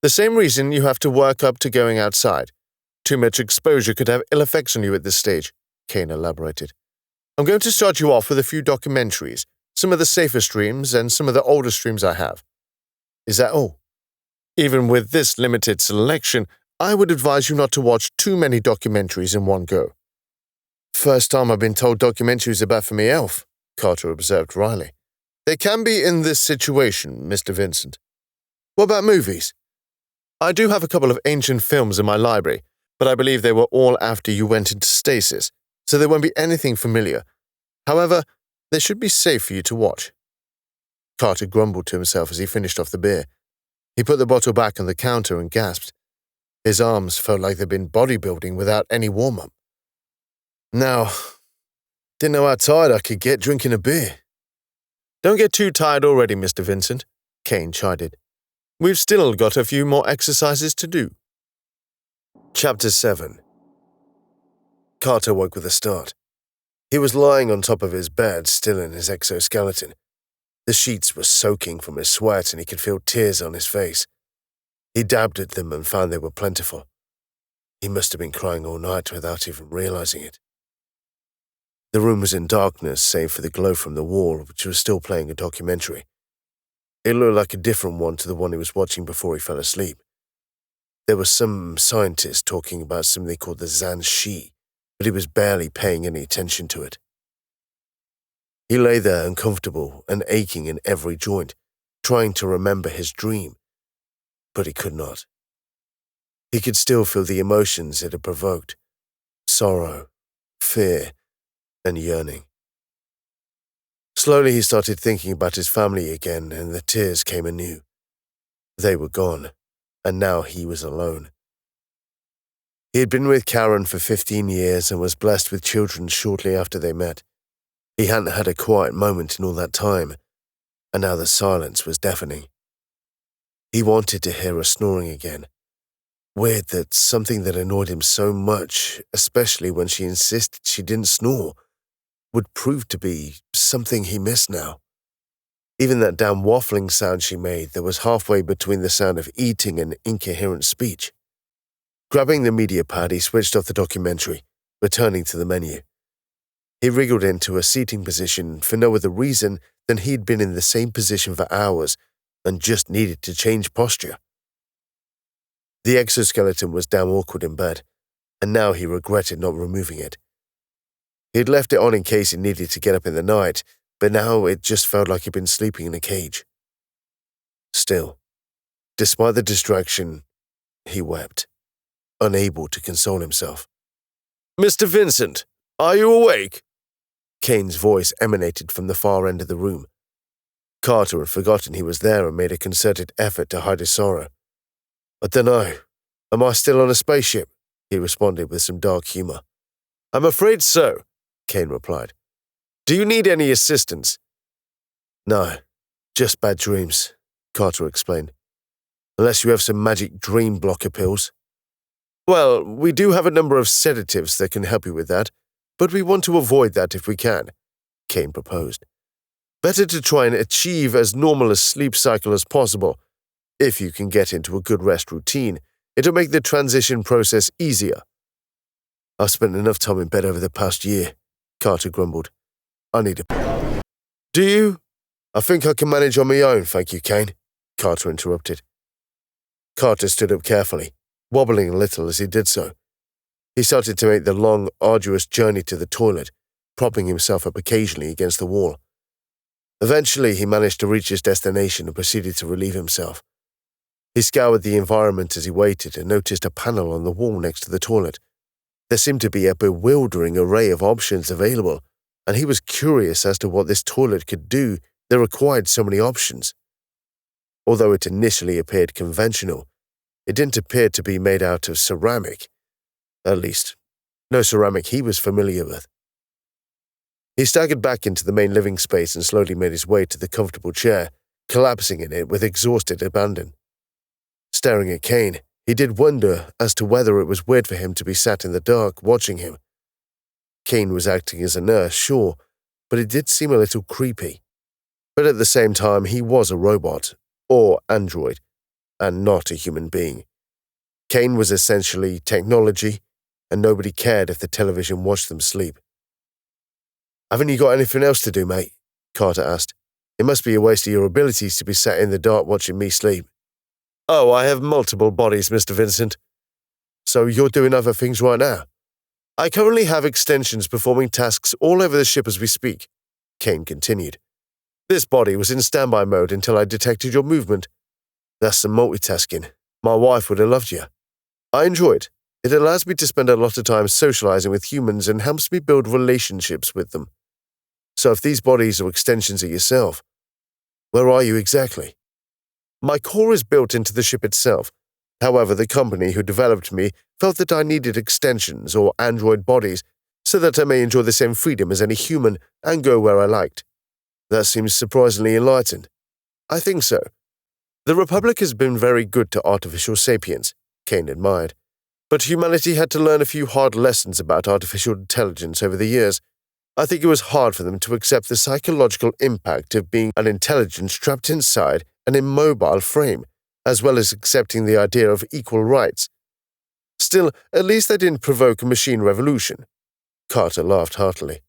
"The same reason you have to work up to going outside. Too much exposure could have ill effects on you at this stage," Kane elaborated. "I'm going to start you off with a few documentaries, some of the safer streams and some of the older streams I have." "Is that all?" "Even with this limited selection, I would advise you not to watch too many documentaries in one go." "First time I've been told documentaries are bad for me health," Carter observed wryly. "They can be in this situation, Mr. Vincent." "What about movies?" "I do have a couple of ancient films in my library, but I believe they were all after you went into stasis, so there won't be anything familiar. However, they should be safe for you to watch." Carter grumbled to himself as he finished off the beer. He put the bottle back on the counter and gasped. His arms felt like they'd been bodybuilding without any warm-up. Now, didn't know how tired I could get drinking a beer. Don't get too tired already, Mr. Vincent, Kane chided. We've still got a few more exercises to do. Chapter 7. Carter woke with a start. He was lying on top of his bed, still in his exoskeleton. The sheets were soaking from his sweat and he could feel tears on his face. He dabbed at them and found they were plentiful. He must have been crying all night without even realizing it. The room was in darkness, save for the glow from the wall, which was still playing a documentary. It looked like a different one to the one he was watching before he fell asleep. There was some scientist talking about something called the Zan-Shi, but he was barely paying any attention to it. He lay there uncomfortable and aching in every joint, trying to remember his dream, but he could not. He could still feel the emotions it had provoked: sorrow, fear, and yearning. Slowly he started thinking about his family again, and the tears came anew. They were gone, and now he was alone. He had been with Karen for 15 years and was blessed with children shortly after they met. He hadn't had a quiet moment in all that time, and now the silence was deafening. He wanted to hear her snoring again. Weird that something that annoyed him so much, especially when she insisted she didn't snore, would prove to be something he missed now. Even that damn waffling sound she made that was halfway between the sound of eating and incoherent speech. Grabbing the media pad, he switched off the documentary, returning to the menu. He wriggled into a seating position for no other reason than he'd been in the same position for hours and just needed to change posture. The exoskeleton was damn awkward in bed, and now he regretted not removing it. He'd left it on in case he needed to get up in the night, but now it just felt like he'd been sleeping in a cage. Still, despite the distraction, he wept, unable to console himself. "Mr. Vincent, are you awake?" Kane's voice emanated from the far end of the room. Carter had forgotten he was there and made a concerted effort to hide his sorrow. "I dunno. Am I still on a spaceship?" he responded with some dark humor. "I'm afraid so," Kane replied. "Do you need any assistance?" "No, just bad dreams," Carter explained. "Unless you have some magic dream blocker pills." "Well, we do have a number of sedatives that can help you with that, but we want to avoid that if we can," Kane proposed. "Better to try and achieve as normal a sleep cycle as possible. If you can get into a good rest routine, it'll make the transition process easier." "I've spent enough time in bed over the past year," Carter grumbled. "I need a..." "Do you? I think I can manage on my own, thank you, Kane," Carter interrupted. Carter stood up carefully, wobbling a little as he did so. He started to make the long, arduous journey to the toilet, propping himself up occasionally against the wall. Eventually, he managed to reach his destination and proceeded to relieve himself. He scoured the environment as he waited and noticed a panel on the wall next to the toilet. There seemed to be a bewildering array of options available, and he was curious as to what this toilet could do that required so many options. Although it initially appeared conventional, it didn't appear to be made out of ceramic. At least, no ceramic he was familiar with. He staggered back into the main living space and slowly made his way to the comfortable chair, collapsing in it with exhausted abandon. Staring at Kane, he did wonder as to whether it was weird for him to be sat in the dark watching him. Kane was acting as a nurse, sure, but it did seem a little creepy. But at the same time, he was a robot, or android, and not a human being. Kane was essentially technology, and nobody cared if the television watched them sleep. "Haven't you got anything else to do, mate?" Carter asked. "It must be a waste of your abilities to be sat in the dark watching me sleep." "Oh, I have multiple bodies, Mr. Vincent." "So you're doing other things right now?" "I currently have extensions performing tasks all over the ship as we speak," Kane continued. "This body was in standby mode until I detected your movement. That's some multitasking. My wife would have loved you. I enjoy it. It allows me to spend a lot of time socializing with humans and helps me build relationships with them. So if these bodies are extensions of yourself, where are you exactly?" "My core is built into the ship itself. However, the company who developed me felt that I needed extensions or android bodies so that I may enjoy the same freedom as any human and go where I liked. That seems surprisingly enlightened. I think so. The Republic has been very good to artificial sapiens, Kane admired, but humanity had to learn a few hard lessons about artificial intelligence over the years. I think it was hard for them to accept the psychological impact of being an intelligence trapped inside an immobile frame, as well as accepting the idea of equal rights. Still, at least they didn't provoke a machine revolution. Carter laughed heartily.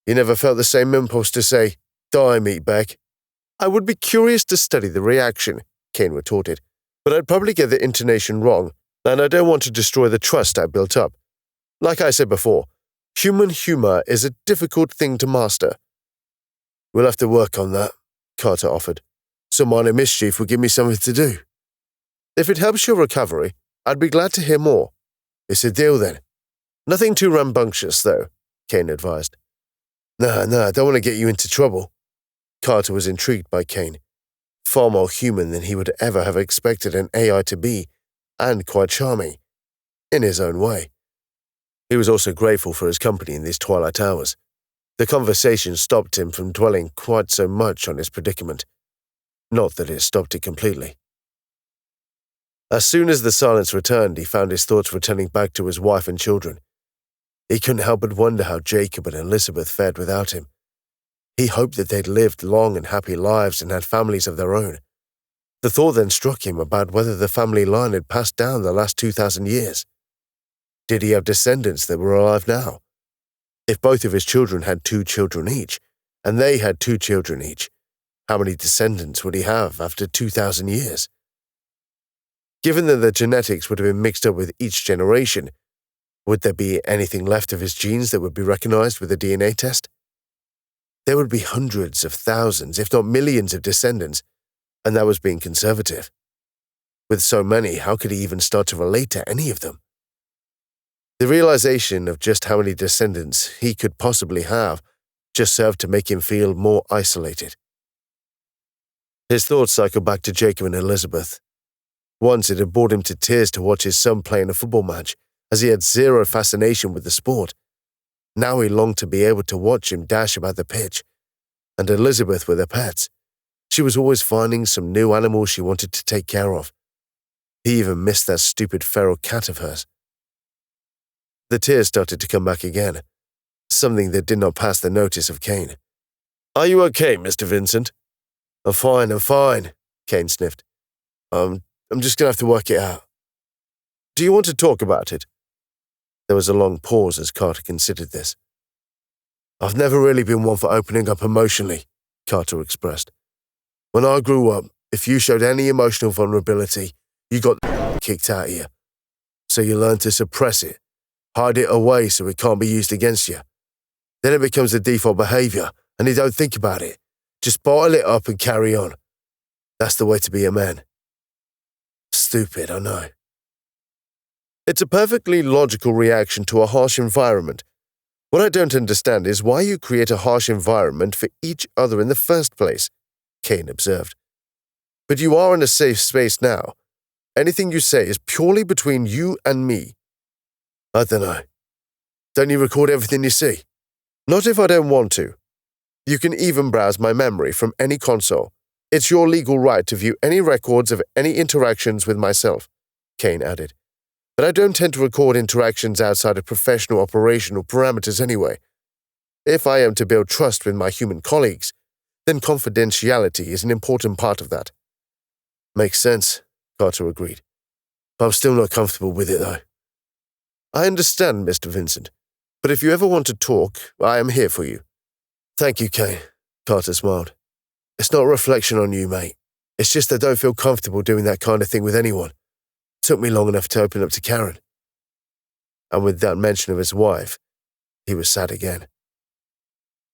You never felt the same impulse to say, "Die, meatbag." I would be curious to study the reaction, Kane retorted, but I'd probably get the intonation wrong, and I don't want to destroy the trust I built up. Like I said before, human humor is a difficult thing to master. We'll have to work on that, Carter offered. Some minor mischief will give me something to do. If it helps your recovery, I'd be glad to hear more. It's a deal then. Nothing too rambunctious, though, Kane advised. No, I don't want to get you into trouble. Carter was intrigued by Kane, far more human than he would ever have expected an AI to be, and quite charming, in his own way. He was also grateful for his company in these twilight hours. The conversation stopped him from dwelling quite so much on his predicament. Not that it stopped it completely. As soon as the silence returned, he found his thoughts returning back to his wife and children. He couldn't help but wonder how Jacob and Elizabeth fared without him. He hoped that they'd lived long and happy lives and had families of their own. The thought then struck him about whether the family line had passed down the last 2,000 years. Did he have descendants that were alive now? If both of his children had 2 children each, and they had 2 children each, how many descendants would he have after 2,000 years? Given that the genetics would have been mixed up with each generation, would there be anything left of his genes that would be recognized with a DNA test? There would be hundreds of thousands, if not millions of descendants, and that was being conservative. With so many, how could he even start to relate to any of them? The realization of just how many descendants he could possibly have just served to make him feel more isolated. His thoughts cycled back to Jacob and Elizabeth. Once it had brought him to tears to watch his son play in a football match, as he had zero fascination with the sport. Now he longed to be able to watch him dash about the pitch. And Elizabeth with her pets. She was always finding some new animal she wanted to take care of. He even missed that stupid feral cat of hers. The tears started to come back again, something that did not pass the notice of Kane. Are you okay, Mr. Vincent? I'm fine, Kane sniffed. I'm just going to have to work it out. Do you want to talk about it? There was a long pause as Carter considered this. I've never really been one for opening up emotionally, Carter expressed. When I grew up, if you showed any emotional vulnerability, you got kicked out of you. So you learn to suppress it, hide it away so it can't be used against you. Then it becomes the default behavior, and you don't think about it. Just bottle it up and carry on. That's the way to be a man. Stupid, I know. It's a perfectly logical reaction to a harsh environment. What I don't understand is why you create a harsh environment for each other in the first place, Kane observed. But you are in a safe space now. Anything you say is purely between you and me. I don't know. Don't you record everything you see? Not if I don't want to. You can even browse my memory from any console. It's your legal right to view any records of any interactions with myself, Kane added. But I don't tend to record interactions outside of professional operational parameters anyway. If I am to build trust with my human colleagues, then confidentiality is an important part of that. Makes sense, Carter agreed. But I'm still not comfortable with it, though. I understand, Mr. Vincent, but if you ever want to talk, I am here for you. Thank you, Kane, Carter smiled. It's not a reflection on you, mate. It's just I don't feel comfortable doing that kind of thing with anyone. It took me long enough to open up to Karen. And with that mention of his wife, he was sad again.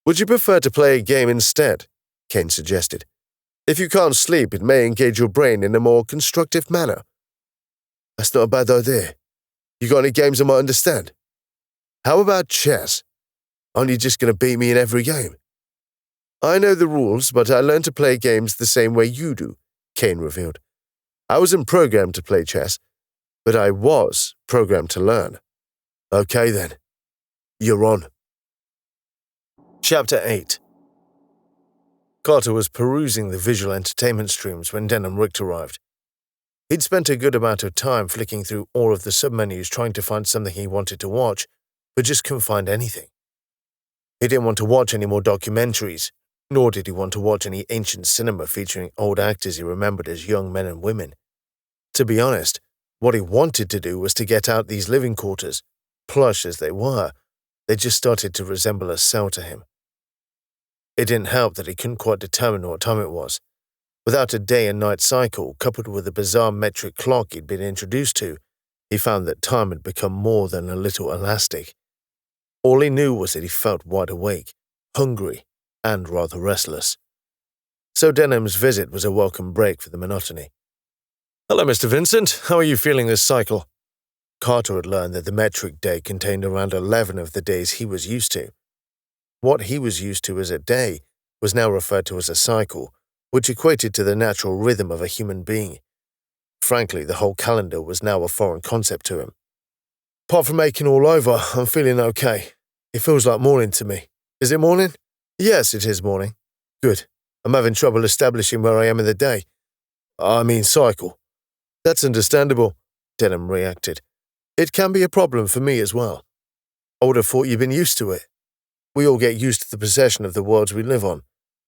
Would you prefer to play a game instead? Kane suggested. If you can't sleep, it may engage your brain in a more constructive manner. That's not a bad idea. You got any games I might understand? How about chess? Aren't you just going to beat me in every game? I know the rules, but I learned to play games the same way you do, Kane revealed. I wasn't programmed to play chess, but I was programmed to learn. Okay then. You're on. Chapter 8. Carter was perusing the visual entertainment streams when Denham Richt arrived. He'd spent a good amount of time flicking through all of the submenus trying to find something he wanted to watch, but just couldn't find anything. He didn't want to watch any more documentaries, nor did he want to watch any ancient cinema featuring old actors he remembered as young men and women. To be honest, what he wanted to do was to get out these living quarters. Plush as they were, they just started to resemble a cell to him. It didn't help that he couldn't quite determine what time it was. Without a day and night cycle, coupled with a bizarre metric clock he'd been introduced to, he found that time had become more than a little elastic. All he knew was that he felt wide awake, hungry, and rather restless. So Denham's visit was a welcome break for the monotony. "Hello, Mr. Vincent. How are you feeling this cycle?" Carter had learned that the metric day contained around 11 of the days he was used to. What he was used to as a day was now referred to as a cycle, which equated to the natural rhythm of a human being. Frankly, the whole calendar was now a foreign concept to him. "Apart from aching all over, I'm feeling okay. It feels like morning to me. Is it morning?" "Yes, it is morning." "Good. I'm having trouble establishing where I am in the day. I mean cycle." "That's understandable," Denham reacted. "It can be a problem for me as well. I would have thought you'd been used to it. We all get used to the possession of the worlds we live on,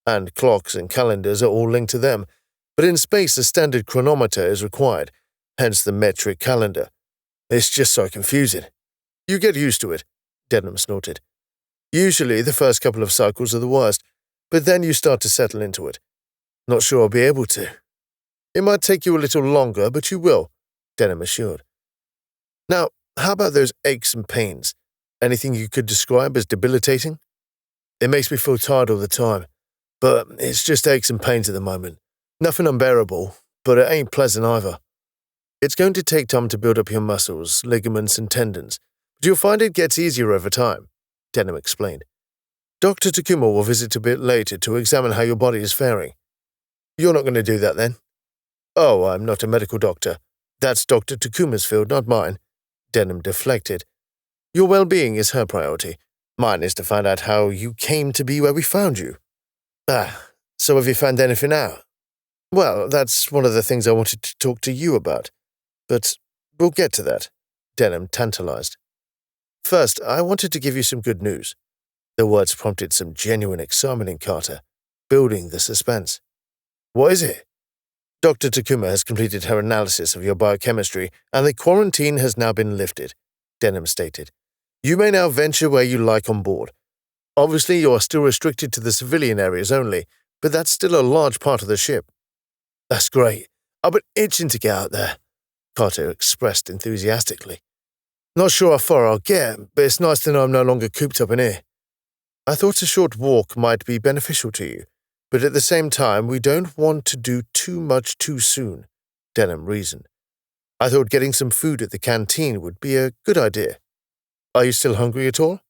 and clocks and calendars are all linked to them, but in space a standard chronometer is required, hence the metric calendar. It's just so confusing." "You get used to it," Denham snorted. "Usually the first couple of cycles are the worst, but then you start to settle into it. Not sure I'll be able to." "It might take you a little longer, but you will," Denham assured. "Now, how about those aches and pains? Anything you could describe as debilitating?" "It makes me feel tired all the time, but it's just aches and pains at the moment. Nothing unbearable, but it ain't pleasant either. It's going to take time to build up your muscles, ligaments, and tendons, but you'll find it gets easier over time," Denham explained. "Dr. Takuma will visit a bit later to examine how your body is faring." "You're not going to do that then?" "Oh, I'm not a medical doctor. That's Dr. Takuma's field, not mine," Denham deflected. "Your well-being is her priority. Mine is to find out how you came to be where we found you." "Ah, so have you found anything out?" "Well, that's one of the things I wanted to talk to you about. But we'll get to that," Denham tantalized. "First, I wanted to give you some good news." The words prompted some genuine excitement in Carter, building the suspense. "What is it?" "Dr. Takuma has completed her analysis of your biochemistry, and the quarantine has now been lifted," Denham stated. "You may now venture where you like on board. Obviously, you are still restricted to the civilian areas only, but that's still a large part of the ship." "That's great. I've been itching to get out there," Carter expressed enthusiastically. "Not sure how far I'll get, but it's nice to know I'm no longer cooped up in here. I thought a short walk might be beneficial to you, but at the same time, we don't want to do too much too soon," Denham reasoned. "I thought getting some food at the canteen would be a good idea. Are you still hungry at all?"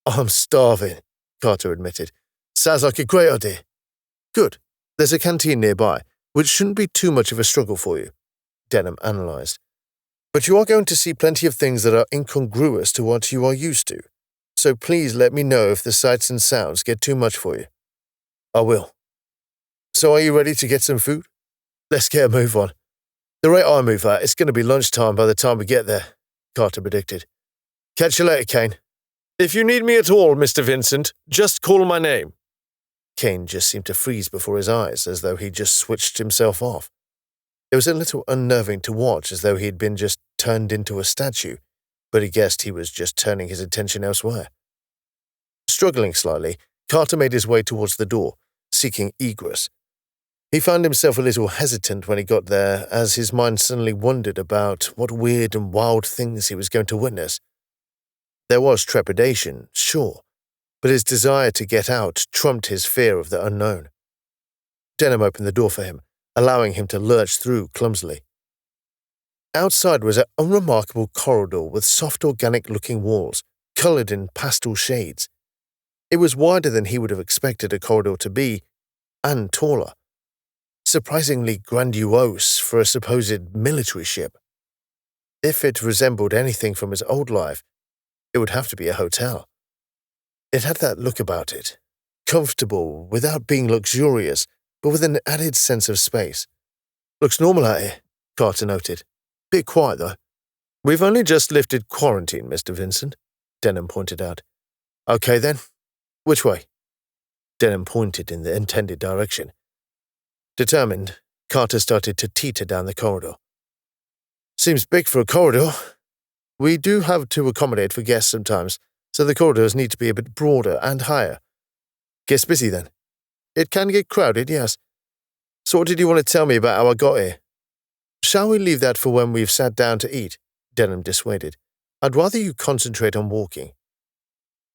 "I'm starving," Carter admitted. "Sounds like a great idea." "Good. There's a canteen nearby, which shouldn't be too much of a struggle for you," Denham analyzed. "But you are going to see plenty of things that are incongruous to what you are used to, so please let me know if the sights and sounds get too much for you." "I will." "So are you ready to get some food?" "Let's get a move on. The rate I move at, it's going to be lunchtime by the time we get there," Carter predicted. "Catch you later, Kane." "If you need me at all, Mr. Vincent, just call my name." Kane just seemed to freeze before his eyes, as though he'd just switched himself off. It was a little unnerving to watch, as though he'd been just turned into a statue, but he guessed he was just turning his attention elsewhere. Struggling slightly, Carter made his way towards the door, seeking egress. He found himself a little hesitant when he got there, as his mind suddenly wondered about what weird and wild things he was going to witness. There was trepidation, sure, but his desire to get out trumped his fear of the unknown. Denham opened the door for him, allowing him to lurch through clumsily. Outside was an unremarkable corridor with soft organic-looking walls, colored in pastel shades. It was wider than he would have expected a corridor to be, and taller. Surprisingly grandiose for a supposed military ship. If it resembled anything from his old life, it would have to be a hotel. It had that look about it. Comfortable, without being luxurious, but with an added sense of space. Looks normal out here, Carter noted. Bit quiet, though. We've only just lifted quarantine, Mr. Vincent, Denham pointed out. Okay, then. Which way? Denham pointed in the intended direction. Determined, Carter started to teeter down the corridor. Seems big for a corridor. We do have to accommodate for guests sometimes, so the corridors need to be a bit broader and higher. Gets busy then. It can get crowded, yes. So what did you want to tell me about how I got here? Shall we leave that for when we've sat down to eat? Denham dissuaded. I'd rather you concentrate on walking.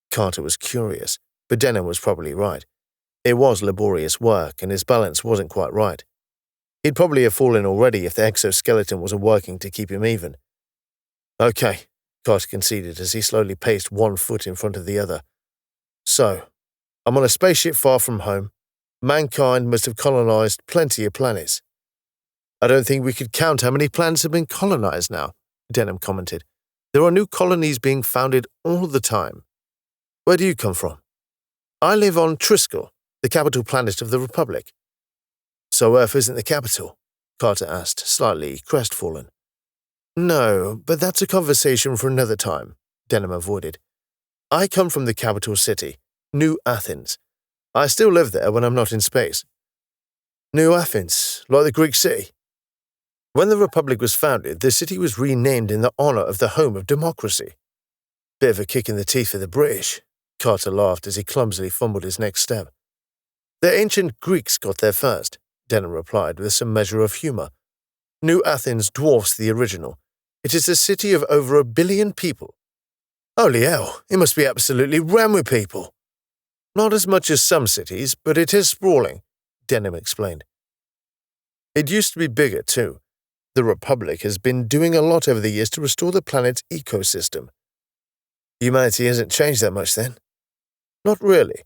Carter was curious, but Denham was probably right. It was laborious work, and his balance wasn't quite right. He'd probably have fallen already if the exoskeleton wasn't working to keep him even. Okay, Carter conceded as he slowly paced one foot in front of the other. So, I'm on a spaceship far from home. Mankind must have colonized plenty of planets. I don't think we could count how many planets have been colonized now, Denham commented. There are new colonies being founded all the time. Where do you come from? I live on Triskel, the capital planet of the Republic. So Earth isn't the capital? Carter asked, slightly crestfallen. No, but that's a conversation for another time, Denham avoided. I come from the capital city, New Athens. I still live there when I'm not in space. New Athens, like the Greek city. When the Republic was founded, the city was renamed in the honor of the home of democracy. Bit of a kick in the teeth for the British, Carter laughed as he clumsily fumbled his next step. The ancient Greeks got there first, Denham replied with some measure of humor. New Athens dwarfs the original. It is a city of over 1 billion people. Holy hell, it must be absolutely rammed with people. Not as much as some cities, but it is sprawling, Denham explained. It used to be bigger, too. The Republic has been doing a lot over the years to restore the planet's ecosystem. Humanity hasn't changed that much, then? Not really.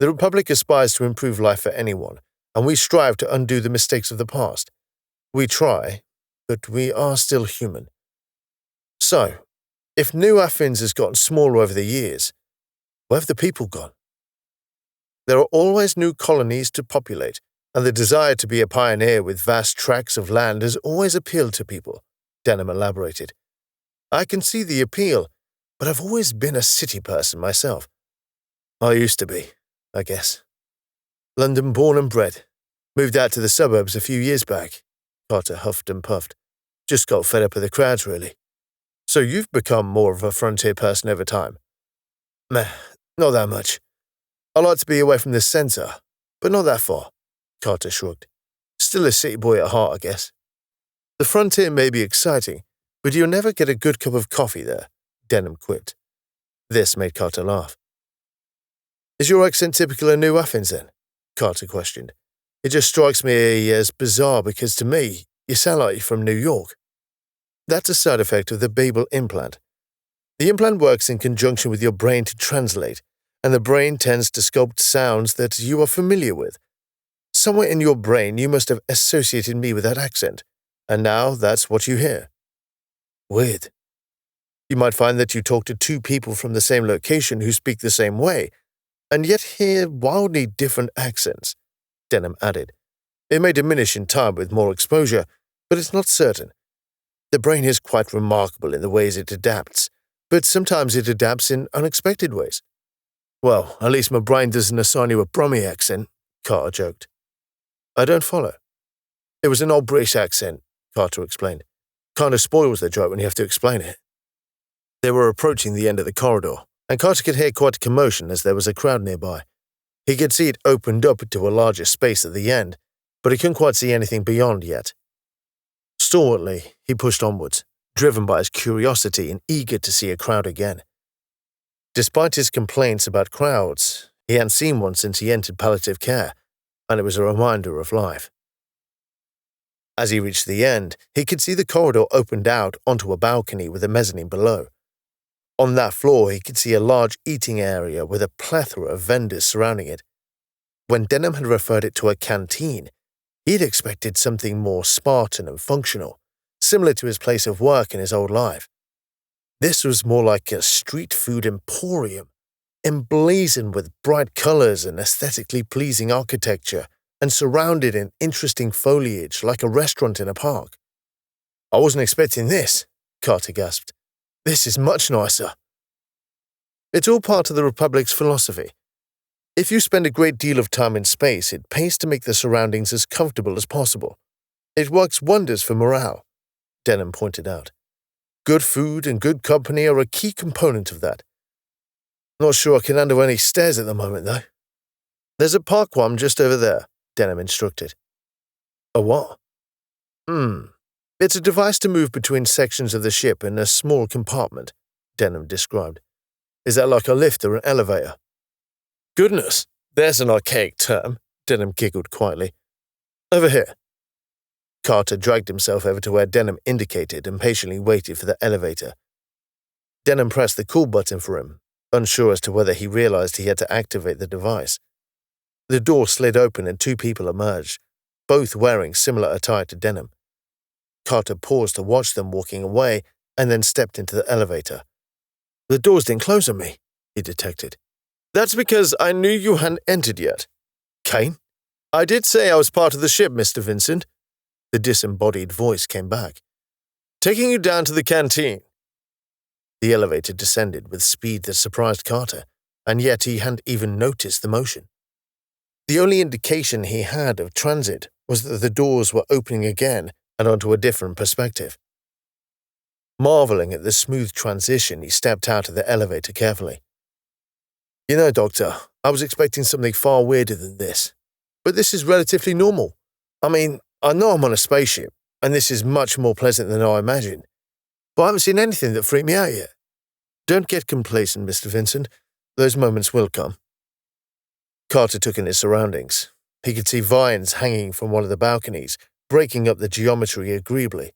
The Republic aspires to improve life for anyone, and we strive to undo the mistakes of the past. We try, but we are still human. So, if New Athens has gotten smaller over the years, where have the people gone? There are always new colonies to populate, and the desire to be a pioneer with vast tracts of land has always appealed to people, Denham elaborated. I can see the appeal, but I've always been a city person myself. I used to be, I guess. London born and bred. Moved out to the suburbs a few years back. Carter huffed and puffed. Just got fed up with the crowds, really. So you've become more of a frontier person over time? Meh, not that much. I like to be away from the centre, but not that far, Carter shrugged. Still a city boy at heart, I guess. The frontier may be exciting, but you'll never get a good cup of coffee there, Denham quipped. This made Carter laugh. Is your accent typical of New Athens, then? Carter questioned. It just strikes me as bizarre because, to me, you sound like you're from New York. That's a side effect of the Babel implant. The implant works in conjunction with your brain to translate, and the brain tends to sculpt sounds that you are familiar with. Somewhere in your brain you must have associated me with that accent, and now that's what you hear. Weird. You might find that you talk to two people from the same location who speak the same way, and yet hear wildly different accents, Denham added. It may diminish in time with more exposure, but it's not certain. The brain is quite remarkable in the ways it adapts, but sometimes it adapts in unexpected ways. Well, at least my brain doesn't assign you a Brummie accent, Carter joked. I don't follow. It was an old British accent, Carter explained. Kind of spoils the joke when you have to explain it. They were approaching the end of the corridor, and Carter could hear quite a commotion as there was a crowd nearby. He could see it opened up to a larger space at the end, but he couldn't quite see anything beyond yet. Stalwartly, he pushed onwards, driven by his curiosity and eager to see a crowd again. Despite his complaints about crowds, he hadn't seen one since he entered palliative care, and it was a reminder of life. As he reached the end, he could see the corridor opened out onto a balcony with a mezzanine below. On that floor, he could see a large eating area with a plethora of vendors surrounding it. When Denham had referred it to a canteen, he'd expected something more Spartan and functional, similar to his place of work in his old life. This was more like a street food emporium, emblazoned with bright colors and aesthetically pleasing architecture, and surrounded in interesting foliage like a restaurant in a park. "I wasn't expecting this," Carter gasped. "This is much nicer." It's all part of the Republic's philosophy. If you spend a great deal of time in space, it pays to make the surroundings as comfortable as possible. It works wonders for morale, Denham pointed out. Good food and good company are a key component of that. Not sure I can handle any stairs at the moment, though. "There's a park one just over there," Denham instructed. "A what?" It's a device to move between sections of the ship in a small compartment," Denham described. "Is that like a lift or an elevator?" "Goodness, there's an archaic term," Denham giggled quietly. "Over here." Carter dragged himself over to where Denham indicated and patiently waited for the elevator. Denham pressed the call button for him, unsure as to whether he realized he had to activate the device. The door slid open and two people emerged, both wearing similar attire to Denham. Carter paused to watch them walking away and then stepped into the elevator. "The doors didn't close on me," he detected. "That's because I knew you hadn't entered yet. Kane? I did say I was part of the ship, Mr. Vincent." The disembodied voice came back. "Taking you down to the canteen." The elevator descended with speed that surprised Carter, and yet he hadn't even noticed the motion. The only indication he had of transit was that the doors were opening again and onto a different perspective. Marveling at the smooth transition, he stepped out of the elevator carefully. "You know, Doctor, I was expecting something far weirder than this, but this is relatively normal. I mean, I know I'm on a spaceship, and this is much more pleasant than I imagined, but I haven't seen anything that freaked me out yet. Don't get complacent, Mr. Vincent. Those moments will come." Carter took in his surroundings. He could see vines hanging from one of the balconies, breaking up the geometry agreeably.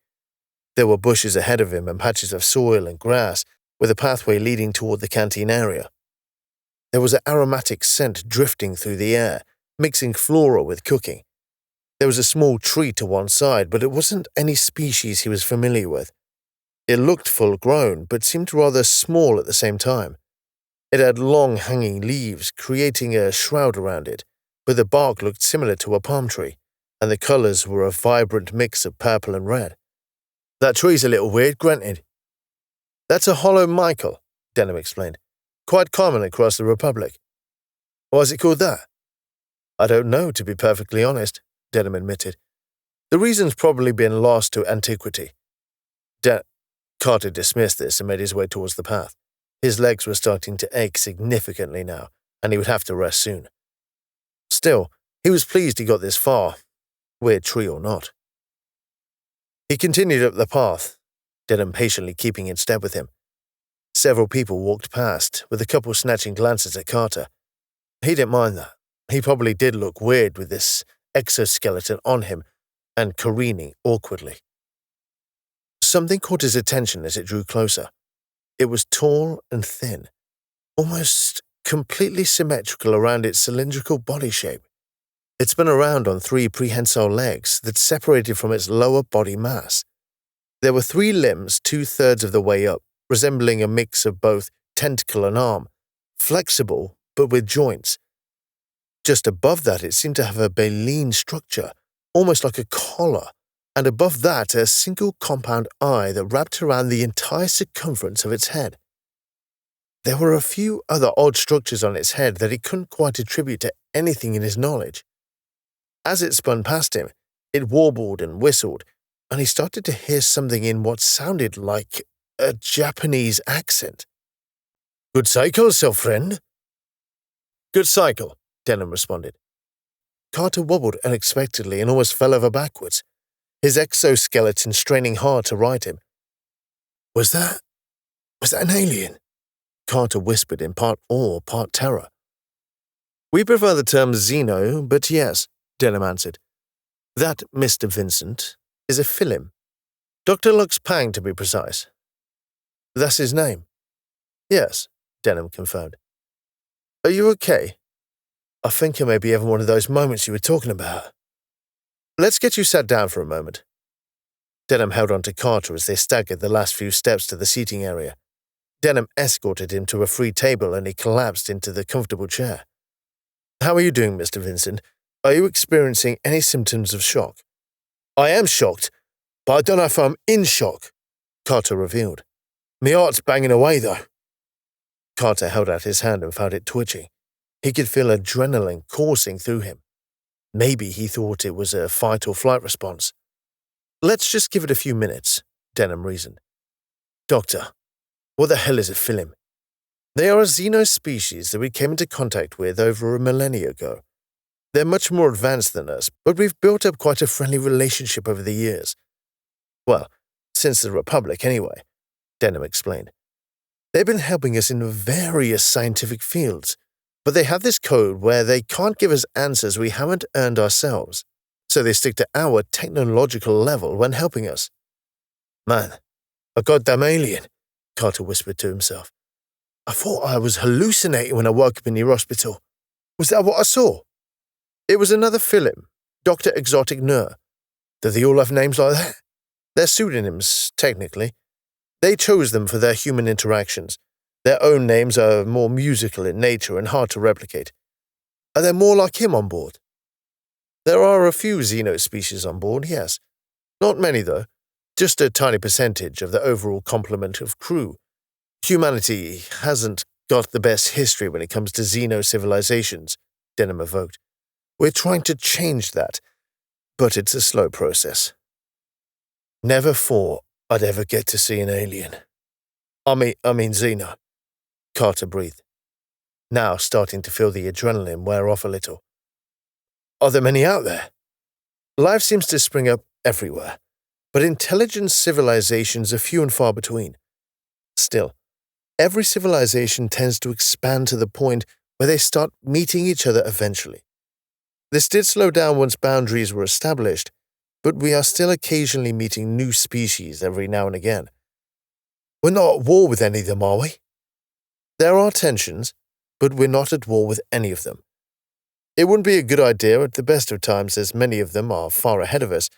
There were bushes ahead of him and patches of soil and grass, with a pathway leading toward the canteen area. There was an aromatic scent drifting through the air, mixing flora with cooking. There was a small tree to one side, but it wasn't any species he was familiar with. It looked full-grown, but seemed rather small at the same time. It had long hanging leaves, creating a shroud around it, but the bark looked similar to a palm tree, and the colors were a vibrant mix of purple and red. "That tree's a little weird, granted." "That's a hollow Michael," Denham explained. "Quite common across the Republic." "Why is it called that?" "I don't know, to be perfectly honest," Denham admitted. "The reason's probably been lost to antiquity." Carter dismissed this and made his way towards the path. His legs were starting to ache significantly now, and he would have to rest soon. Still, he was pleased he got this far, weird tree or not. He continued up the path, Denham patiently keeping in step with him. Several people walked past, with a couple snatching glances at Carter. He didn't mind that. He probably did look weird with this exoskeleton on him and careening awkwardly. Something caught his attention as it drew closer. It was tall and thin, almost completely symmetrical around its cylindrical body shape. It spun around on three prehensile legs that separated from its lower body mass. There were three limbs 2/3 of the way up, resembling a mix of both tentacle and arm, flexible but with joints. Just above that, it seemed to have a baleen structure, almost like a collar, and above that, a single compound eye that wrapped around the entire circumference of its head. There were a few other odd structures on its head that he couldn't quite attribute to anything in his knowledge. As it spun past him, it warbled and whistled, and he started to hear something in what sounded like a Japanese accent. "Good cycle, so friend." "Good cycle," Denham responded. Carter wobbled unexpectedly and almost fell over backwards, his exoskeleton straining hard to right him. Was that an alien?" Carter whispered in part awe, part terror. "We prefer the term Xeno, but yes," Denham answered. "That, Mr. Vincent, is a Philim. Dr. Lux Pang, to be precise." "That's his name?" "Yes," Denham confirmed. "Are you okay? I think you may be having one of those moments you were talking about. Let's get you sat down for a moment." Denham held on to Carter as they staggered the last few steps to the seating area. Denham escorted him to a free table and he collapsed into the comfortable chair. "How are you doing, Mr. Vincent? Are you experiencing any symptoms of shock?" "I am shocked, but I don't know if I'm in shock," Carter revealed. "My heart's banging away, though." Carter held out his hand and found it twitching. He could feel adrenaline coursing through him. Maybe he thought it was a fight or flight response. "Let's just give it a few minutes," Denham reasoned. "Doctor, what the hell is a film?" "They are a xenospecies that we came into contact with over a millennia ago. They're much more advanced than us, but we've built up quite a friendly relationship over the years. Well, since the Republic anyway," Denham explained. "They've been helping us in various scientific fields, but they have this code where they can't give us answers we haven't earned ourselves, so they stick to our technological level when helping us." "Man, a goddamn alien," Carter whispered to himself. "I thought I was hallucinating when I woke up in your hospital. Was that what I saw?" "It was another film, Dr. Exotic Nur. Do they all have names like that?" "They're pseudonyms, technically. They chose them for their human interactions. Their own names are more musical in nature and hard to replicate." "Are there more like him on board?" "There are a few xenospecies on board, yes. Not many, though. Just a tiny percentage of the overall complement of crew. Humanity hasn't got the best history when it comes to xeno-civilizations," Denham evoked. "We're trying to change that, but it's a slow process." "Never thought I'd ever get to see an alien. I mean Xeno," Carter breathed, now starting to feel the adrenaline wear off a little. "Are there many out there?" "Life seems to spring up everywhere, but intelligent civilizations are few and far between. Still, every civilization tends to expand to the point where they start meeting each other eventually. This did slow down once boundaries were established, but we are still occasionally meeting new species every now and again." "We're not at war with any of them, are we?" "There are tensions, but we're not at war with any of them. It wouldn't be a good idea at the best of times, as many of them are far ahead of us,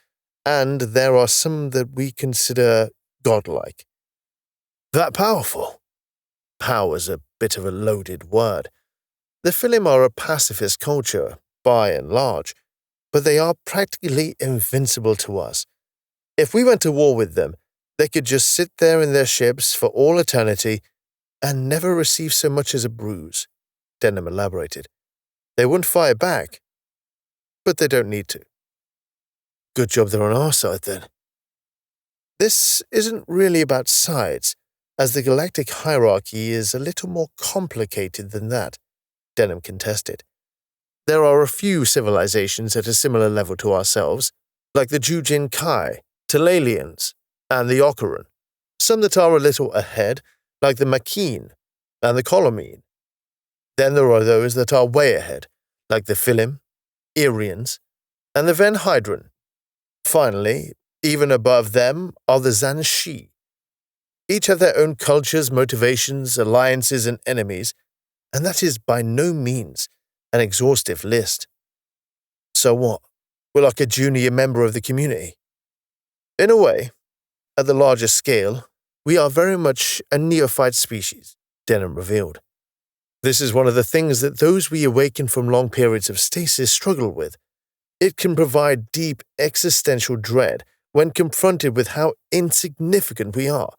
and there are some that we consider godlike." "That powerful?" "Power's a bit of a loaded word. The Philim are a pacifist culture, by and large, but they are practically invincible to us. If we went to war with them, they could just sit there in their ships for all eternity and never receive so much as a bruise," Denham elaborated. "They wouldn't fire back, but they don't need to." "Good job they're on our side, then." "This isn't really about sides, as the galactic hierarchy is a little more complicated than that," Denham contested. "There are a few civilizations at a similar level to ourselves, like the Jujin Kai, Talalians, and the Ocaran. Some that are a little ahead, like the Maquin and the Colomine. Then there are those that are way ahead, like the Philim, Irians, and the Venhydran. Finally, even above them are the Zanshi. Each have their own cultures, motivations, alliances, and enemies, and that is by no means an exhaustive list." "So what? We're like a junior member of the community?" "In a way. At the larger scale, we are very much a neophyte species," Denham revealed. "This is one of the things that those we awaken from long periods of stasis struggle with. It can provide deep existential dread when confronted with how insignificant we are.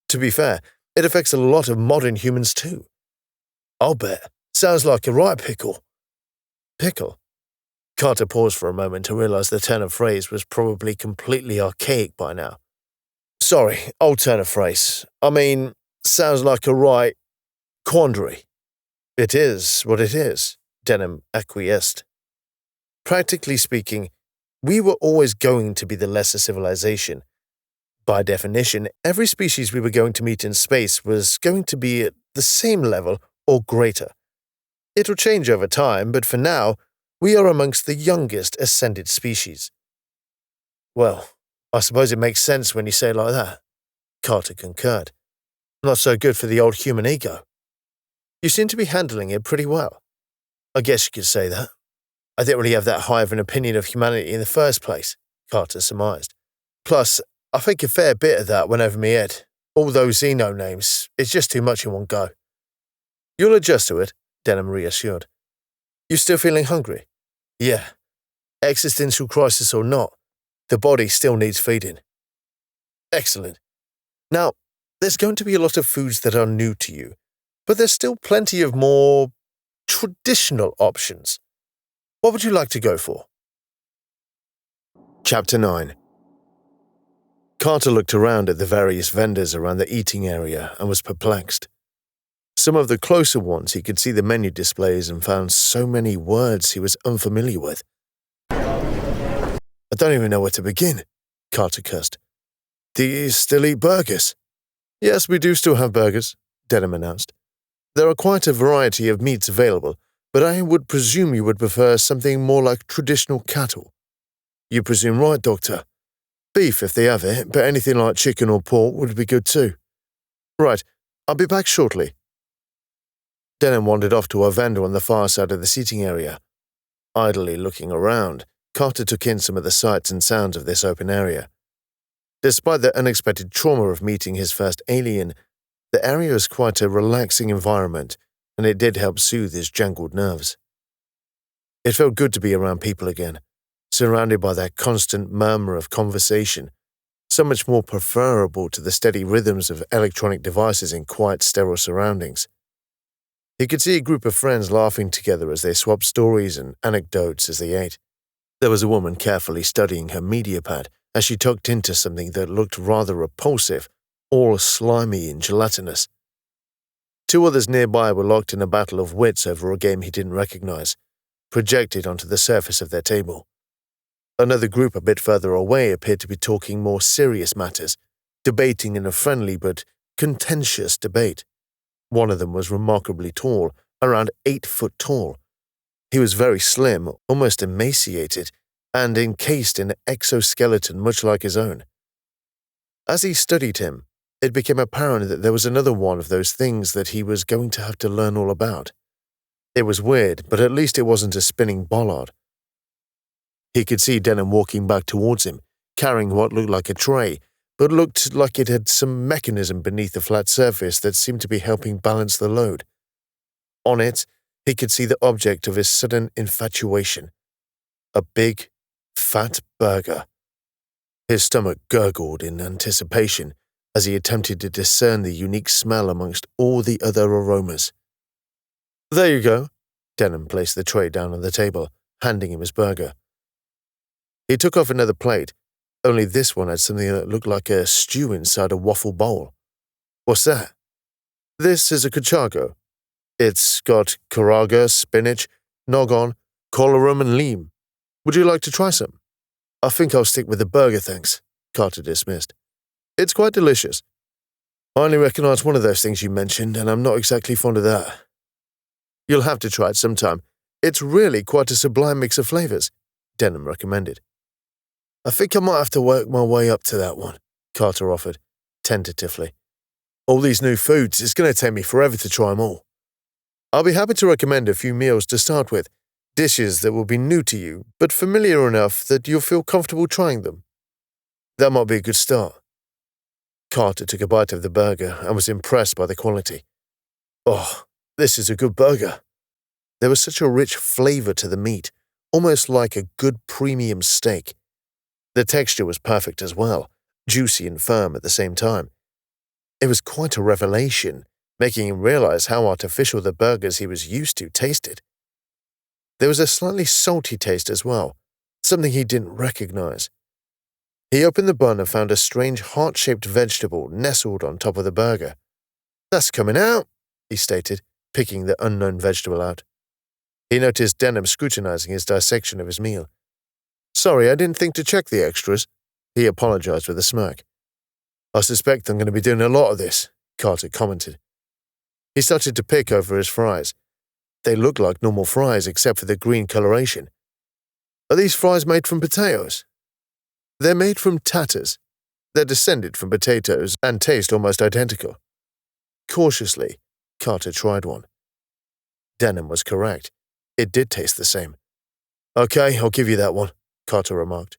To be fair, it affects a lot of modern humans too." "I'll bet. Sounds like a right pickle." "Pickle?" Carter paused for a moment to realize the turn of phrase was probably completely archaic by now. "Sorry, old turn of phrase. I mean, sounds like a right quandary." "It is what it is," Denham acquiesced. "Practically speaking, we were always going to be the lesser civilization. By definition, every species we were going to meet in space was going to be at the same level or greater. It'll change over time, but for now, we are amongst the youngest ascended species." "Well, I suppose it makes sense when you say it like that," Carter concurred. "Not so good for the old human ego." "You seem to be handling it pretty well." "I guess you could say that. I didn't really have that high of an opinion of humanity in the first place," Carter surmised. "Plus, I think a fair bit of that went over my head, All those Eno names, it's just too much in one go. You'll adjust to it, Denham reassured. You still feeling hungry? Yeah. Existential crisis or not, the body still needs feeding. Excellent. Now, there's going to be a lot of foods that are new to you, but there's still plenty of more traditional options. What would you like to go for? Chapter 9. Carter looked around at the various vendors around the eating area and was perplexed. Some of the closer ones he could see the menu displays and found so many words he was unfamiliar with. I don't even know where to begin, Carter cursed. Do you still eat burgers? Yes, we do still have burgers, Denham announced. There are quite a variety of meats available, but I would presume you would prefer something more like traditional cattle. You presume right, Doctor. Beef if they have it, but anything like chicken or pork would be good too. Right, I'll be back shortly. Denham wandered off to a vendor on the far side of the seating area. Idly looking around, Carter took in some of the sights and sounds of this open area. Despite the unexpected trauma of meeting his first alien, the area was quite a relaxing environment, and it did help soothe his jangled nerves. It felt good to be around people again, surrounded by that constant murmur of conversation, so much more preferable to the steady rhythms of electronic devices in quiet, sterile surroundings. He could see a group of friends laughing together as they swapped stories and anecdotes as they ate. There was a woman carefully studying her media pad as she tucked into something that looked rather repulsive, all slimy and gelatinous. Two others nearby were locked in a battle of wits over a game he didn't recognize, projected onto the surface of their table. Another group a bit further away appeared to be talking more serious matters, debating in a friendly but contentious debate. One of them was remarkably tall, around 8 foot tall. He was very slim, almost emaciated, and encased in an exoskeleton much like his own. As he studied him, it became apparent that there was another one of those things that he was going to have to learn all about. It was weird, but at least it wasn't a spinning bollard. He could see Denham walking back towards him, carrying what looked like a tray, but looked like it had some mechanism beneath the flat surface that seemed to be helping balance the load. On it, he could see the object of his sudden infatuation. A big, fat burger. His stomach gurgled in anticipation as he attempted to discern the unique smell amongst all the other aromas. There you go. Denham placed the tray down on the table, handing him his burger. He took off another plate, only this one had something that looked like a stew inside a waffle bowl. What's that? This is a cachago. It's got caraga, spinach, nogon, colorum, and leem. Would you like to try some? I think I'll stick with the burger, thanks, Carter dismissed. It's quite delicious. I only recognize one of those things you mentioned, and I'm not exactly fond of that. You'll have to try it sometime. It's really quite a sublime mix of flavors, Denham recommended. I think I might have to work my way up to that one, Carter offered, tentatively. All these new foods, it's going to take me forever to try them all. I'll be happy to recommend a few meals to start with, dishes that will be new to you, but familiar enough that you'll feel comfortable trying them. That might be a good start. Carter took a bite of the burger and was impressed by the quality. Oh, this is a good burger. There was such a rich flavor to the meat, almost like a good premium steak. The texture was perfect as well, juicy and firm at the same time. It was quite a revelation, making him realize how artificial the burgers he was used to tasted. There was a slightly salty taste as well, something he didn't recognize. He opened the bun and found a strange heart-shaped vegetable nestled on top of the burger. That's coming out, he stated, picking the unknown vegetable out. He noticed Denham scrutinizing his dissection of his meal. Sorry, I didn't think to check the extras, he apologized with a smirk. I suspect I'm going to be doing a lot of this, Carter commented. He started to pick over his fries. They looked like normal fries except for the green coloration. Are these fries made from potatoes? They're made from tatters. They're descended from potatoes and taste almost identical. Cautiously, Carter tried one. Denham was correct. It did taste the same. Okay, I'll give you that one, Carter remarked,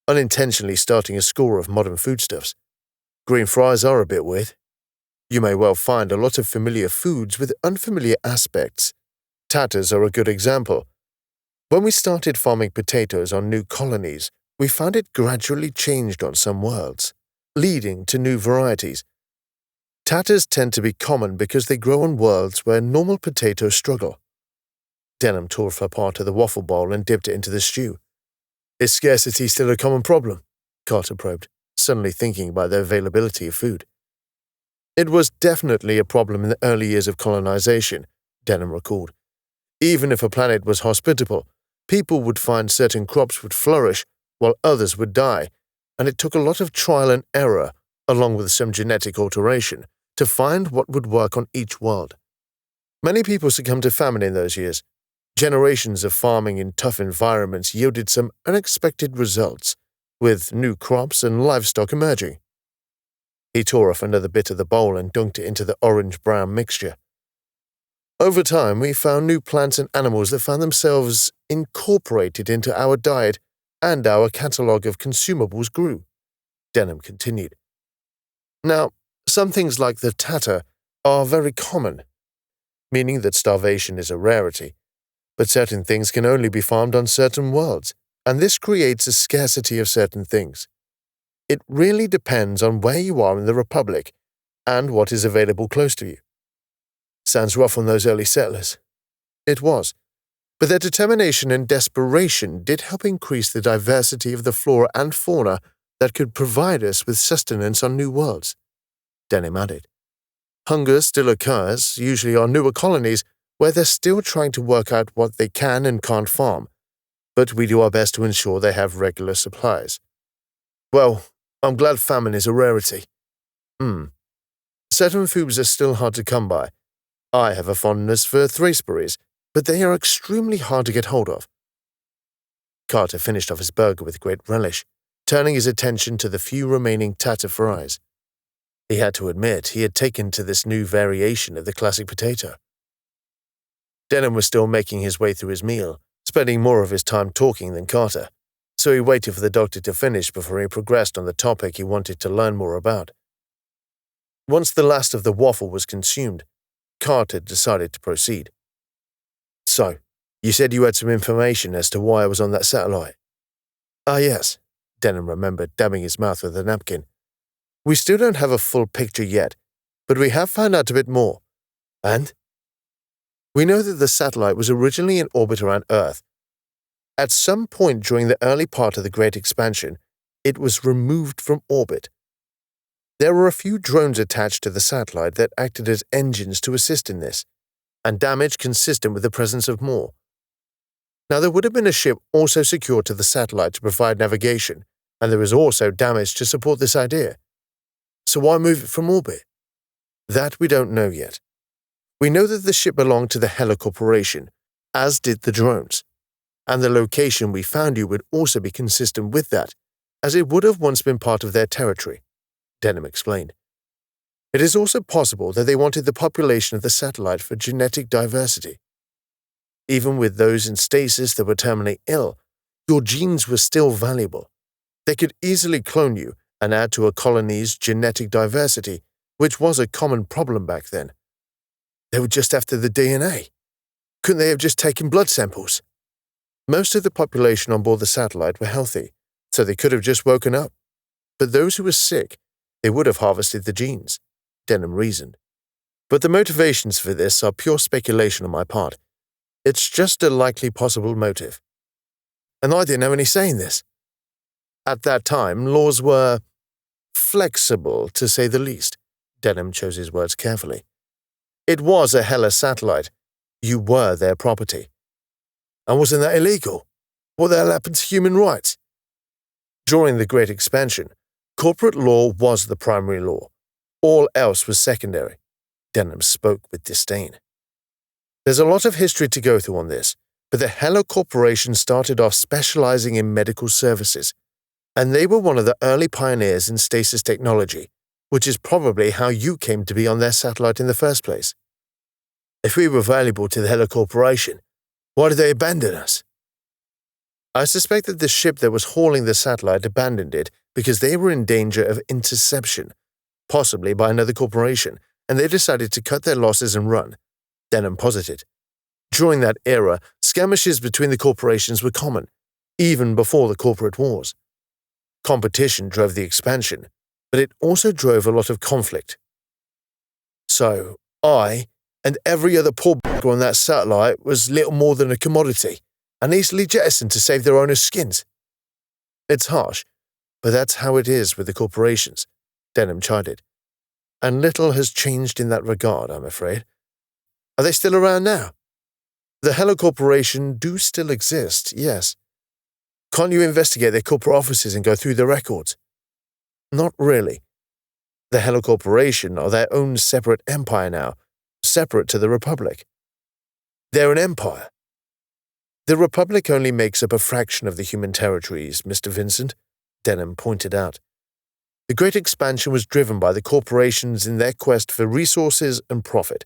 unintentionally starting a score of modern foodstuffs. Green fries are a bit weird, You may well find a lot of familiar foods with unfamiliar aspects. Tatters are a good example. When we started farming potatoes on new colonies, we found it gradually changed on some worlds, leading to new varieties. Tatters tend to be common because they grow on worlds where normal potatoes struggle. Denham tore apart of the waffle bowl and dipped it into the stew. Is scarcity still a common problem? Carter probed, suddenly thinking about the availability of food. It was definitely a problem in the early years of colonization, Denham recalled. Even if a planet was hospitable, people would find certain crops would flourish while others would die, and it took a lot of trial and error, along with some genetic alteration, to find what would work on each world. Many people succumbed to famine in those years. Generations of farming in tough environments yielded some unexpected results, with new crops and livestock emerging. He tore off another bit of the bowl and dunked it into the orange-brown mixture. Over time, we found new plants and animals that found themselves incorporated into our diet, and our catalogue of consumables grew, Denham continued. Now, some things like the tatter are very common, meaning that starvation is a rarity, but certain things can only be farmed on certain worlds, and this creates a scarcity of certain things. It really depends on where you are in the Republic and what is available close to you. Sounds rough on those early settlers. It was, but their determination and desperation did help increase the diversity of the flora and fauna that could provide us with sustenance on new worlds, Denham added. Hunger still occurs, usually on newer colonies, where they're still trying to work out what they can and can't farm, but we do our best to ensure they have regular supplies. Well, I'm glad famine is a rarity. Certain foods are still hard to come by. I have a fondness for thraceberries, but they are extremely hard to get hold of. Carter finished off his burger with great relish, turning his attention to the few remaining tatter fries. He had to admit he had taken to this new variation of the classic potato. Denham was still making his way through his meal, spending more of his time talking than Carter, so he waited for the doctor to finish before he progressed on the topic he wanted to learn more about. Once the last of the waffle was consumed, Carter decided to proceed. So, you said you had some information as to why I was on that satellite? Ah, yes, Denham remembered, dabbing his mouth with a napkin. We still don't have a full picture yet, but we have found out a bit more. And? We know that the satellite was originally in orbit around Earth. At some point during the early part of the Great Expansion, it was removed from orbit. There were a few drones attached to the satellite that acted as engines to assist in this, and damage consistent with the presence of more. Now, there would have been a ship also secured to the satellite to provide navigation, and there was also damage to support this idea. So why move it from orbit? That we don't know yet. We know that the ship belonged to the Hela Corporation, as did the drones, and the location we found you would also be consistent with that, as it would have once been part of their territory, Denham explained. It is also possible that they wanted the population of the satellite for genetic diversity. Even with those in stasis that were terminally ill, your genes were still valuable. They could easily clone you and add to a colony's genetic diversity, which was a common problem back then. They were just after the DNA. Couldn't they have just taken blood samples? Most of the population on board the satellite were healthy, so they could have just woken up. But those who were sick, they would have harvested the genes, Denham reasoned. But the motivations for this are pure speculation on my part. It's just a likely possible motive. And I didn't have any say in this. At that time, laws were flexible, to say the least. Denham chose his words carefully. It was a Hela satellite. You were their property. And wasn't that illegal? What the hell happened to human rights? During the Great Expansion, corporate law was the primary law. All else was secondary. Denham spoke with disdain. There's a lot of history to go through on this, but the Hela Corporation started off specializing in medical services, and they were one of the early pioneers in stasis technology, which is probably how you came to be on their satellite in the first place. If we were valuable to the Hela Corporation, why did they abandon us? I suspect that the ship that was hauling the satellite abandoned it because they were in danger of interception, possibly by another corporation, and they decided to cut their losses and run, Denham posited. During that era, skirmishes between the corporations were common, even before the corporate wars. Competition drove the expansion, but it also drove a lot of conflict. So, I and every other poor b***er on that satellite was little more than a commodity, and easily jettisoned to save their owners' skins. It's harsh, but that's how it is with the corporations, Denham chided. And little has changed in that regard, I'm afraid. Are they still around now? The Hello Corporation do still exist, yes. Can't you investigate their corporate offices and go through the records? Not really. The Hello Corporation are their own separate empire now, separate to the Republic. They're an empire. The Republic only makes up a fraction of the human territories, Mr. Vincent, Denham pointed out. The Great Expansion was driven by the corporations in their quest for resources and profit,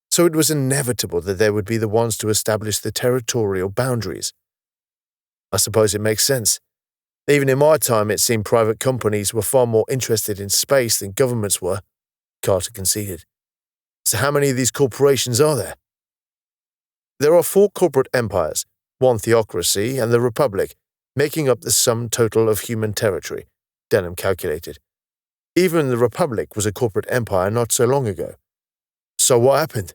so it was inevitable that they would be the ones to establish the territorial boundaries. I suppose it makes sense. Even in my time, it seemed private companies were far more interested in space than governments were, Carter conceded. So how many of these corporations are there? There are 4 corporate empires, 1 theocracy, and the Republic, making up the sum total of human territory, Denham calculated. Even the Republic was a corporate empire not so long ago. So what happened?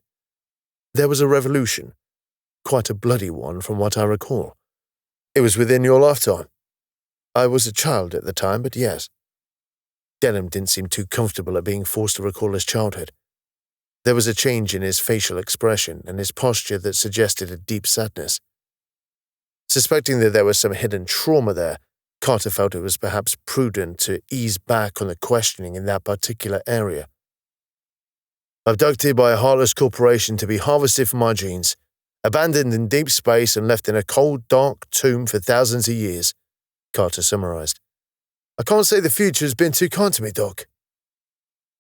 There was a revolution, quite a bloody one from what I recall. It was within your lifetime. I was a child at the time, but yes. Denham didn't seem too comfortable at being forced to recall his childhood. There was a change in his facial expression and his posture that suggested a deep sadness. Suspecting that there was some hidden trauma there, Carter felt it was perhaps prudent to ease back on the questioning in that particular area. Abducted by a heartless corporation to be harvested for my genes, abandoned in deep space and left in a cold, dark tomb for thousands of years, Carter summarized. I can't say the future has been too kind to me, Doc.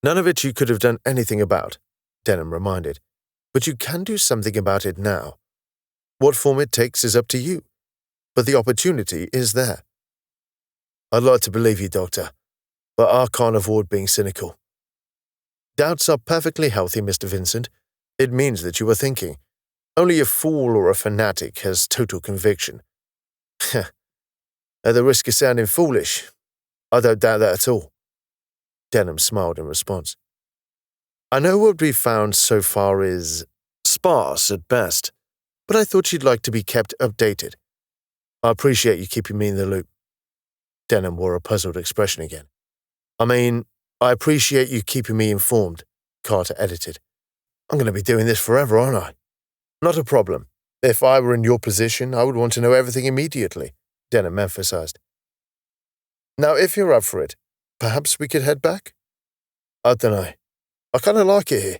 None of it you could have done anything about, Denham reminded, but you can do something about it now. What form it takes is up to you, but the opportunity is there. I'd like to believe you, Doctor, but I can't avoid being cynical. Doubts are perfectly healthy, Mr. Vincent. It means that you are thinking. Only a fool or a fanatic has total conviction. At the risk of sounding foolish, I don't doubt that at all. Denham smiled in response. I know what we've found so far is sparse at best, but I thought you'd like to be kept updated. I appreciate you keeping me in the loop. Denham wore a puzzled expression again. I appreciate you keeping me informed, Carter edited. I'm going to be doing this forever, aren't I? Not a problem. If I were in your position, I would want to know everything immediately, Denham emphasized. Now, if you're up for it, perhaps we could head back? I don't know. I kind of like it here.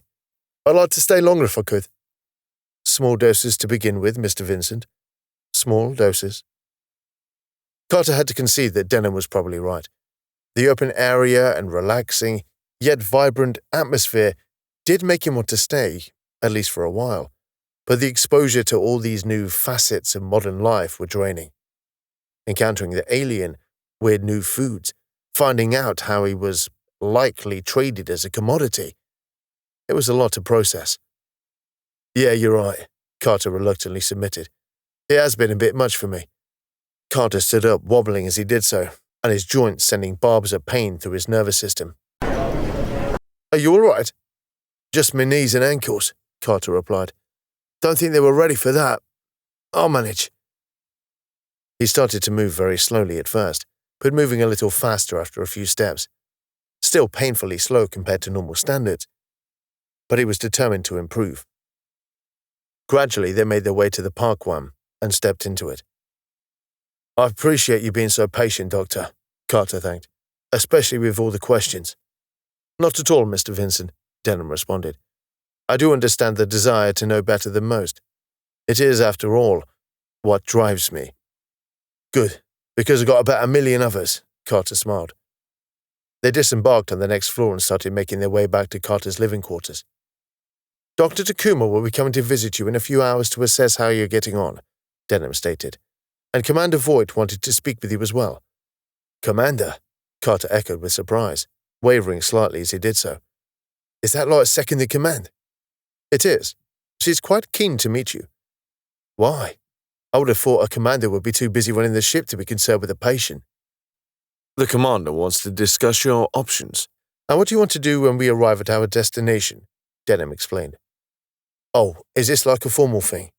I'd like to stay longer if I could. Small doses to begin with, Mr. Vincent. Small doses. Carter had to concede that Denham was probably right. The open area and relaxing, yet vibrant atmosphere did make him want to stay, at least for a while, but the exposure to all these new facets of modern life were draining. Encountering the alien, weird new foods, finding out how he was likely traded as a commodity. It was a lot to process. Yeah, you're right, Carter reluctantly submitted. It has been a bit much for me. Carter stood up, wobbling as he did so, and his joints sending barbs of pain through his nervous system. Are you all right? Just my knees and ankles, Carter replied. Don't think they were ready for that. I'll manage. He started to move very slowly at first, but moving a little faster after a few steps. Still painfully slow compared to normal standards, but he was determined to improve. Gradually, they made their way to the parkway and stepped into it. I appreciate you being so patient, Doctor, Carter thanked, especially with all the questions. Not at all, Mr. Vincent, Denham responded. I do understand the desire to know better than most. It is, after all, what drives me. Good, because I've got about 1 million others, Carter smiled. They disembarked on the next floor and started making their way back to Carter's living quarters. Dr. Takuma will be coming to visit you in a few hours to assess how you're getting on, Denham stated, and Commander Voight wanted to speak with you as well. Commander? Carter echoed with surprise, wavering slightly as he did so. Is that like second in command? It is. She's quite keen to meet you. Why? I would have thought a commander would be too busy running the ship to be concerned with a patient. The commander wants to discuss your options. And what do you want to do when we arrive at our destination? Denham explained. Oh, is this like a formal thing?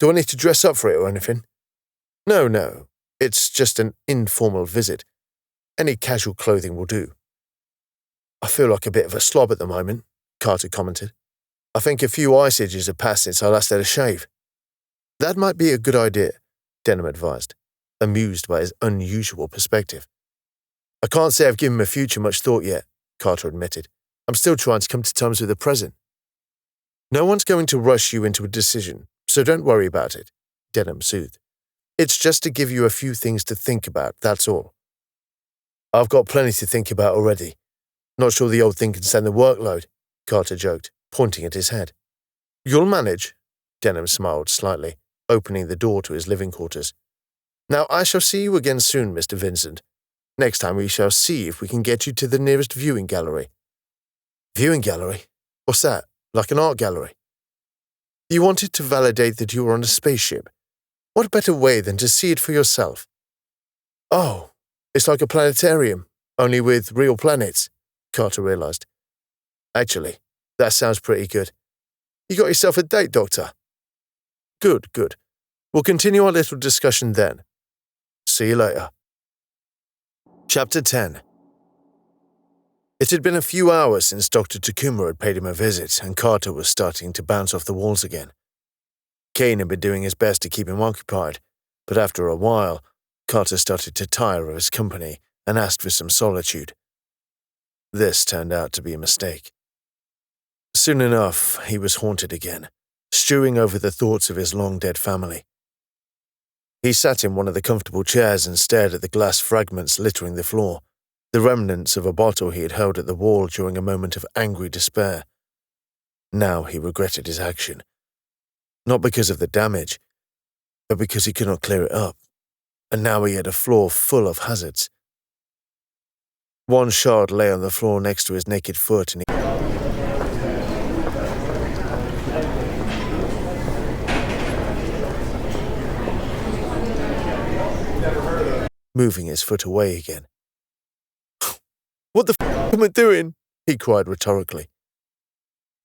Do I need to dress up for it or anything? No. It's just an informal visit. Any casual clothing will do. I feel like a bit of a slob at the moment, Carter commented. I think a few ice ages have passed since I last had a shave. That might be a good idea, Denham advised, amused by his unusual perspective. I can't say I've given my future much thought yet, Carter admitted. I'm still trying to come to terms with the present. No one's going to rush you into a decision, so don't worry about it, Denham soothed. It's just to give you a few things to think about, that's all. I've got plenty to think about already. Not sure the old thing can stand the workload, Carter joked, pointing at his head. You'll manage, Denham smiled slightly, opening the door to his living quarters. Now I shall see you again soon, Mr. Vincent. Next time we shall see if we can get you to the nearest viewing gallery. Viewing gallery? What's that? Like an art gallery? You wanted to validate that you were on a spaceship. What better way than to see it for yourself? Oh, it's like a planetarium, only with real planets, Carter realized. Actually, that sounds pretty good. You got yourself a date, Doctor. Good. We'll continue our little discussion then. See you later. Chapter 10. It had been a few hours since Dr. Takuma had paid him a visit, and Carter was starting to bounce off the walls again. Kane had been doing his best to keep him occupied, but after a while, Carter started to tire of his company and asked for some solitude. This turned out to be a mistake. Soon enough, he was haunted again, stewing over the thoughts of his long-dead family. He sat in one of the comfortable chairs and stared at the glass fragments littering the floor, the remnants of a bottle he had hurled at the wall during a moment of angry despair. Now he regretted his action. Not because of the damage, but because he could not clear it up, and now he had a floor full of hazards. One shard lay on the floor next to his naked foot, and moving his foot away again. What the f*** am I doing? He cried rhetorically.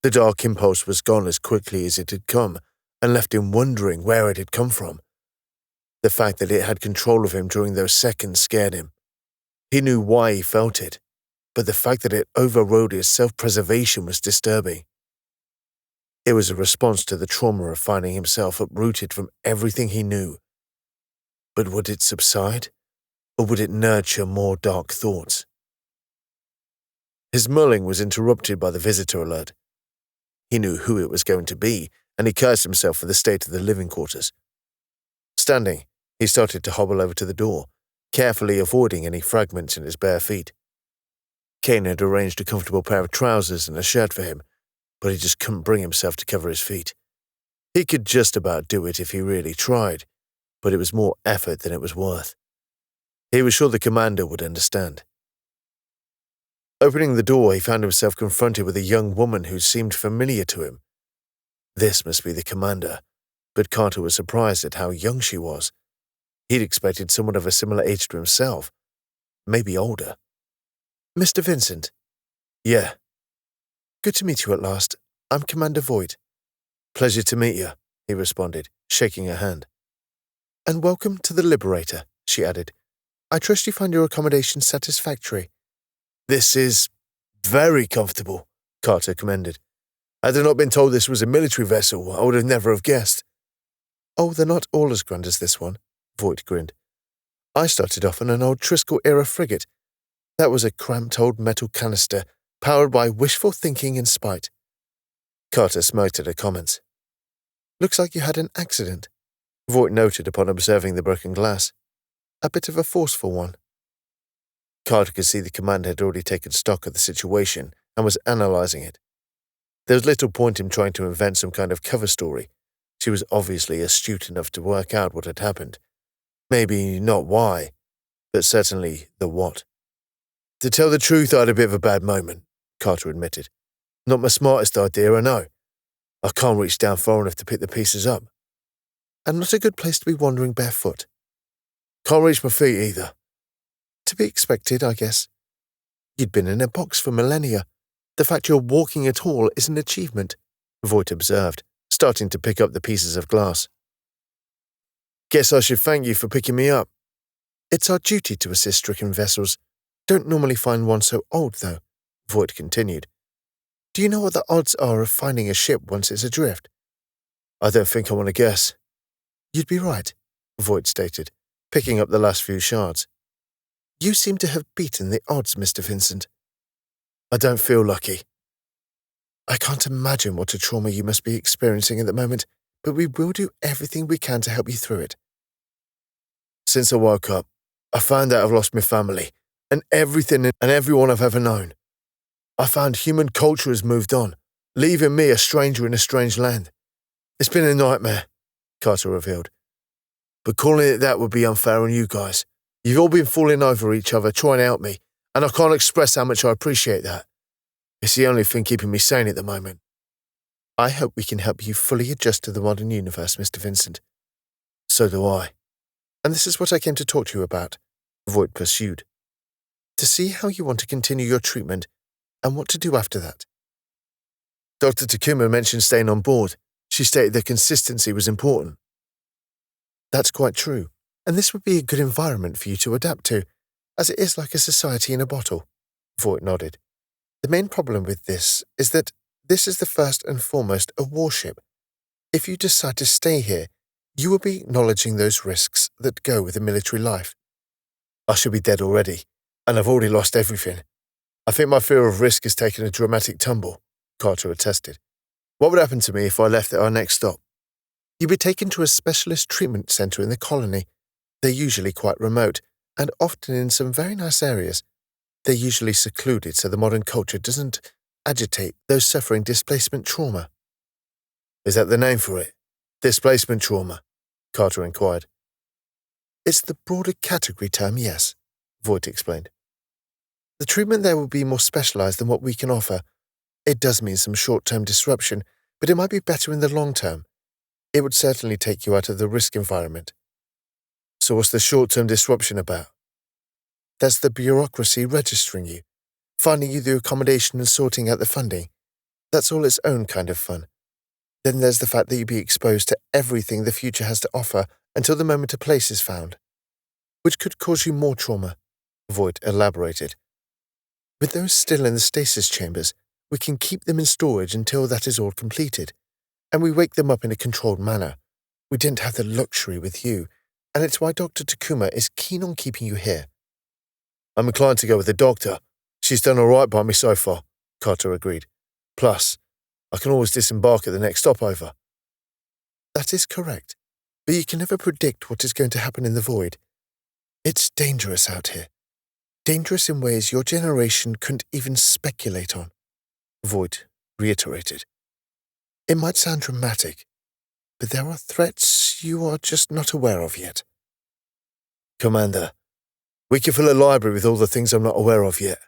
The dark impulse was gone as quickly as it had come, and left him wondering where it had come from. The fact that it had control of him during those seconds scared him. He knew why he felt it, but the fact that it overrode his self-preservation was disturbing. It was a response to the trauma of finding himself uprooted from everything he knew. But would it subside, or would it nurture more dark thoughts? His mulling was interrupted by the visitor alert. He knew who it was going to be, and he cursed himself for the state of the living quarters. Standing, he started to hobble over to the door, carefully avoiding any fragments in his bare feet. Kane had arranged a comfortable pair of trousers and a shirt for him, but he just couldn't bring himself to cover his feet. He could just about do it if he really tried, but it was more effort than it was worth. He was sure the commander would understand. Opening the door, he found himself confronted with a young woman who seemed familiar to him. This must be the commander, but Carter was surprised at how young she was. He'd expected someone of a similar age to himself, maybe older. Mr. Vincent? Yeah. Good to meet you at last. I'm Commander Voight. Pleasure to meet you, he responded, shaking her hand. And welcome to the Liberator, she added. I trust you find your accommodation satisfactory. This is very comfortable, Carter commended. Had I not been told this was a military vessel, I would have never have guessed. Oh, they're not all as grand as this one, Voight grinned. I started off on an old Triskel-era frigate. That was a cramped old metal canister, powered by wishful thinking and spite. Carter smirked at her comments. Looks like you had an accident, Voight noted upon observing the broken glass. A bit of a forceful one. Carter could see the commander had already taken stock of the situation and was analyzing it. There was little point in trying to invent some kind of cover story. She was obviously astute enough to work out what had happened. Maybe not why, but certainly the what. To tell the truth, I had a bit of a bad moment, Carter admitted. Not my smartest idea, I know. I can't reach down far enough to pick the pieces up. And not a good place to be wandering barefoot. Can't reach my feet either. To be expected, I guess. You'd been in a box for millennia. The fact you're walking at all is an achievement, Voight observed, starting to pick up the pieces of glass. Guess I should thank you for picking me up. It's our duty to assist stricken vessels. Don't normally find one so old, though, Voight continued. Do you know what the odds are of finding a ship once it's adrift? I don't think I want to guess. You'd be right, Voight stated, picking up the last few shards. You seem to have beaten the odds, Mr. Vincent. I don't feel lucky. I can't imagine what a trauma you must be experiencing at the moment, but we will do everything we can to help you through it. Since I woke up, I found out I've lost my family, and everything and everyone I've ever known. I found human culture has moved on, leaving me a stranger in a strange land. It's been a nightmare, Carter revealed. But calling it that would be unfair on you guys. You've all been falling over each other trying to help me, and I can't express how much I appreciate that. It's the only thing keeping me sane at the moment. I hope we can help you fully adjust to the modern universe, Mr. Vincent. So do I. And this is what I came to talk to you about, Voight pursued. To see how you want to continue your treatment and what to do after that. Dr. Takuma mentioned staying on board. She stated that consistency was important. That's quite true, and this would be a good environment for you to adapt to, as it is like a society in a bottle, Voight nodded. The main problem with this is that this is the first and foremost a warship. If you decide to stay here, you will be acknowledging those risks that go with a military life. I should be dead already, and I've already lost everything. I think my fear of risk has taken a dramatic tumble, Carter attested. What would happen to me if I left at our next stop? You'd be taken to a specialist treatment center in the colony. They're usually quite remote, and often in some very nice areas. They're usually secluded so the modern culture doesn't agitate those suffering displacement trauma. Is that the name for it? Displacement trauma? Carter inquired. It's the broader category term, yes, Voight explained. The treatment there will be more specialized than what we can offer. It does mean some short-term disruption, but it might be better in the long term. It would certainly take you out of the risk environment. So what's the short-term disruption about? There's the bureaucracy registering you, finding you the accommodation and sorting out the funding. That's all its own kind of fun. Then there's the fact that you'll be exposed to everything the future has to offer until the moment a place is found, which could cause you more trauma, Voight elaborated. With those still in the stasis chambers, we can keep them in storage until that is all completed, and we wake them up in a controlled manner. We didn't have the luxury with you, and it's why Dr. Takuma is keen on keeping you here. I'm inclined to go with the doctor. She's done all right by me so far, Carter agreed. Plus, I can always disembark at the next stopover. That is correct, but you can never predict what is going to happen in the void. It's dangerous out here. Dangerous in ways your generation couldn't even speculate on, Voight reiterated. It might sound dramatic, but there are threats you are just not aware of yet. Commander, we can fill a library with all the things I'm not aware of yet.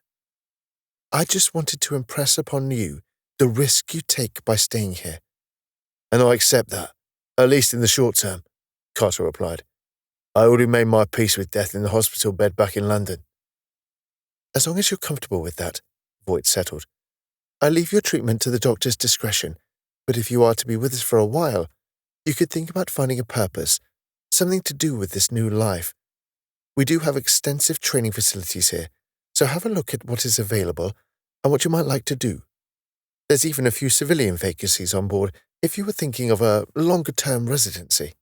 I just wanted to impress upon you the risk you take by staying here. And I accept that, at least in the short term, Carter replied. I already made my peace with death in the hospital bed back in London. As long as you're comfortable with that, Voight settled. I leave your treatment to the doctor's discretion, but if you are to be with us for a while, you could think about finding a purpose, something to do with this new life. We do have extensive training facilities here, so have a look at what is available and what you might like to do. There's even a few civilian vacancies on board if you were thinking of a longer-term residency.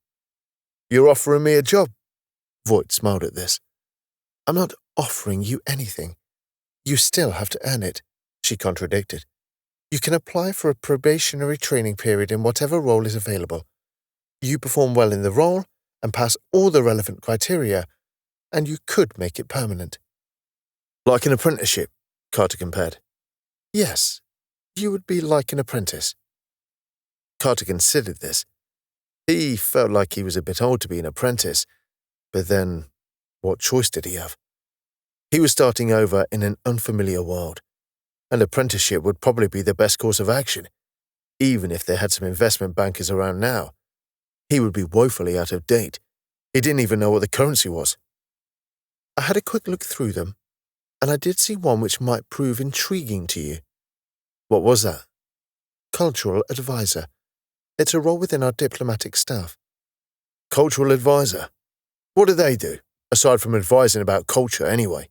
You're offering me a job? Voight smiled at this. I'm not offering you anything. You still have to earn it, she contradicted. You can apply for a probationary training period in whatever role is available. You perform well in the role and pass all the relevant criteria, and you could make it permanent. Like an apprenticeship, Carter compared. Yes, you would be like an apprentice. Carter considered this. He felt like he was a bit old to be an apprentice, but then what choice did he have? He was starting over in an unfamiliar world. An apprenticeship would probably be the best course of action, even if they had some investment bankers around now. He would be woefully out of date. He didn't even know what the currency was. I had a quick look through them, and I did see one which might prove intriguing to you. What was that? Cultural advisor. It's a role within our diplomatic staff. Cultural advisor? What do they do, aside from advising about culture anyway?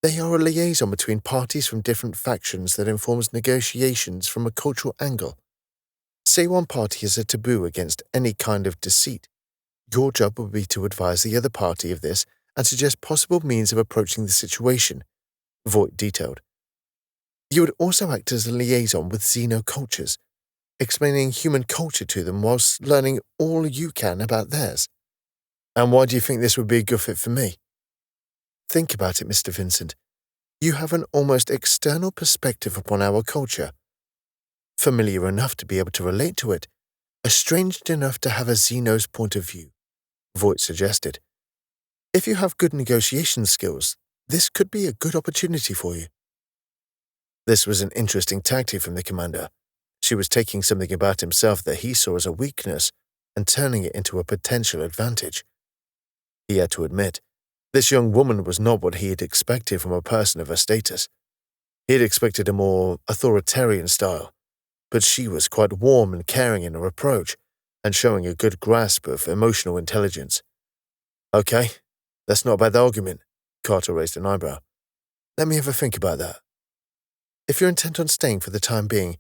They are a liaison between parties from different factions that informs negotiations from a cultural angle. Say one party has a taboo against any kind of deceit. Your job would be to advise the other party of this and suggest possible means of approaching the situation, Voight detailed. You would also act as a liaison with xenocultures, explaining human culture to them whilst learning all you can about theirs. And why do you think this would be a good fit for me? Think about it, Mr. Vincent. You have an almost external perspective upon our culture. Familiar enough to be able to relate to it, estranged enough to have a Xeno's point of view, Voight suggested. If you have good negotiation skills, this could be a good opportunity for you. This was an interesting tactic from the commander. She was taking something about himself that he saw as a weakness and turning it into a potential advantage. He had to admit, this young woman was not what he had expected from a person of her status. He had expected a more authoritarian style, but she was quite warm and caring in her approach and showing a good grasp of emotional intelligence. Okay, that's not a bad argument, Carter raised an eyebrow. Let me have a think about that. If you're intent on staying for the time being,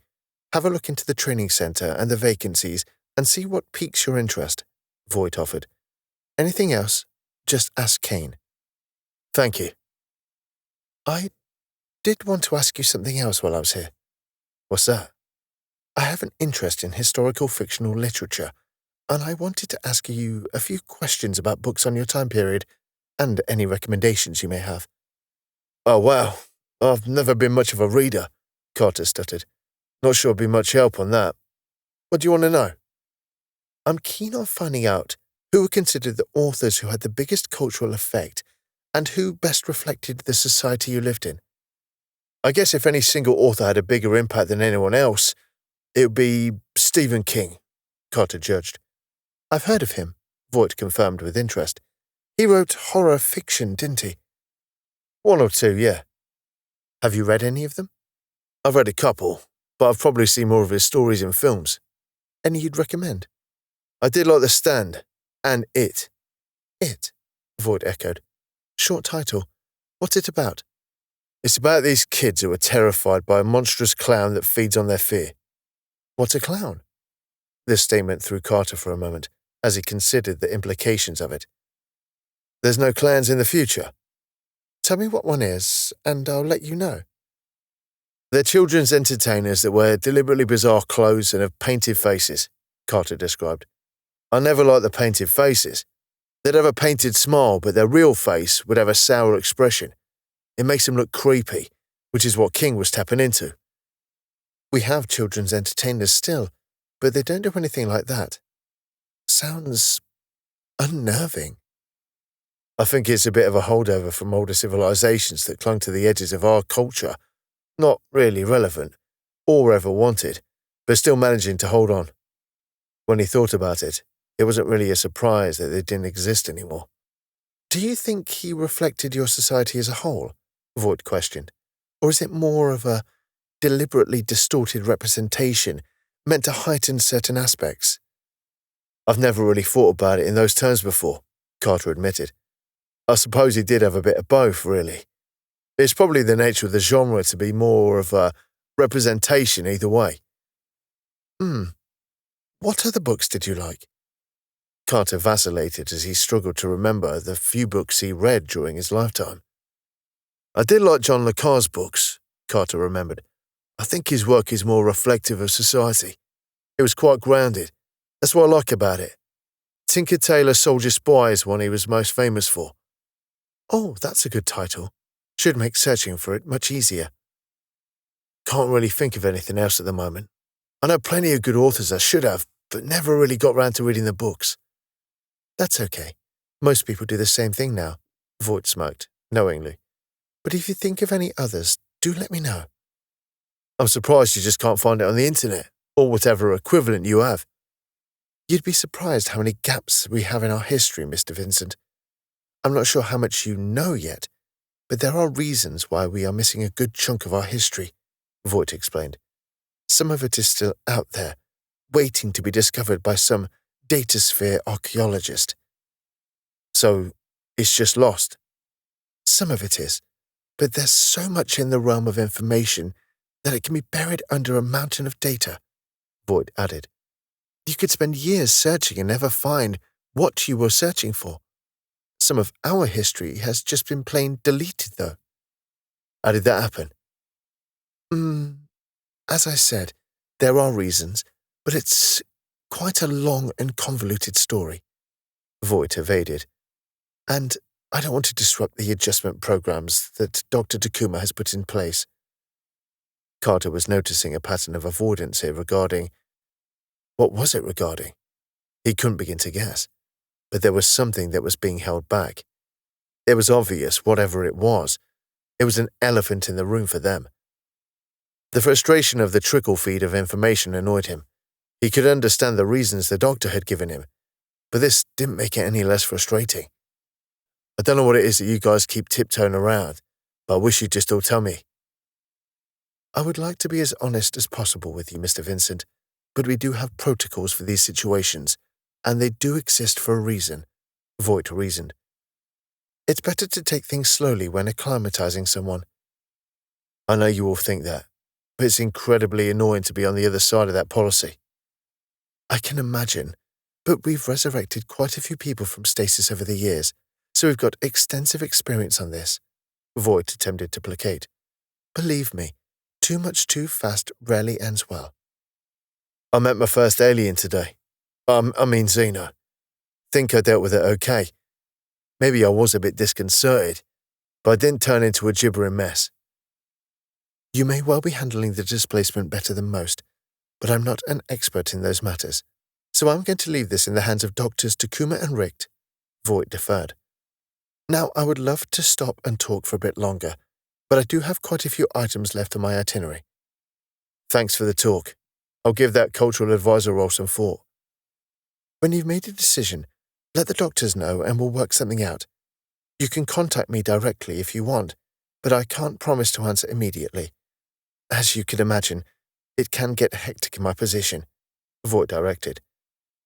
have a look into the training center and the vacancies and see what piques your interest, Voight offered. Anything else, just ask Kane. Thank you. I did want to ask you something else while I was here. What's that? I have an interest in historical fictional literature, and I wanted to ask you a few questions about books on your time period and any recommendations you may have. Oh, wow. I've never been much of a reader, Carter stuttered. Not sure I'd be much help on that. What do you want to know? I'm keen on finding out who were considered the authors who had the biggest cultural effect and who best reflected the society you lived in. I guess if any single author had a bigger impact than anyone else, it would be Stephen King, Carter judged. I've heard of him, Voight confirmed with interest. He wrote horror fiction, didn't he? One or two, yeah. Have you read any of them? I've read a couple, but I've probably seen more of his stories in films. Any you'd recommend? I did like The Stand and It. It, Voight echoed. Short title. What's it about? It's about these kids who are terrified by a monstrous clown that feeds on their fear. What's a clown? This statement threw Carter for a moment, as he considered the implications of it. There's no clowns in the future. Tell me what one is, and I'll let you know. They're children's entertainers that wear deliberately bizarre clothes and have painted faces, Carter described. I never liked the painted faces. They'd have a painted smile, but their real face would have a sour expression. It makes them look creepy, which is what King was tapping into. We have children's entertainers still, but they don't do anything like that. Sounds unnerving. I think it's a bit of a holdover from older civilizations that clung to the edges of our culture, not really relevant, or ever wanted, but still managing to hold on. When he thought about it, it wasn't really a surprise that they didn't exist anymore. Do you think he reflected your society as a whole? Voight questioned. Or is it more of a deliberately distorted representation meant to heighten certain aspects? I've never really thought about it in those terms before, Carter admitted. I suppose he did have a bit of both, really. It's probably the nature of the genre to be more of a representation either way. What other books did you like? Carter vacillated as he struggled to remember the few books he read during his lifetime. I did like John le Carre's books, Carter remembered. I think his work is more reflective of society. It was quite grounded. That's what I like about it. Tinker Tailor Soldier Spy is one he was most famous for. Oh, that's a good title. Should make searching for it much easier. Can't really think of anything else at the moment. I know plenty of good authors I should have, but never really got round to reading the books. That's okay. Most people do the same thing now, Voight smoked, knowingly. But if you think of any others, do let me know. I'm surprised you just can't find it on the internet, or whatever equivalent you have. You'd be surprised how many gaps we have in our history, Mr. Vincent. I'm not sure how much you know yet, but there are reasons why we are missing a good chunk of our history, Voight explained. Some of it is still out there, waiting to be discovered by some datasphere archaeologist. So, it's just lost? Some of it is, but there's so much in the realm of information that it can be buried under a mountain of data, Voight added. You could spend years searching and never find what you were searching for. Some of our history has just been plain deleted, though. How did that happen? As I said, there are reasons, but it's quite a long and convoluted story, Voight evaded. And I don't want to disrupt the adjustment programs that Dr. Takuma has put in place. Carter was noticing a pattern of avoidance here regarding... What was it regarding? He couldn't begin to guess, but there was something that was being held back. It was obvious, whatever it was an elephant in the room for them. The frustration of the trickle feed of information annoyed him. He could understand the reasons the doctor had given him, but this didn't make it any less frustrating. I don't know what it is that you guys keep tiptoeing around, but I wish you'd just all tell me. I would like to be as honest as possible with you, Mr. Vincent, but we do have protocols for these situations, and they do exist for a reason, Voight reasoned. It's better to take things slowly when acclimatizing someone. I know you all think that, but it's incredibly annoying to be on the other side of that policy. I can imagine, but we've resurrected quite a few people from stasis over the years, so we've got extensive experience on this, Voight attempted to placate. Believe me, too much too fast rarely ends well. I met my first alien today. I mean Xeno. Think I dealt with it okay. Maybe I was a bit disconcerted, but I didn't turn into a gibbering mess. You may well be handling the displacement better than most, but I'm not an expert in those matters, so I'm going to leave this in the hands of Doctors Takuma and Richt, Voight deferred. Now, I would love to stop and talk for a bit longer, but I do have quite a few items left on my itinerary. Thanks for the talk. I'll give that cultural advisor role some thought. When you've made a decision, let the doctors know and we'll work something out. You can contact me directly if you want, but I can't promise to answer immediately. As you can imagine, it can get hectic in my position, Voight directed.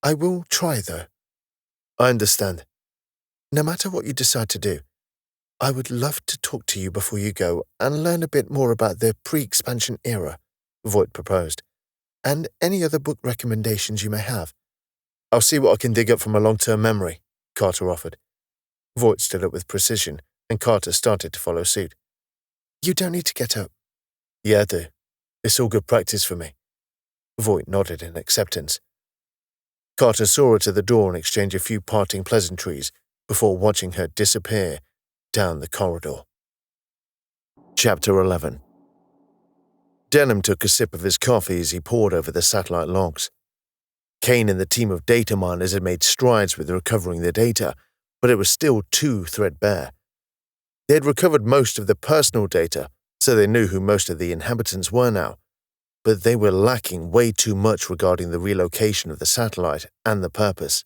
I will try, though. I understand. No matter what you decide to do, I would love to talk to you before you go and learn a bit more about the pre-expansion era, Voight proposed, and any other book recommendations you may have. I'll see what I can dig up from my long-term memory, Carter offered. Voight stood up with precision, and Carter started to follow suit. You don't need to get up. Yeah, I do. It's all good practice for me. Voight nodded in acceptance. Carter saw her to the door and exchanged a few parting pleasantries before watching her disappear down the corridor. Chapter 11. Denham took a sip of his coffee as he pored over the satellite logs. Kane and the team of data miners had made strides with recovering the data, but it was still too threadbare. They had recovered most of the personal data, so they knew who most of the inhabitants were now, but they were lacking way too much regarding the relocation of the satellite and the purpose.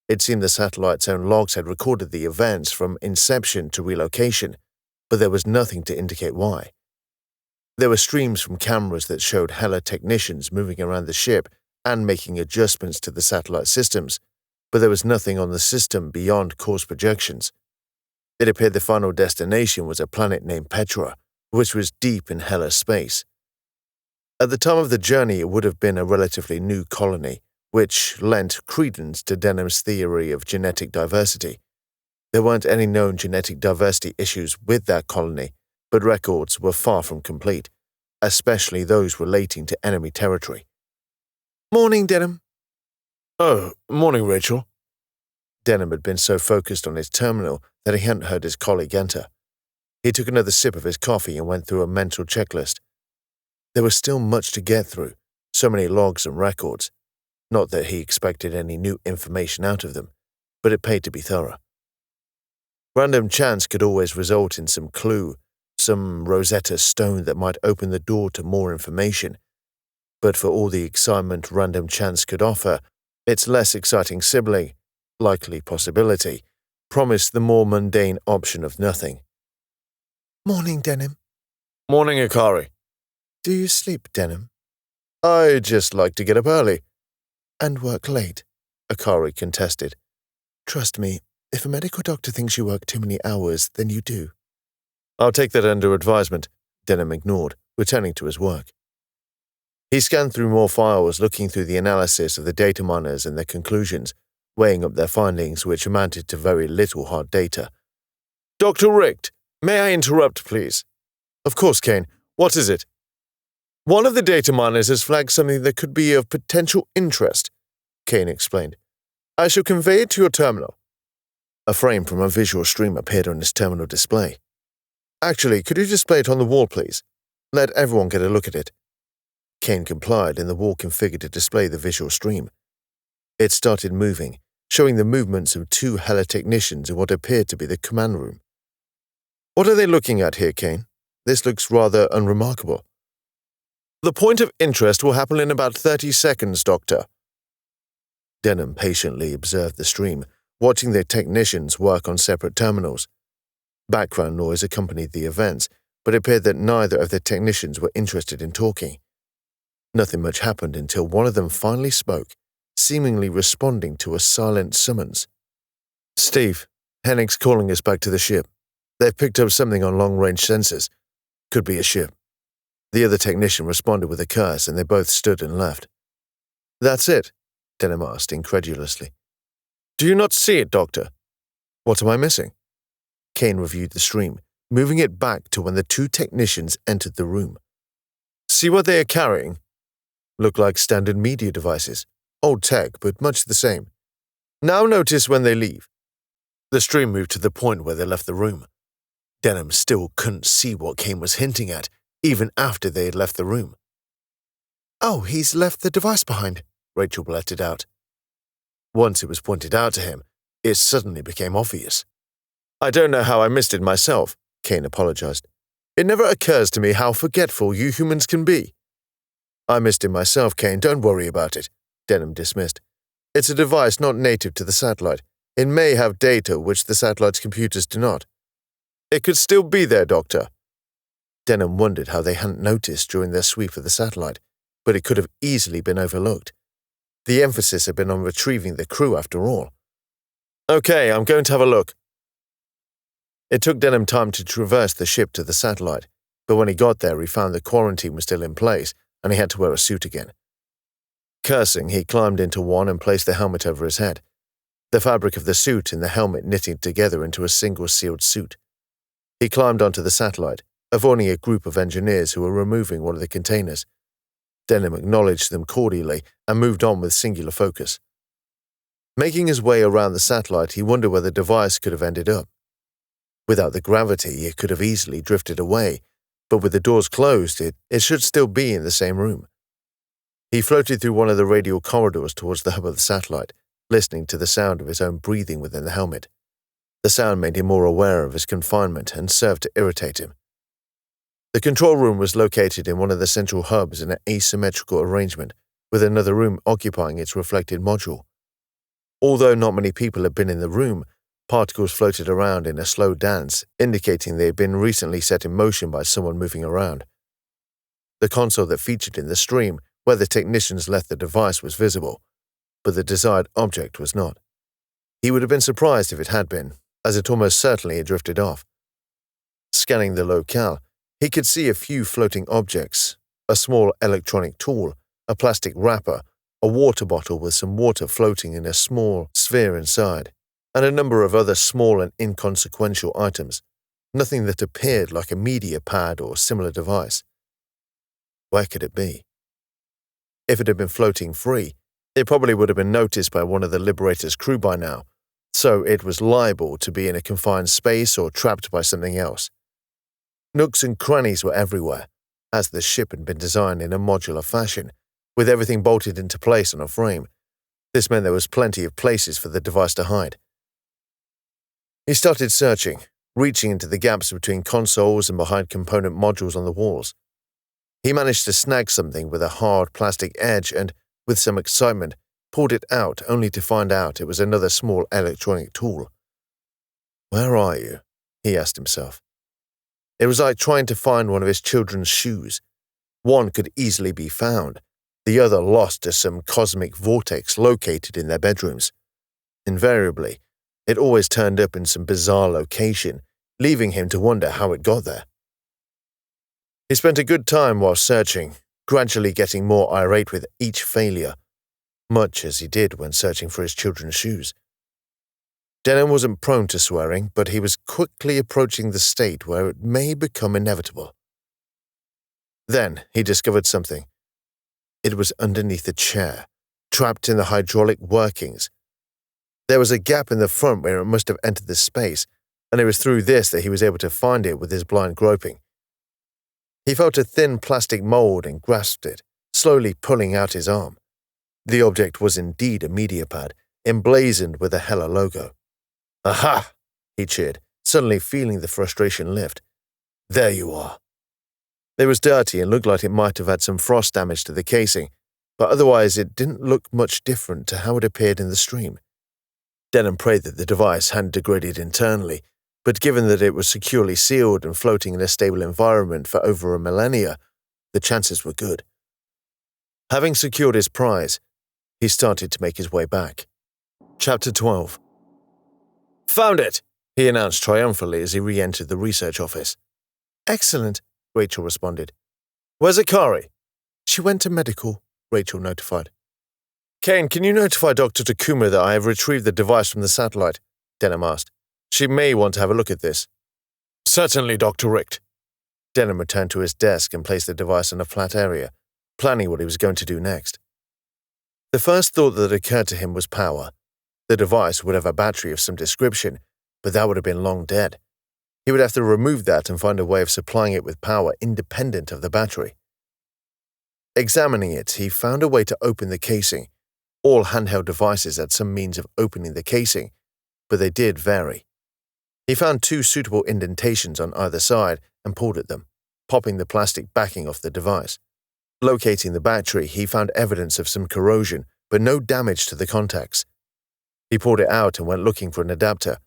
It seemed the satellite's own logs had recorded the events from inception to relocation, but there was nothing to indicate why. There were streams from cameras that showed Hela technicians moving around the ship and making adjustments to the satellite systems, but there was nothing on the system beyond course projections. It appeared the final destination was a planet named Petra, which was deep in Hela's space. At the time of the journey, it would have been a relatively new colony, which lent credence to Denham's theory of genetic diversity. There weren't any known genetic diversity issues with that colony, but records were far from complete, especially those relating to enemy territory. Morning, Denham. Oh, morning, Rachel. Denham had been so focused on his terminal that he hadn't heard his colleague enter. He took another sip of his coffee and went through a mental checklist. There was still much to get through, so many logs and records. Not that he expected any new information out of them, but it paid to be thorough. Random chance could always result in some clue, some Rosetta Stone that might open the door to more information. But for all the excitement random chance could offer, its less exciting sibling, likely possibility, promised the more mundane option of nothing. Morning, Denham. Morning, Akari. Do you sleep, Denham? I just like to get up early. And work late, Akari contested. Trust me, if a medical doctor thinks you work too many hours, then you do. I'll take that under advisement, Denham ignored, returning to his work. He scanned through more files, looking through the analysis of the data miners and their conclusions, weighing up their findings, which amounted to very little hard data. Dr. Richt, may I interrupt, please? Of course, Kane. What is it? One of the data miners has flagged something that could be of potential interest, Kane explained. I shall convey it to your terminal. A frame from a visual stream appeared on his terminal display. Actually, could you display it on the wall, please? Let everyone get a look at it. Kane complied, and the wall configured to display the visual stream. It started moving, showing the movements of two Hela technicians in what appeared to be the command room. What are they looking at here, Kane? This looks rather unremarkable. The point of interest will happen in about 30 seconds, Doctor. Denham patiently observed the stream, watching the technicians work on separate terminals. Background noise accompanied the events, but it appeared that neither of the technicians were interested in talking. Nothing much happened until one of them finally spoke, seemingly responding to a silent summons. Steve, Hennick's calling us back to the ship. They've picked up something on long-range sensors. Could be a ship. The other technician responded with a curse, and they both stood and left. That's it? Denham asked incredulously. Do you not see it, Doctor? What am I missing? Kane reviewed the stream, moving it back to when the two technicians entered the room. See what they are carrying? Look like standard media devices. Old tech, but much the same. Now notice when they leave. The stream moved to the point where they left the room. Denham still couldn't see what Kane was hinting at, even after they had left the room. Oh, he's left the device behind, Rachel blurted out. Once it was pointed out to him, it suddenly became obvious. I don't know how I missed it myself, Kane apologized. It never occurs to me how forgetful you humans can be. I missed it myself, Kane, don't worry about it, Denham dismissed. It's a device not native to the satellite. It may have data which the satellite's computers do not. It could still be there, Doctor. Denham wondered how they hadn't noticed during their sweep of the satellite, but it could have easily been overlooked. The emphasis had been on retrieving the crew after all. Okay, I'm going to have a look. It took Denham time to traverse the ship to the satellite, but when he got there he found the quarantine was still in place and he had to wear a suit again. Cursing, he climbed into one and placed the helmet over his head, the fabric of the suit and the helmet knitting together into a single sealed suit. He climbed onto the satellite, avoiding a group of engineers who were removing one of the containers. Denham acknowledged them cordially and moved on with singular focus. Making his way around the satellite, he wondered where the device could have ended up. Without the gravity, it could have easily drifted away, but with the doors closed, it should still be in the same room. He floated through one of the radial corridors towards the hub of the satellite, listening to the sound of his own breathing within the helmet. The sound made him more aware of his confinement and served to irritate him. The control room was located in one of the central hubs in an asymmetrical arrangement, with another room occupying its reflected module. Although not many people had been in the room, particles floated around in a slow dance, indicating they had been recently set in motion by someone moving around. The console that featured in the stream, where the technicians left the device, was visible, but the desired object was not. He would have been surprised if it had been, as it almost certainly had drifted off. Scanning the locale, he could see a few floating objects, a small electronic tool, a plastic wrapper, a water bottle with some water floating in a small sphere inside, and a number of other small and inconsequential items, nothing that appeared like a media pad or similar device. Where could it be? If it had been floating free, it probably would have been noticed by one of the Liberator's crew by now, so it was liable to be in a confined space or trapped by something else. Nooks and crannies were everywhere, as the ship had been designed in a modular fashion, with everything bolted into place on a frame. This meant there was plenty of places for the device to hide. He started searching, reaching into the gaps between consoles and behind component modules on the walls. He managed to snag something with a hard plastic edge and, with some excitement, pulled it out only to find out it was another small electronic tool. "Where are you?" he asked himself. It was like trying to find one of his children's shoes. One could easily be found, the other lost to some cosmic vortex located in their bedrooms. Invariably, it always turned up in some bizarre location, leaving him to wonder how it got there. He spent a good time while searching, gradually getting more irate with each failure, much as he did when searching for his children's shoes. Denham wasn't prone to swearing, but he was quickly approaching the state where it may become inevitable. Then he discovered something. It was underneath a chair, trapped in the hydraulic workings. There was a gap in the front where it must have entered the space, and it was through this that he was able to find it with his blind groping. He felt a thin plastic mold and grasped it, slowly pulling out his arm. The object was indeed a media pad, emblazoned with a Hella logo. "Aha!" he cheered, suddenly feeling the frustration lift. "There you are." It was dirty and looked like it might have had some frost damage to the casing, but otherwise it didn't look much different to how it appeared in the stream. Denham prayed that the device hadn't degraded internally, but given that it was securely sealed and floating in a stable environment for over a millennia, the chances were good. Having secured his prize, he started to make his way back. Chapter 12. "Found it!" he announced triumphantly as he re-entered the research office. "Excellent," Rachel responded. "Where's Akari?" "She went to medical," Rachel notified. "Kane, can you notify Dr. Takuma that I have retrieved the device from the satellite?" Denham asked. "She may want to have a look at this." "Certainly, Dr. Richt." Denham returned to his desk and placed the device in a flat area, planning what he was going to do next. The first thought that occurred to him was power. The device would have a battery of some description, but that would have been long dead. He would have to remove that and find a way of supplying it with power independent of the battery. Examining it, he found a way to open the casing. All handheld devices had some means of opening the casing, but they did vary. He found 2 suitable indentations on either side and pulled at them, popping the plastic backing off the device. Locating the battery, he found evidence of some corrosion, but no damage to the contacts. He pulled it out and went looking for an adapter.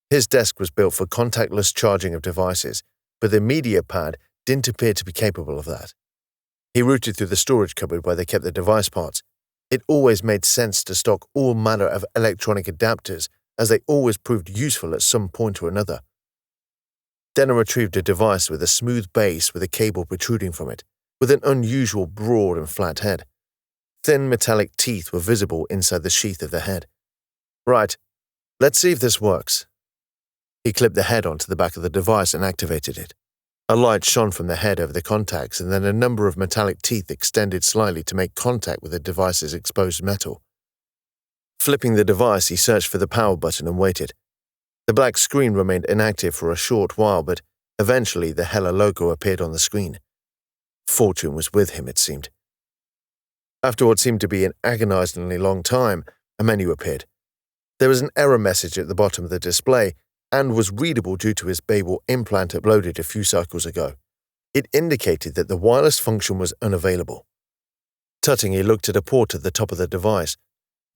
His desk was built for contactless charging of devices, but the media pad didn't appear to be capable of that. He rooted through the storage cupboard where they kept the device parts. It always made sense to stock all manner of electronic adapters, as they always proved useful at some point or another. Denham retrieved a device with a smooth base with a cable protruding from it, with an unusual broad and flat head. Thin metallic teeth were visible inside the sheath of the head. "Right, let's see if this works." He clipped the head onto the back of the device and activated it. A light shone from the head over the contacts, and then a number of metallic teeth extended slightly to make contact with the device's exposed metal. Flipping the device, he searched for the power button and waited. The black screen remained inactive for a short while, but eventually the Hella logo appeared on the screen. Fortune was with him, it seemed. After what seemed to be an agonizingly long time, a menu appeared. There was an error message at the bottom of the display, and was readable due to his Babel implant uploaded a few cycles ago. It indicated that the wireless function was unavailable. Tutting, he looked at a port at the top of the device.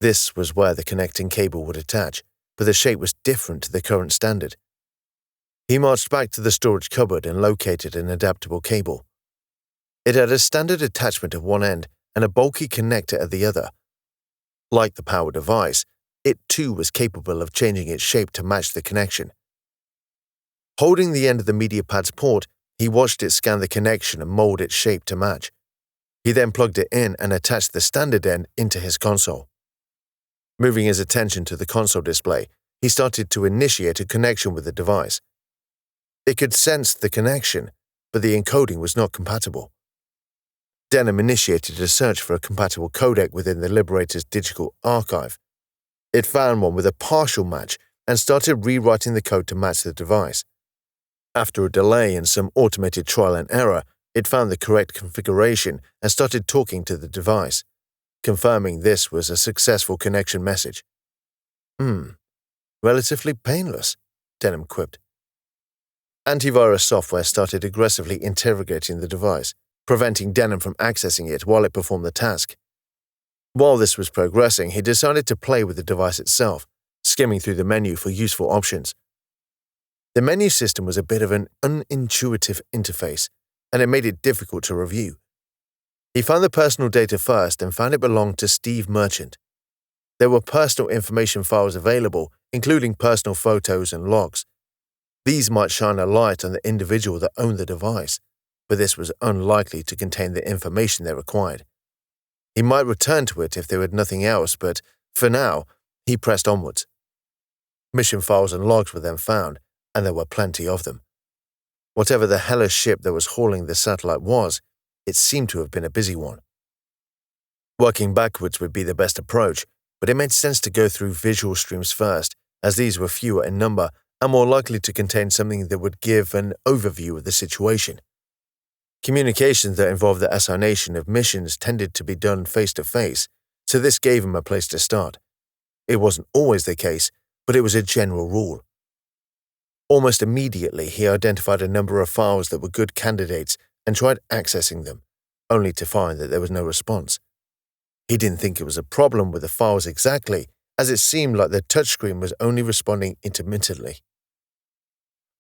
This was where the connecting cable would attach, but the shape was different to the current standard. He marched back to the storage cupboard and located an adaptable cable. It had a standard attachment at one end and a bulky connector at the other. Like the power device, it too was capable of changing its shape to match the connection. Holding the end of the media pad's port, he watched it scan the connection and mold its shape to match. He then plugged it in and attached the standard end into his console. Moving his attention to the console display, he started to initiate a connection with the device. It could sense the connection, but the encoding was not compatible. Denham initiated a search for a compatible codec within the Liberator's digital archive. It found one with a partial match and started rewriting the code to match the device. After a delay and some automated trial and error, it found the correct configuration and started talking to the device, confirming this was a successful connection message. Relatively painless, Denham quipped. Antivirus software started aggressively interrogating the device, preventing Denham from accessing it while it performed the task. While this was progressing, he decided to play with the device itself, skimming through the menu for useful options. The menu system was a bit of an unintuitive interface, and it made it difficult to review. He found the personal data first and found it belonged to Steve Merchant. There were personal information files available, including personal photos and logs. These might shine a light on the individual that owned the device, but this was unlikely to contain the information they required. He might return to it if there was nothing else, but for now, he pressed onwards. Mission files and logs were then found, and there were plenty of them. Whatever the hellish ship that was hauling the satellite was, it seemed to have been a busy one. Working backwards would be the best approach, but it made sense to go through visual streams first, as these were fewer in number and more likely to contain something that would give an overview of the situation. Communications that involved the assignation of missions tended to be done face-to-face, so this gave him a place to start. It wasn't always the case, but it was a general rule. Almost immediately, he identified a number of files that were good candidates and tried accessing them, only to find that there was no response. He didn't think it was a problem with the files exactly, as it seemed like the touchscreen was only responding intermittently.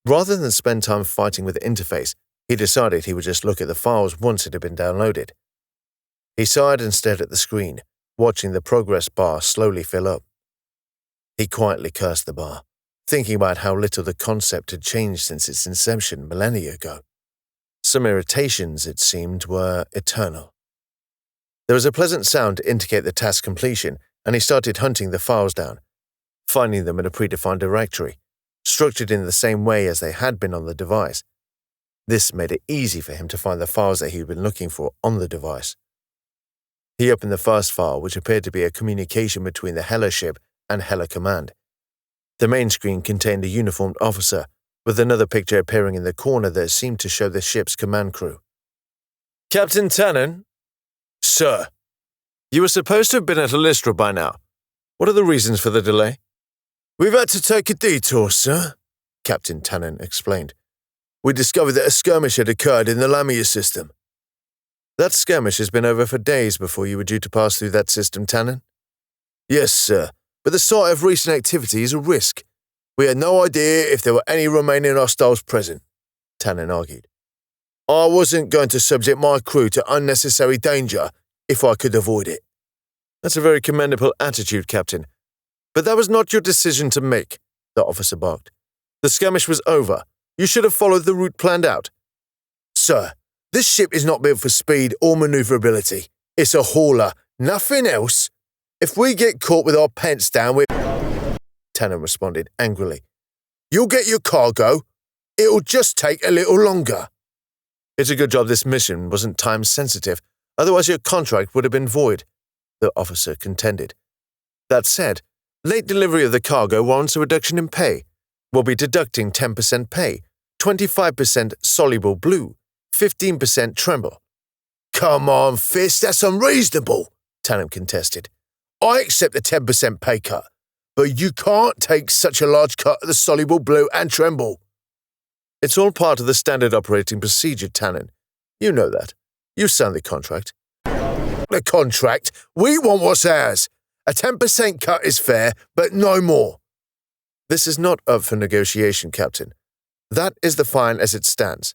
Rather than spend time fighting with the interface, he decided he would just look at the files once it had been downloaded. He sighed and stared at the screen, watching the progress bar slowly fill up. He quietly cursed the bar, thinking about how little the concept had changed since its inception millennia ago. Some irritations, it seemed, were eternal. There was a pleasant sound to indicate the task completion, and he started hunting the files down, finding them in a predefined directory, structured in the same way as they had been on the device. This made it easy for him to find the files that he had been looking for on the device. He opened the first file, which appeared to be a communication between the Hela ship and Hela Command. The main screen contained a uniformed officer, with another picture appearing in the corner that seemed to show the ship's command crew. Captain Tannen? Sir. You were supposed to have been at Lystra by now. What are the reasons for the delay? We've had to take a detour, sir, Captain Tannen explained. We discovered that a skirmish had occurred in the Lamia system. That skirmish has been over for days before you were due to pass through that system, Tannen? Yes, sir, but the site of recent activity is a risk. We had no idea if there were any remaining hostiles present, Tannen argued. I wasn't going to subject my crew to unnecessary danger if I could avoid it. That's a very commendable attitude, Captain. But that was not your decision to make, the officer barked. The skirmish was over. You should have followed the route planned out. Sir, this ship is not built for speed or maneuverability. It's a hauler, nothing else. If we get caught with our pants down, Tannen responded angrily. You'll get your cargo. It'll just take a little longer. It's a good job this mission wasn't time-sensitive, otherwise your contract would have been void, the officer contended. That said, late delivery of the cargo warrants a reduction in pay. We'll be deducting 10% pay, 25% soluble blue, 15% tremble. Come on, Fist, that's unreasonable, Tannen contested. I accept the 10% pay cut, but you can't take such a large cut of the soluble blue and tremble. It's all part of the standard operating procedure, Tannen. You know that. You signed the contract. The contract? We want what's ours. A 10% cut is fair, but no more. This is not up for negotiation, Captain. That is the fine as it stands.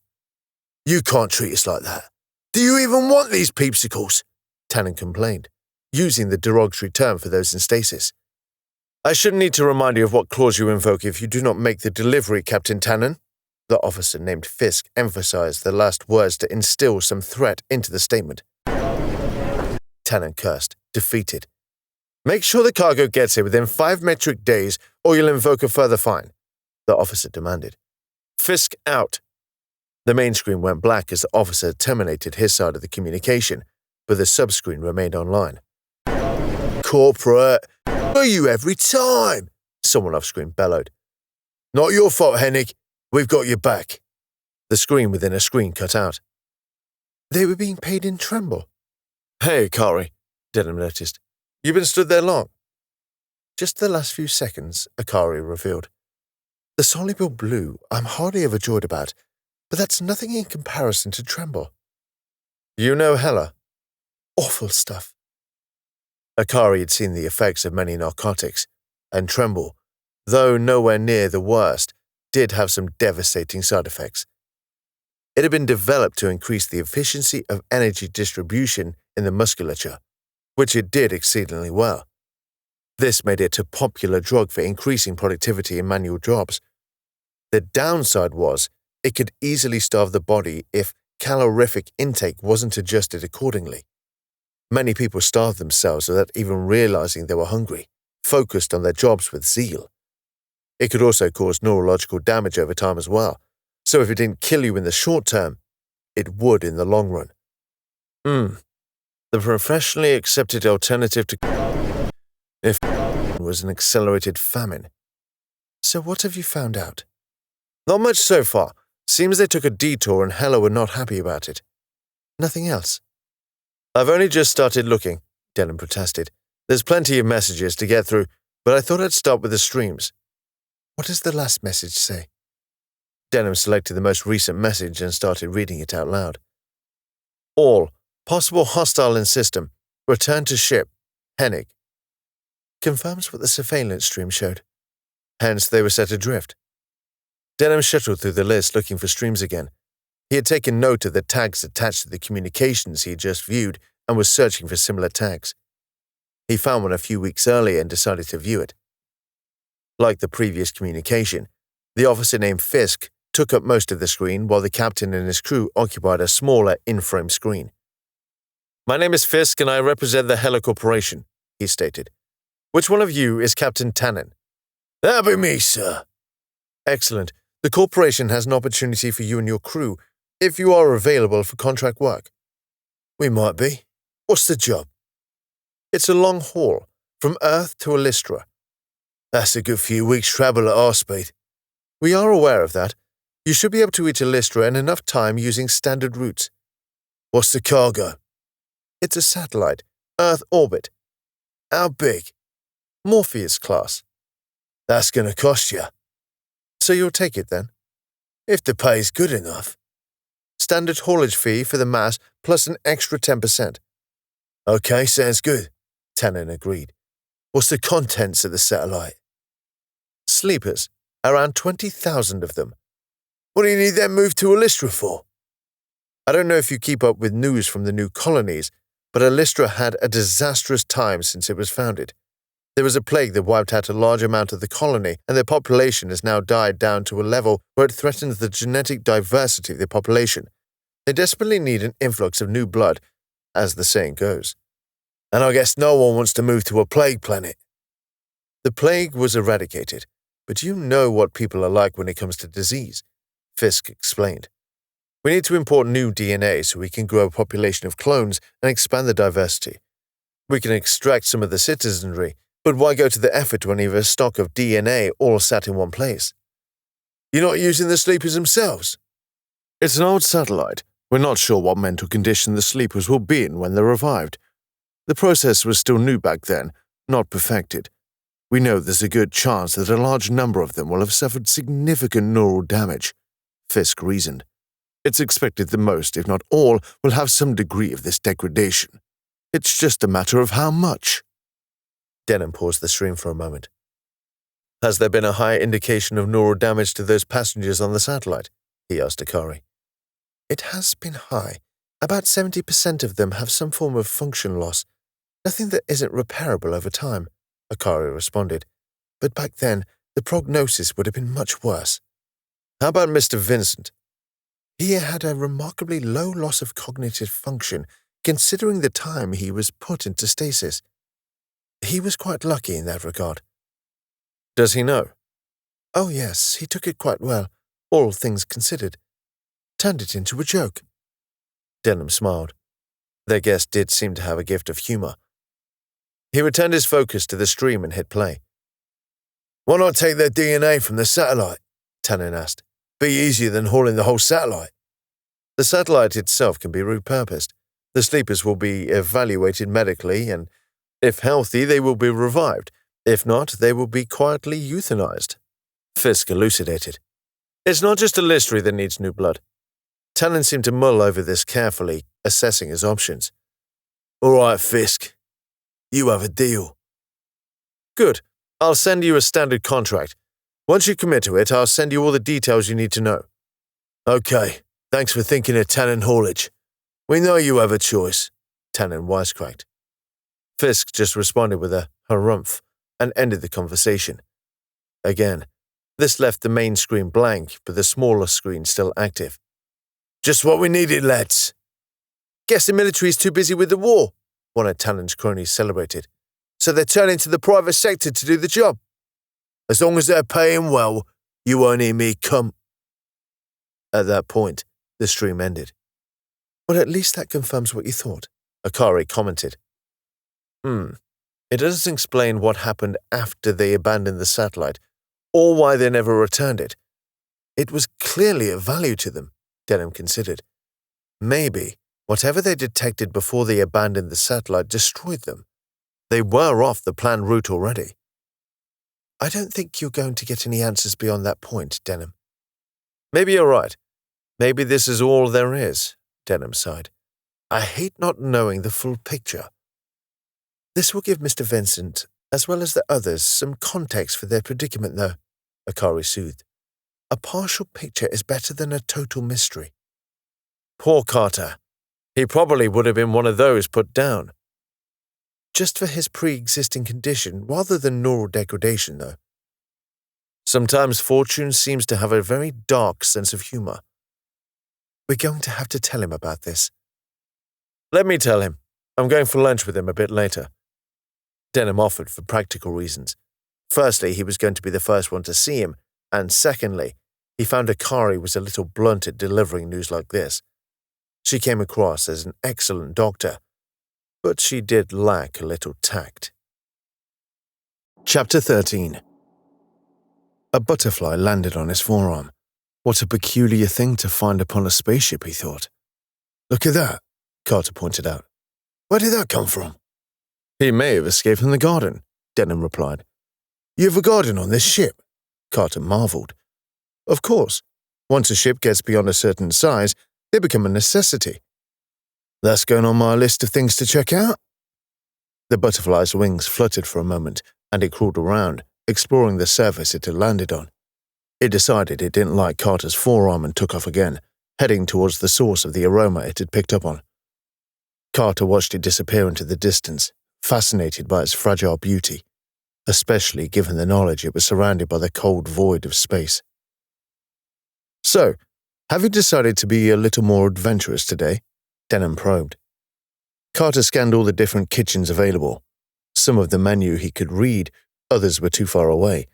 You can't treat us like that. Do you even want these peepsicles? Tannen complained, using the derogatory term for those in stasis. I shouldn't need to remind you of what clause you invoke if you do not make the delivery, Captain Tannen. The officer named Fisk emphasized the last words to instill some threat into the statement. Tannen cursed, defeated. Make sure the cargo gets here within 5 metric days, or you'll invoke a further fine, the officer demanded. Fisk out. The main screen went black as the officer terminated his side of the communication, but the subscreen remained online. Corporate, are you every time? Someone off-screen bellowed. Not your fault, Hennig. We've got your back. The screen within a screen cut out. They were being paid in tremble. Hey, Kari, Denham noticed. You've been stood there long. Just the last few seconds, Akari revealed. The soluble blue I'm hardly overjoyed about, but that's nothing in comparison to Tremble. You know Hella? Awful stuff. Akari had seen the effects of many narcotics, and Tremble, though nowhere near the worst, did have some devastating side effects. It had been developed to increase the efficiency of energy distribution in the musculature, which it did exceedingly well. This made it a popular drug for increasing productivity in manual jobs. The downside was it could easily starve the body if calorific intake wasn't adjusted accordingly. Many people starved themselves without even realizing they were hungry, focused on their jobs with zeal. It could also cause neurological damage over time as well, so if it didn't kill you in the short term, it would in the long run. The professionally accepted alternative to if was an accelerated famine. So what have you found out? Not much so far. Seems they took a detour and Hella were not happy about it. Nothing else? I've only just started looking, Denham protested. There's plenty of messages to get through, but I thought I'd start with the streams. What does the last message say? Denham selected the most recent message and started reading it out loud. All. Possible hostile in system. Return to ship. Hennig. Confirms what the surveillance stream showed. Hence they were set adrift. Denham shuttled through the list looking for streams again. He had taken note of the tags attached to the communications he had just viewed and was searching for similar tags. He found one a few weeks earlier and decided to view it. Like the previous communication, the officer named Fisk took up most of the screen while the captain and his crew occupied a smaller in-frame screen. My name is Fisk and I represent the Hella Corporation, he stated. Which one of you is Captain Tannen? That'll be me, sir. Excellent. The corporation has an opportunity for you and your crew if you are available for contract work. We might be. What's the job? It's a long haul, from Earth to Illustra. That's a good few weeks' travel at our speed. We are aware of that. You should be able to reach Illustra in enough time using standard routes. What's the cargo? It's a satellite, Earth orbit. How big? Morpheus class. That's going to cost you. So you'll take it then? If the pay's good enough. Standard haulage fee for the mass plus an extra 10%. Okay, sounds good, Tannen agreed. What's the contents of the satellite? Sleepers, around 20,000 of them. What do you need them moved to Illustra for? I don't know if you keep up with news from the new colonies, but Illustra had a disastrous time since it was founded. There was a plague that wiped out a large amount of the colony, and their population has now died down to a level where it threatens the genetic diversity of the population. They desperately need an influx of new blood, as the saying goes. And I guess no one wants to move to a plague planet. The plague was eradicated, but you know what people are like when it comes to disease, Fisk explained. We need to import new DNA so we can grow a population of clones and expand the diversity. We can extract some of the citizenry, but why go to the effort to uneven a stock of DNA all sat in one place? You're not using the sleepers themselves? It's an old satellite. We're not sure what mental condition the sleepers will be in when they're revived. The process was still new back then, not perfected. We know there's a good chance that a large number of them will have suffered significant neural damage, Fisk reasoned. It's expected that most, if not all, will have some degree of this degradation. It's just a matter of how much. Denham paused the stream for a moment. Has there been a high indication of neural damage to those passengers on the satellite? He asked Akari. It has been high. About 70% of them have some form of function loss. Nothing that isn't repairable over time, Akari responded. But back then, the prognosis would have been much worse. How about Mr. Vincent? He had a remarkably low loss of cognitive function, considering the time he was put into stasis. He was quite lucky in that regard. Does he know? Oh yes, he took it quite well, all things considered. Turned it into a joke. Denham smiled. Their guest did seem to have a gift of humor. He returned his focus to the stream and hit play. Why not take their DNA from the satellite? Tannen asked. Be easier than hauling the whole satellite. The satellite itself can be repurposed. The sleepers will be evaluated medically, and if healthy, they will be revived. If not, they will be quietly euthanized. Fisk elucidated. It's not just a listery that needs new blood. Talon seemed to mull over this carefully, assessing his options. All right, Fisk. You have a deal. Good. I'll send you a standard contract. Once you commit to it, I'll send you all the details you need to know. Okay. Thanks for thinking of Talon haulage. We know you have a choice, Talon wisecracked. Fisk just responded with a harumph and ended the conversation. Again, this left the main screen blank, but the smaller screen still active. Just what we needed, lads. Guess the military's too busy with the war, one of Talon's cronies celebrated. So they're turning to the private sector to do the job. As long as they're paying well, you won't hear me come. At that point, the stream ended. Well, at least that confirms what you thought, Akari commented. It doesn't explain what happened after they abandoned the satellite, or why they never returned it. It was clearly of value to them, Denham considered. Maybe whatever they detected before they abandoned the satellite destroyed them. They were off the planned route already. I don't think you're going to get any answers beyond that point, Denham. Maybe you're right. Maybe this is all there is, Denham sighed. I hate not knowing the full picture. This will give Mr. Vincent, as well as the others, some context for their predicament, though, Akari soothed. A partial picture is better than a total mystery. Poor Carter. He probably would have been one of those put down. Just for his pre-existing condition, rather than neural degradation, though. Sometimes fortune seems to have a very dark sense of humor. We're going to have to tell him about this. Let me tell him. I'm going for lunch with him a bit later. Denham offered for practical reasons. Firstly, he was going to be the first one to see him, and secondly, he found Akari was a little blunt at delivering news like this. She came across as an excellent doctor, but she did lack a little tact. Chapter 13. A butterfly landed on his forearm. What a peculiar thing to find upon a spaceship, he thought. Look at that, Carter pointed out. Where did that come from? He may have escaped from the garden, Denham replied. You have a garden on this ship? Carter marveled. Of course. Once a ship gets beyond a certain size, they become a necessity. That's going on my list of things to check out. The butterfly's wings fluttered for a moment, and it crawled around, exploring the surface it had landed on. It decided it didn't like Carter's forearm and took off again, heading towards the source of the aroma it had picked up on. Carter watched it disappear into the distance, fascinated by its fragile beauty, especially given the knowledge it was surrounded by the cold void of space. So, have you decided to be a little more adventurous today? Denham probed. Carter scanned all the different kitchens available. Some of the menu he could read, others were too far away.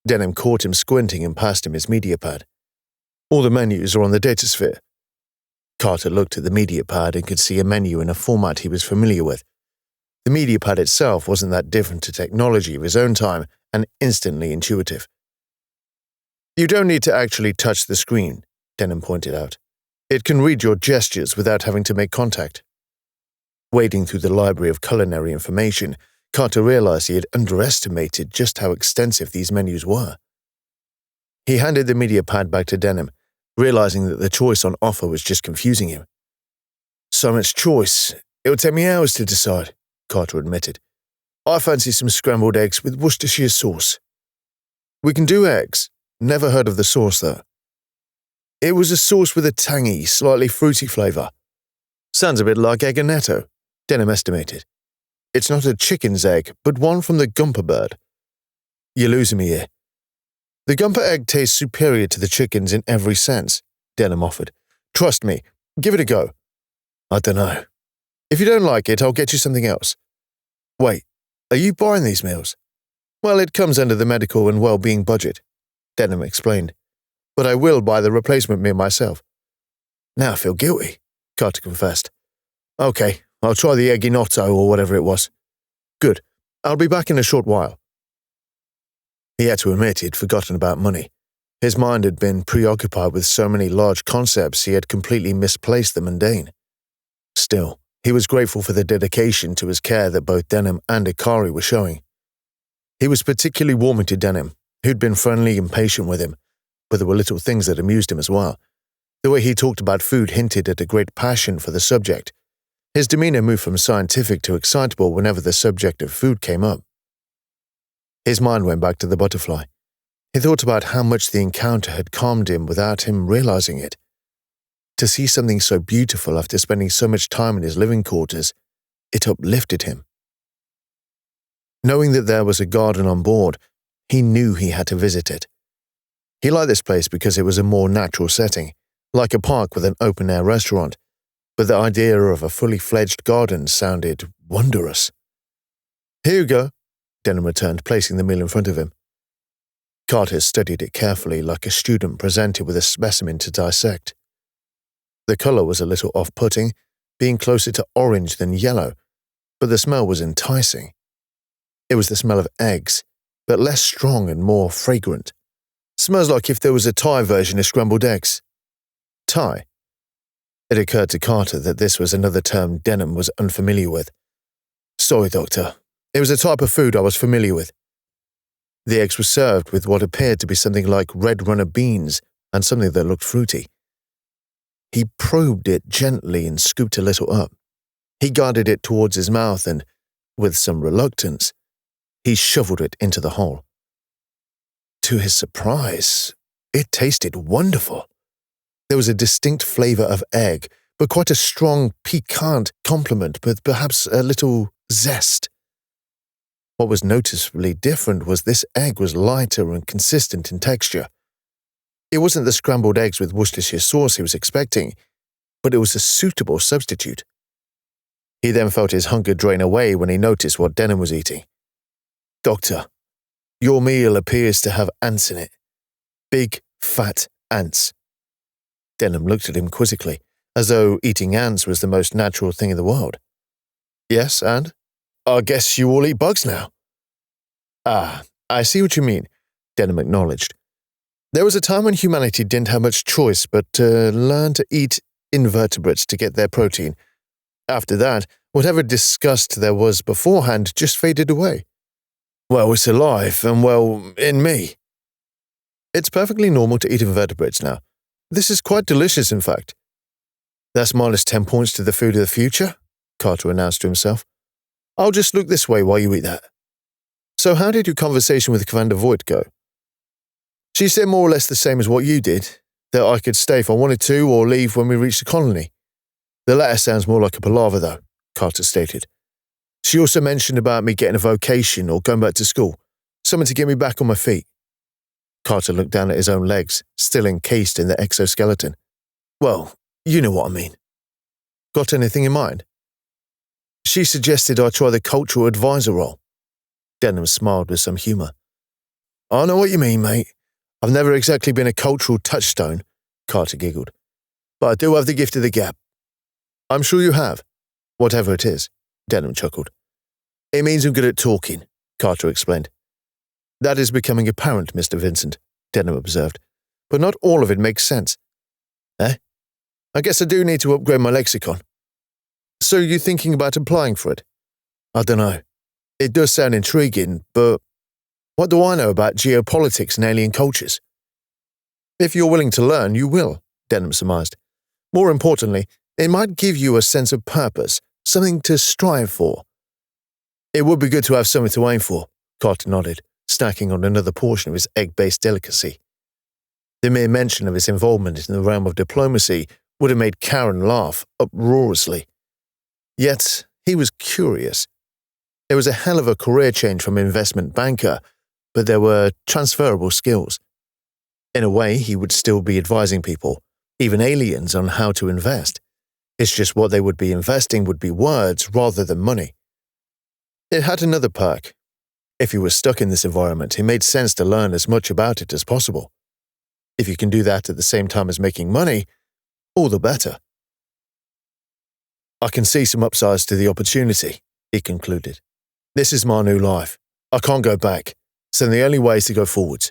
Denham caught him squinting and passed him his media pad. All the menus are on the datasphere. Carter looked at the media pad and could see a menu in a format he was familiar with. The media pad itself wasn't that different to technology of his own time and instantly intuitive. You don't need to actually touch the screen, Denham pointed out. It can read your gestures without having to make contact. Wading through the library of culinary information, Carter realized he had underestimated just how extensive these menus were. He handed the media pad back to Denham, realizing that the choice on offer was just confusing him. So much choice. It would take me hours to decide, Carter admitted. I fancy some scrambled eggs with Worcestershire sauce. We can do eggs. Never heard of the sauce, though. It was a sauce with a tangy, slightly fruity flavor. Sounds a bit like egg annetto, Denham estimated. It's not a chicken's egg, but one from the Gumper bird. You're losing me here. The Gumper egg tastes superior to the chicken's in every sense, Denham offered. Trust me, give it a go. I don't know. If you don't like it, I'll get you something else. Wait, are you buying these meals? Well, it comes under the medical and well-being budget, Denham explained. But I will buy the replacement meal myself. Now I feel guilty, Carter confessed. Okay, I'll try the egginotto or whatever it was. Good. I'll be back in a short while. He had to admit he'd forgotten about money. His mind had been preoccupied with so many large concepts he had completely misplaced the mundane. Still, he was grateful for the dedication to his care that both Denham and Akari were showing. He was particularly warming to Denham, who'd been friendly and patient with him, but there were little things that amused him as well. The way he talked about food hinted at a great passion for the subject. His demeanor moved from scientific to excitable whenever the subject of food came up. His mind went back to the butterfly. He thought about how much the encounter had calmed him without him realizing it. To see something so beautiful after spending so much time in his living quarters, it uplifted him. Knowing that there was a garden on board, he knew he had to visit it. He liked this place because it was a more natural setting, like a park with an open-air restaurant, but the idea of a fully fledged garden sounded wondrous. "Here you go," Denham returned, placing the meal in front of him. Carter studied it carefully, like a student presented with a specimen to dissect. The color was a little off-putting, being closer to orange than yellow, but the smell was enticing. It was the smell of eggs, but less strong and more fragrant. "Smells like if there was a Thai version of scrambled eggs." Thai? It occurred to Carter that this was another term Denham was unfamiliar with. "Sorry, Doctor. It was a type of food I was familiar with." The eggs were served with what appeared to be something like red runner beans and something that looked fruity. He probed it gently and scooped a little up. He guided it towards his mouth and, with some reluctance, he shoveled it into the hole. To his surprise, it tasted wonderful. There was a distinct flavor of egg, but quite a strong, piquant complement with perhaps a little zest. What was noticeably different was this egg was lighter and consistent in texture. It wasn't the scrambled eggs with Worcestershire sauce he was expecting, but it was a suitable substitute. He then felt his hunger drain away when he noticed what Denham was eating. "Doctor, your meal appears to have ants in it. Big, fat ants." Denham looked at him quizzically, as though eating ants was the most natural thing in the world. "Yes, and? I guess you all eat bugs now." "Ah, I see what you mean," Denham acknowledged. "There was a time when humanity didn't have much choice but to learn to eat invertebrates to get their protein. After that, whatever disgust there was beforehand just faded away. Well, it's alive, and well, in me. It's perfectly normal to eat invertebrates now. This is quite delicious, in fact." "That's minus 10 points to the food of the future," Carter announced to himself. "I'll just look this way while you eat that. So how did your conversation with Commander Voight go?" "She said more or less the same as what you did, that I could stay if I wanted to or leave when we reached the colony. The latter sounds more like a palaver, though," Carter stated. "She also mentioned about me getting a vocation or going back to school, something to get me back on my feet." Carter looked down at his own legs, still encased in the exoskeleton. "Well, you know what I mean. Got anything in mind?" "She suggested I try the cultural advisor role." Denham smiled with some humor. "I know what you mean, mate. I've never exactly been a cultural touchstone," Carter giggled. "But I do have the gift of the gab." "I'm sure you have, whatever it is," Denham chuckled. "It means I'm good at talking," Carter explained. "That is becoming apparent, Mr. Vincent," Denham observed. "But not all of it makes sense." "Eh? I guess I do need to upgrade my lexicon." "So you're thinking about applying for it?" "I don't know. It does sound intriguing, but what do I know about geopolitics and alien cultures?" "If you're willing to learn, you will," Denham surmised. "More importantly, it might give you a sense of purpose, something to strive for." "It would be good to have something to aim for," Carter nodded, snacking on another portion of his egg-based delicacy. The mere mention of his involvement in the realm of diplomacy would have made Karen laugh uproariously. Yet, he was curious. It was a hell of a career change from investment banker, but there were transferable skills. In a way, he would still be advising people, even aliens, on how to invest. It's just what they would be investing would be words rather than money. It had another perk. If you were stuck in this environment, it made sense to learn as much about it as possible. If you can do that at the same time as making money, all the better. "I can see some upsides to the opportunity," he concluded. "This is my new life. I can't go back, so the only way is to go forwards.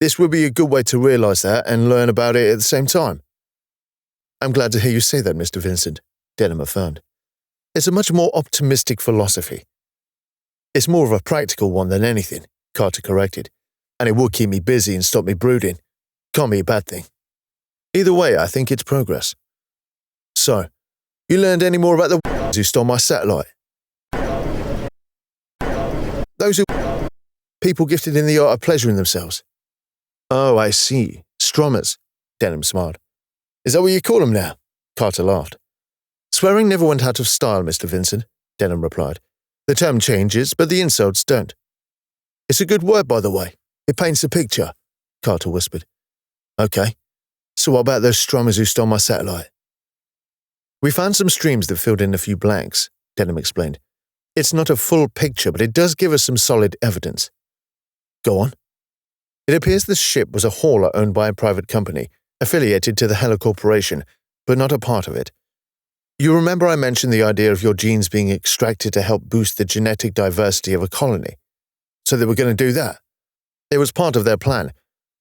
This would be a good way to realize that and learn about it at the same time." "I'm glad to hear you say that, Mr. Vincent," Denham affirmed. "It's a much more optimistic philosophy." "It's more of a practical one than anything," Carter corrected. and it would keep me busy and stop me brooding. Can't be a bad thing. Either way, I think it's progress. So, you learned any more about the who stole my satellite? Those who people gifted in the art of pleasuring themselves. Oh, I see. Strummers, Denham smiled. Is that what you call them now? Carter laughed. Swearing never went out of style, Mr. Vincent, Denham replied. The term changes, but the insults don't. It's a good word, by the way. It paints a picture, Carter whispered. Okay. So what about those strummers who stole my satellite? We found some streams that filled in a few blanks, Denham explained. It's not a full picture, but it does give us some solid evidence. Go on. It appears the ship was a hauler owned by a private company, affiliated to the Hella Corporation, but not a part of it. You remember I mentioned the idea of your genes being extracted to help boost the genetic diversity of a colony? So they were going to do that. It was part of their plan.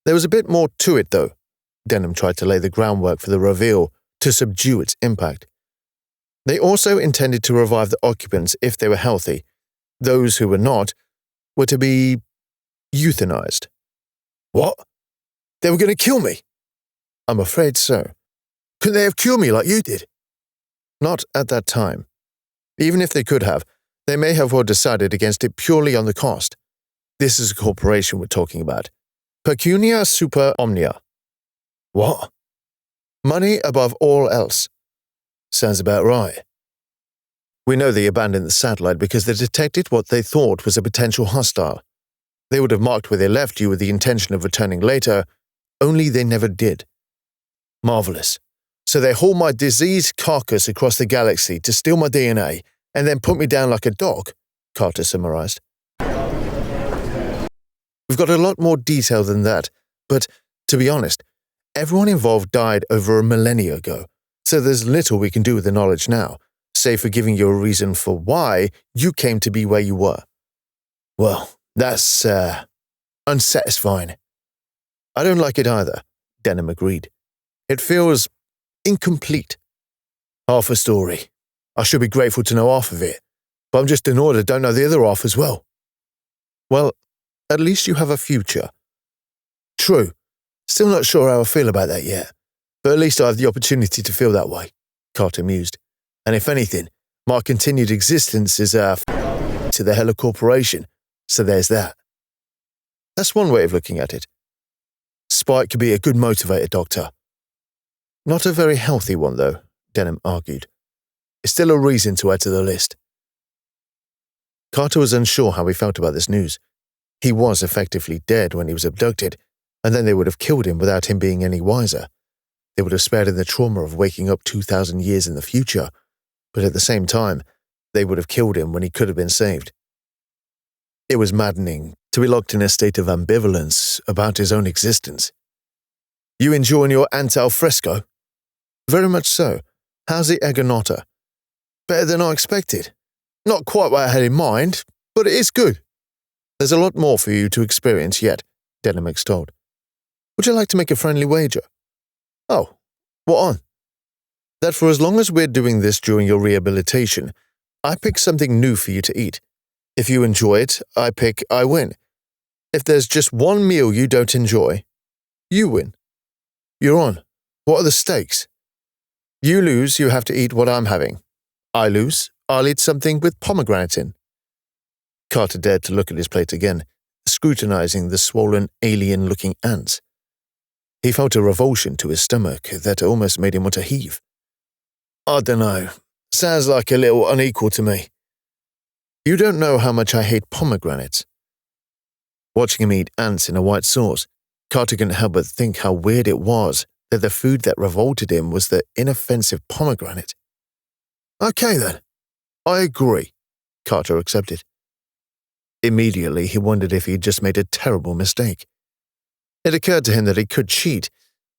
There was a bit more to it, though. Denham tried to lay the groundwork for the reveal to subdue its impact. They also intended to revive the occupants if they were healthy. Those who were not were to be euthanized. What? They were going to kill me? I'm afraid so. Couldn't they have killed me like you did? Not at that time. Even if they could have, they may have well decided against it purely on the cost. This is a corporation we're talking about. Pecunia super omnia. What? Money above all else. Sounds about right. We know they abandoned the satellite because they detected what they thought was a potential hostile. They would have marked where they left you with the intention of returning later, only they never did. Marvelous. So they hauled my diseased carcass across the galaxy to steal my DNA and then put me down like a dog, Carter summarized. We've got a lot more detail than that, but to be honest, everyone involved died over a millennia ago, so there's little we can do with the knowledge now, save for giving you a reason for why you came to be where you were. Well, that's, unsatisfying. I don't like it either, Denham agreed. It feels incomplete. Half a story. I should be grateful to know half of it, but I'm just annoyed I don't know the other half as well. Well, at least you have a future. True. Still not sure how I feel about that yet, but at least I have the opportunity to feel that way, Carter mused. And if anything, my continued existence is to the Hella Corporation, so there's that. That's one way of looking at it. Spite could be a good motivator, Doctor. Not a very healthy one, though, Denham argued. It's still a reason to add to the list. Carter was unsure how he felt about this news. He was effectively dead when he was abducted, and then they would have killed him without him being any wiser. They would have spared him the trauma of waking up 2,000 years in the future, but at the same time, they would have killed him when he could have been saved. It was maddening to be locked in a state of ambivalence about his own existence. You enjoying your ant al fresco? Very much so. How's the eganotta? Better than I expected. Not quite what I had in mind, but it is good. There's a lot more for you to experience yet, Denham extolled. Would you like to make a friendly wager? Oh, what on? That for as long as we're doing this during your rehabilitation, I pick something new for you to eat. If you enjoy it, I win. If there's just one meal you don't enjoy, you win. You're on. What are the stakes? You lose, you have to eat what I'm having. I lose, I'll eat something with pomegranate in. Carter dared to look at his plate again, scrutinizing the swollen, alien-looking ants. He felt a revulsion to his stomach that almost made him want to heave. I dunno. Sounds like a little unequal to me. You don't know how much I hate pomegranates. Watching him eat ants in a white sauce, Carter couldn't help but think how weird it was that the food that revolted him was the inoffensive pomegranate. Okay then, I agree, Carter accepted. Immediately, he wondered if he'd just made a terrible mistake. It occurred to him that he could cheat,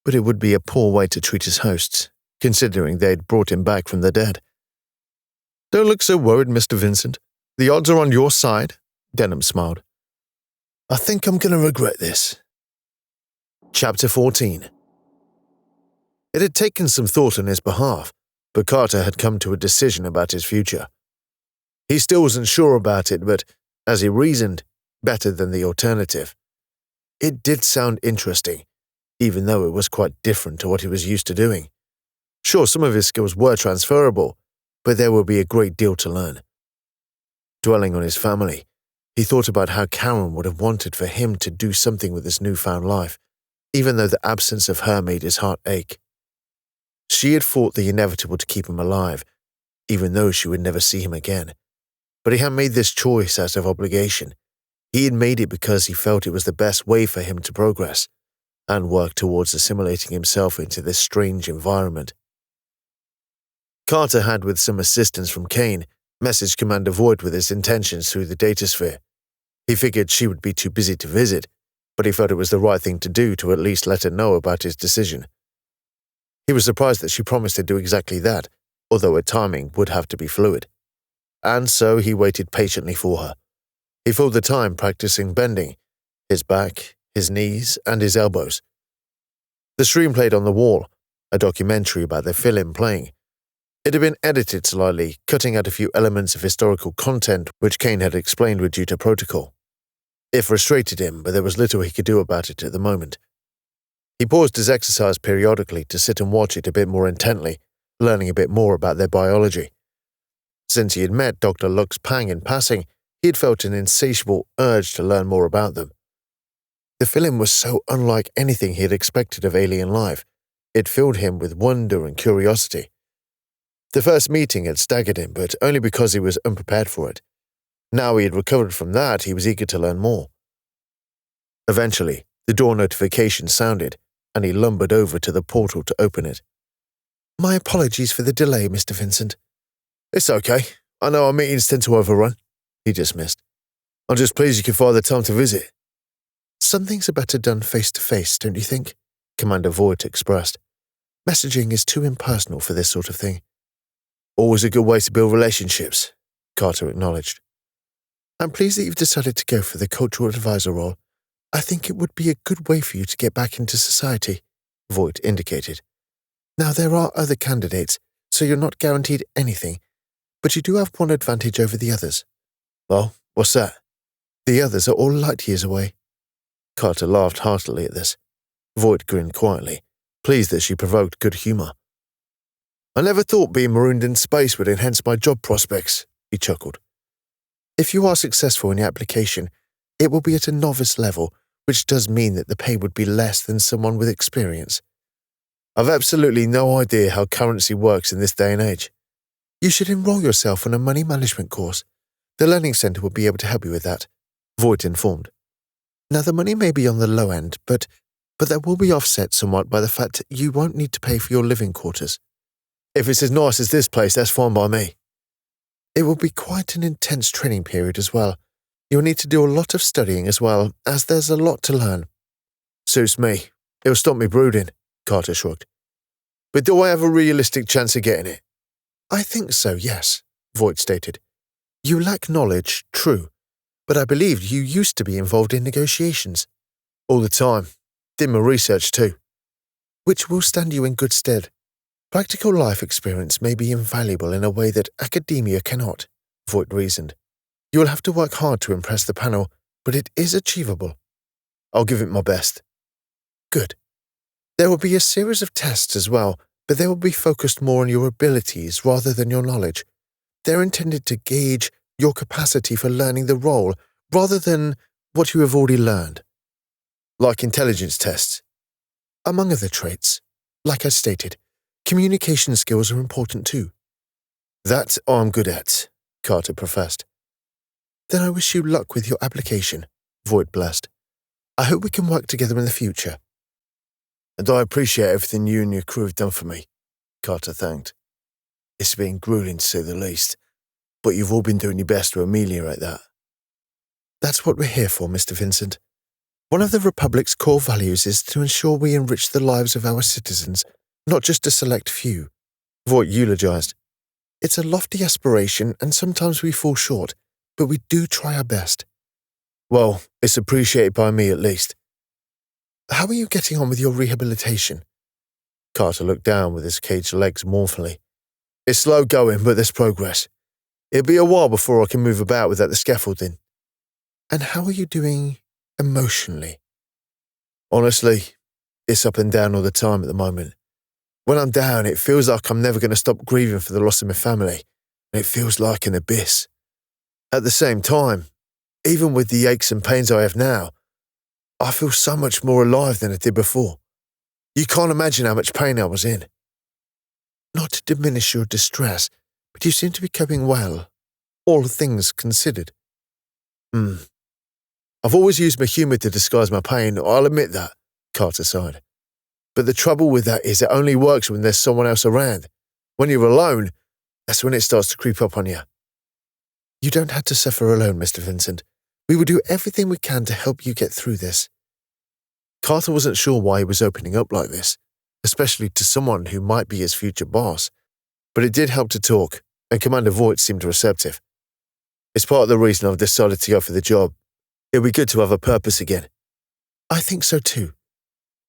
but it would be a poor way to treat his hosts, considering they'd brought him back from the dead. Don't look so worried, Mr. Vincent. The odds are on your side, Denham smiled. I think I'm going to regret this. Chapter 14. It had taken some thought on his behalf, but Carter had come to a decision about his future. He still wasn't sure about it, but, as he reasoned, better than the alternative. It did sound interesting, even though it was quite different to what he was used to doing. Sure, some of his skills were transferable, but there would be a great deal to learn. Dwelling on his family, he thought about how Karen would have wanted for him to do something with his newfound life, even though the absence of her made his heart ache. She had fought the inevitable to keep him alive, even though she would never see him again. But he had made this choice out of obligation. He had made it because he felt it was the best way for him to progress and work towards assimilating himself into this strange environment. Carter had, with some assistance from Kane, messaged Commander Voight with his intentions through the datasphere. He figured she would be too busy to visit, but he felt it was the right thing to do to at least let her know about his decision. He was surprised that she promised to do exactly that, although her timing would have to be fluid. And so he waited patiently for her. He filled the time practicing bending, his back, his knees, and his elbows. The stream played on the wall, a documentary about the film playing. It had been edited slightly, cutting out a few elements of historical content which Kane had explained were due to protocol. It frustrated him, but there was little he could do about it at the moment. He paused his exercise periodically to sit and watch it a bit more intently, learning a bit more about their biology. Since he had met Dr. Lux Pang in passing, he had felt an insatiable urge to learn more about them. The film was so unlike anything he had expected of alien life. It filled him with wonder and curiosity. The first meeting had staggered him, but only because he was unprepared for it. Now he had recovered from that, he was eager to learn more. Eventually, the door notification sounded, and he lumbered over to the portal to open it. My apologies for the delay, Mr. Vincent. It's okay. I know our meetings tend to overrun, he dismissed. I'm just pleased you could find the time to visit. Some things are better done face-to-face, don't you think? Commander Voight expressed. Messaging is too impersonal for this sort of thing. Always a good way to build relationships, Carter acknowledged. I'm pleased that you've decided to go for the cultural advisor role. I think it would be a good way for you to get back into society, Voight indicated. Now, there are other candidates, so you're not guaranteed anything, but you do have one advantage over the others. Well, what's that? The others are all light years away. Carter laughed heartily at this. Voight grinned quietly, pleased that she provoked good humor. I never thought being marooned in space would enhance my job prospects, he chuckled. If you are successful in your application, it will be at a novice level, which does mean that the pay would be less than someone with experience. I've absolutely no idea how currency works in this day and age. You should enroll yourself on a money management course. The Learning Center will be able to help you with that, Voight informed. Now, the money may be on the low end, but that will be offset somewhat by the fact that you won't need to pay for your living quarters. If it's as nice as this place, that's fine by me. It will be quite an intense training period as well. You'll need to do a lot of studying as well, as there's a lot to learn. Suits me. It'll stop me brooding, Carter shrugged. But do I have a realistic chance of getting it? I think so, yes, Voight stated. You lack knowledge, true, but I believed you used to be involved in negotiations. All the time. Did my research too. Which will stand you in good stead. Practical life experience may be invaluable in a way that academia cannot, Voight reasoned. You will have to work hard to impress the panel, but it is achievable. I'll give it my best. Good. There will be a series of tests as well, but they will be focused more on your abilities rather than your knowledge. They're intended to gauge your capacity for learning the role rather than what you have already learned. Like intelligence tests? Among other traits. Like I stated, communication skills are important too. That I'm good at, Carter professed. Then I wish you luck with your application, Voight blessed. I hope we can work together in the future. And I appreciate everything you and your crew have done for me, Carter thanked. It's been grueling to say the least, but you've all been doing your best to ameliorate that. That's what we're here for, Mr. Vincent. One of the Republic's core values is to ensure we enrich the lives of our citizens, not just a select few, Voight eulogized. It's a lofty aspiration and sometimes we fall short, but we do try our best. Well, it's appreciated by me at least. How are you getting on with your rehabilitation? Carter looked down with his caged legs mournfully. It's slow going, but there's progress. It'll be a while before I can move about without the scaffolding. And how are you doing emotionally? Honestly, it's up and down all the time at the moment. When I'm down, it feels like I'm never going to stop grieving for the loss of my family, and it feels like an abyss. At the same time, even with the aches and pains I have now, I feel so much more alive than I did before. You can't imagine how much pain I was in. Not to diminish your distress, but you seem to be coping well, all things considered. I've always used my humour to disguise my pain, I'll admit that, Carter sighed. But the trouble with that is it only works when there's someone else around. When you're alone, that's when it starts to creep up on you. You don't have to suffer alone, Mr. Vincent. We will do everything we can to help you get through this. Carter wasn't sure why he was opening up like this, especially to someone who might be his future boss, but it did help to talk, and Commander Voight seemed receptive. It's part of the reason I've decided to go for the job. It'll be good to have a purpose again. I think so too.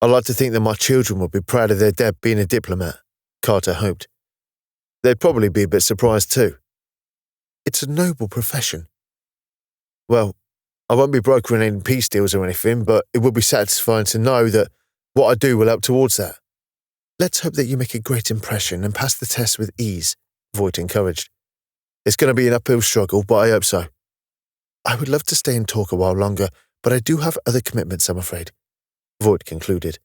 I'd like to think that my children would be proud of their dad being a diplomat, Carter hoped. They'd probably be a bit surprised too. It's a noble profession. Well, I won't be brokering any peace deals or anything, but it would be satisfying to know that what I do will help towards that. Let's hope that you make a great impression and pass the test with ease, Voight encouraged. It's going to be an uphill struggle, but I hope so. I would love to stay and talk a while longer, but I do have other commitments, I'm afraid, Voight concluded.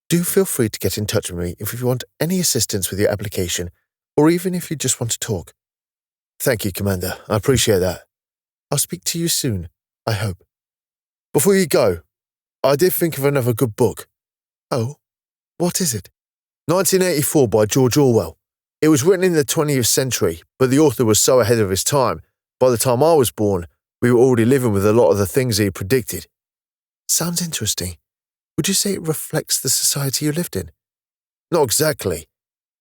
Do feel free to get in touch with me if you want any assistance with your application, or even if you just want to talk. Thank you, Commander. I appreciate that. I'll speak to you soon, I hope. Before you go, I did think of another good book. Oh, what is it? 1984 by George Orwell. It was written in the 20th century, but the author was so ahead of his time. By the time I was born, we were already living with a lot of the things he predicted. Sounds interesting. Would you say it reflects the society you lived in? Not exactly,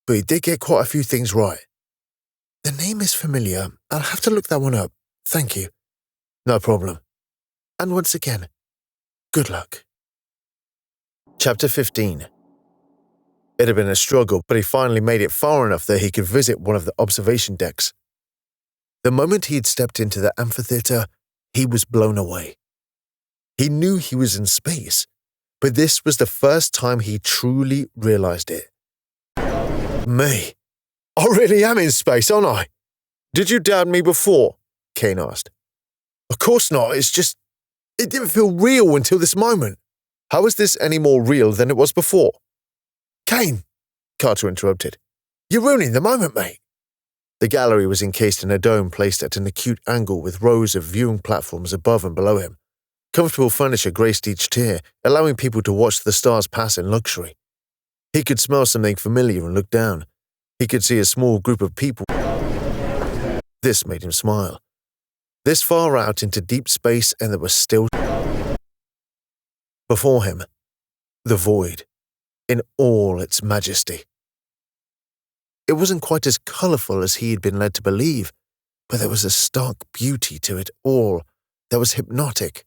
but he did get quite a few things right. The name is familiar. I'll have to look that one up. Thank you. No problem. And once again, good luck. Chapter 15. It had been a struggle, but he finally made it far enough that he could visit one of the observation decks. The moment he had stepped into the amphitheater, he was blown away. He knew he was in space, but this was the first time he truly realized it. Me? I really am in space, aren't I? Did you doubt me before? Kane asked. Of course not, it's just, it didn't feel real until this moment. How is this any more real than it was before? Kane, Carter interrupted. You're ruining the moment, mate. The gallery was encased in a dome placed at an acute angle with rows of viewing platforms above and below him. Comfortable furniture graced each tier, allowing people to watch the stars pass in luxury. He could smell something familiar and look down. He could see a small group of people. This made him smile. This far out into deep space, and there was still before him, the void, in all its majesty. It wasn't quite as colourful as he had been led to believe, but there was a stark beauty to it all that was hypnotic.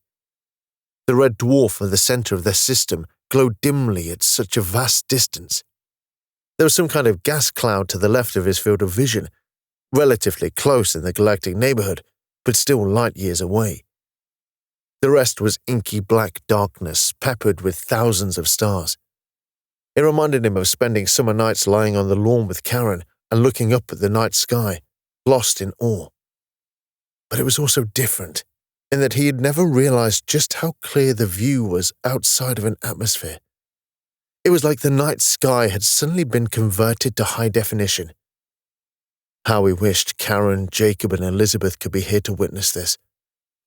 The red dwarf in the centre of their system glowed dimly at such a vast distance. There was some kind of gas cloud to the left of his field of vision, relatively close in the galactic neighbourhood, but still light years away. The rest was inky black darkness peppered with thousands of stars. It reminded him of spending summer nights lying on the lawn with Karen and looking up at the night sky, lost in awe. But it was also different, in that he had never realized just how clear the view was outside of an atmosphere. It was like the night sky had suddenly been converted to high definition. How he wished Karen, Jacob, and Elizabeth could be here to witness this,